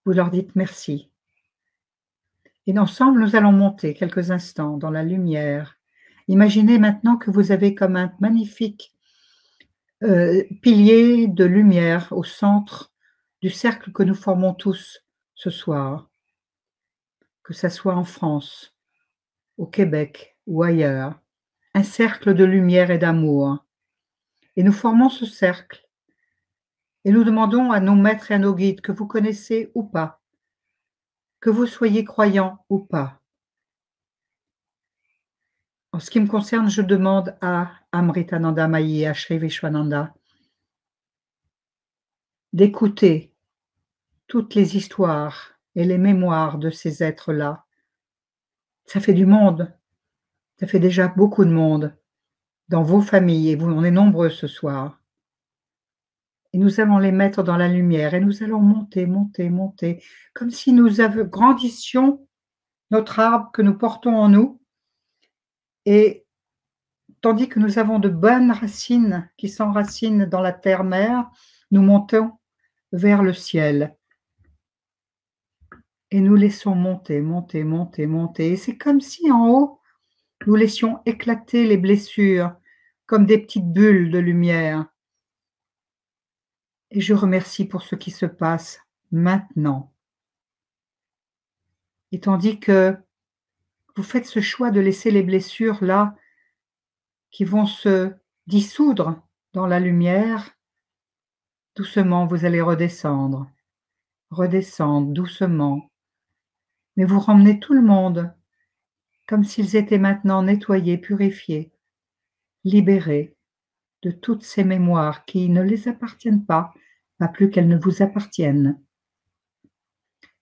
vous leur dites merci. Et ensemble, nous allons monter quelques instants dans la lumière. Imaginez maintenant que vous avez comme un magnifique pilier de lumière au centre du cercle que nous formons tous ce soir, que ça soit en France, au Québec ou ailleurs, un cercle de lumière et d'amour. Et nous formons ce cercle et nous demandons à nos maîtres et à nos guides que vous connaissez ou pas, que vous soyez croyants ou pas. En ce qui me concerne, je demande à Amritananda Mayi et à Sri Vishwananda d'écouter toutes les histoires et les mémoires de ces êtres-là. Ça fait du monde, ça fait déjà beaucoup de monde dans vos familles et vous, on est nombreux ce soir. Et nous allons les mettre dans la lumière et nous allons monter, monter, monter, comme si nous grandissions notre arbre que nous portons en nous. Et tandis que nous avons de bonnes racines qui s'enracinent dans la terre-mère, nous montons vers le ciel. Et nous laissons monter, monter, monter, monter. Et c'est comme si en haut, nous laissions éclater les blessures comme des petites bulles de lumière. Et je remercie pour ce qui se passe maintenant. Et tandis que vous faites ce choix de laisser les blessures là, qui vont se dissoudre dans la lumière, doucement vous allez redescendre, redescendre doucement. Mais vous ramenez tout le monde comme s'ils étaient maintenant nettoyés, purifiés, libérés de toutes ces mémoires qui ne les appartiennent pas plus qu'elles ne vous appartiennent.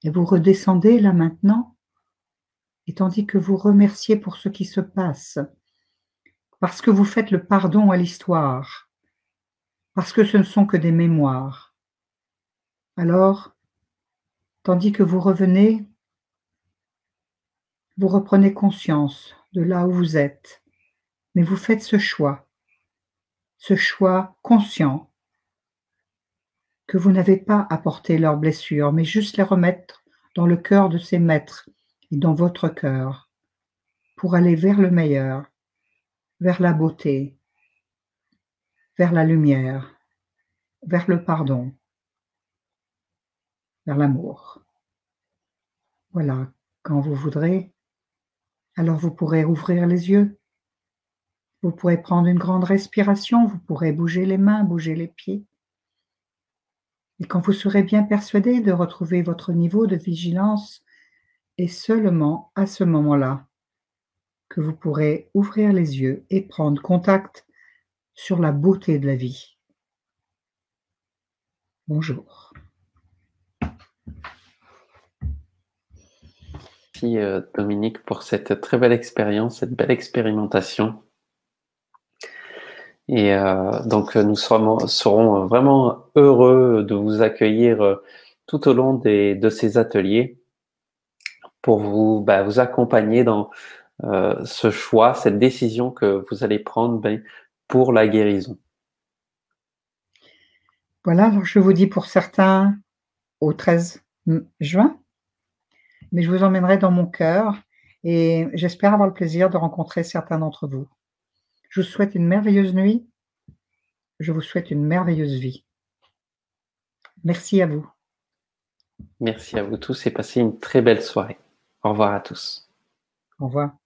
Et vous redescendez là maintenant, et tandis que vous remerciez pour ce qui se passe, parce que vous faites le pardon à l'histoire, parce que ce ne sont que des mémoires. Alors, tandis que vous revenez, vous reprenez conscience de là où vous êtes, mais vous faites ce choix conscient que vous n'avez pas à porter leurs blessures, mais juste les remettre dans le cœur de ces maîtres et dans votre cœur, pour aller vers le meilleur, vers la beauté, vers la lumière, vers le pardon, vers l'amour. Voilà, quand vous voudrez, alors vous pourrez ouvrir les yeux, vous pourrez prendre une grande respiration, vous pourrez bouger les mains, bouger les pieds. Et quand vous serez bien persuadé de retrouver votre niveau de vigilance, et seulement à ce moment-là que vous pourrez ouvrir les yeux et prendre contact sur la beauté de la vie. Bonjour. Merci Dominique pour cette très belle expérience, cette belle expérimentation. Et donc nous serons vraiment heureux de vous accueillir tout au long de ces ateliers pour vous accompagner dans ce choix, cette décision que vous allez prendre pour la guérison. Voilà, alors je vous dis pour certains au 13 juin, mais je vous emmènerai dans mon cœur et j'espère avoir le plaisir de rencontrer certains d'entre vous. Je vous souhaite une merveilleuse nuit, je vous souhaite une merveilleuse vie. Merci à vous. Merci à vous tous et passez une très belle soirée. Au revoir à tous. Au revoir.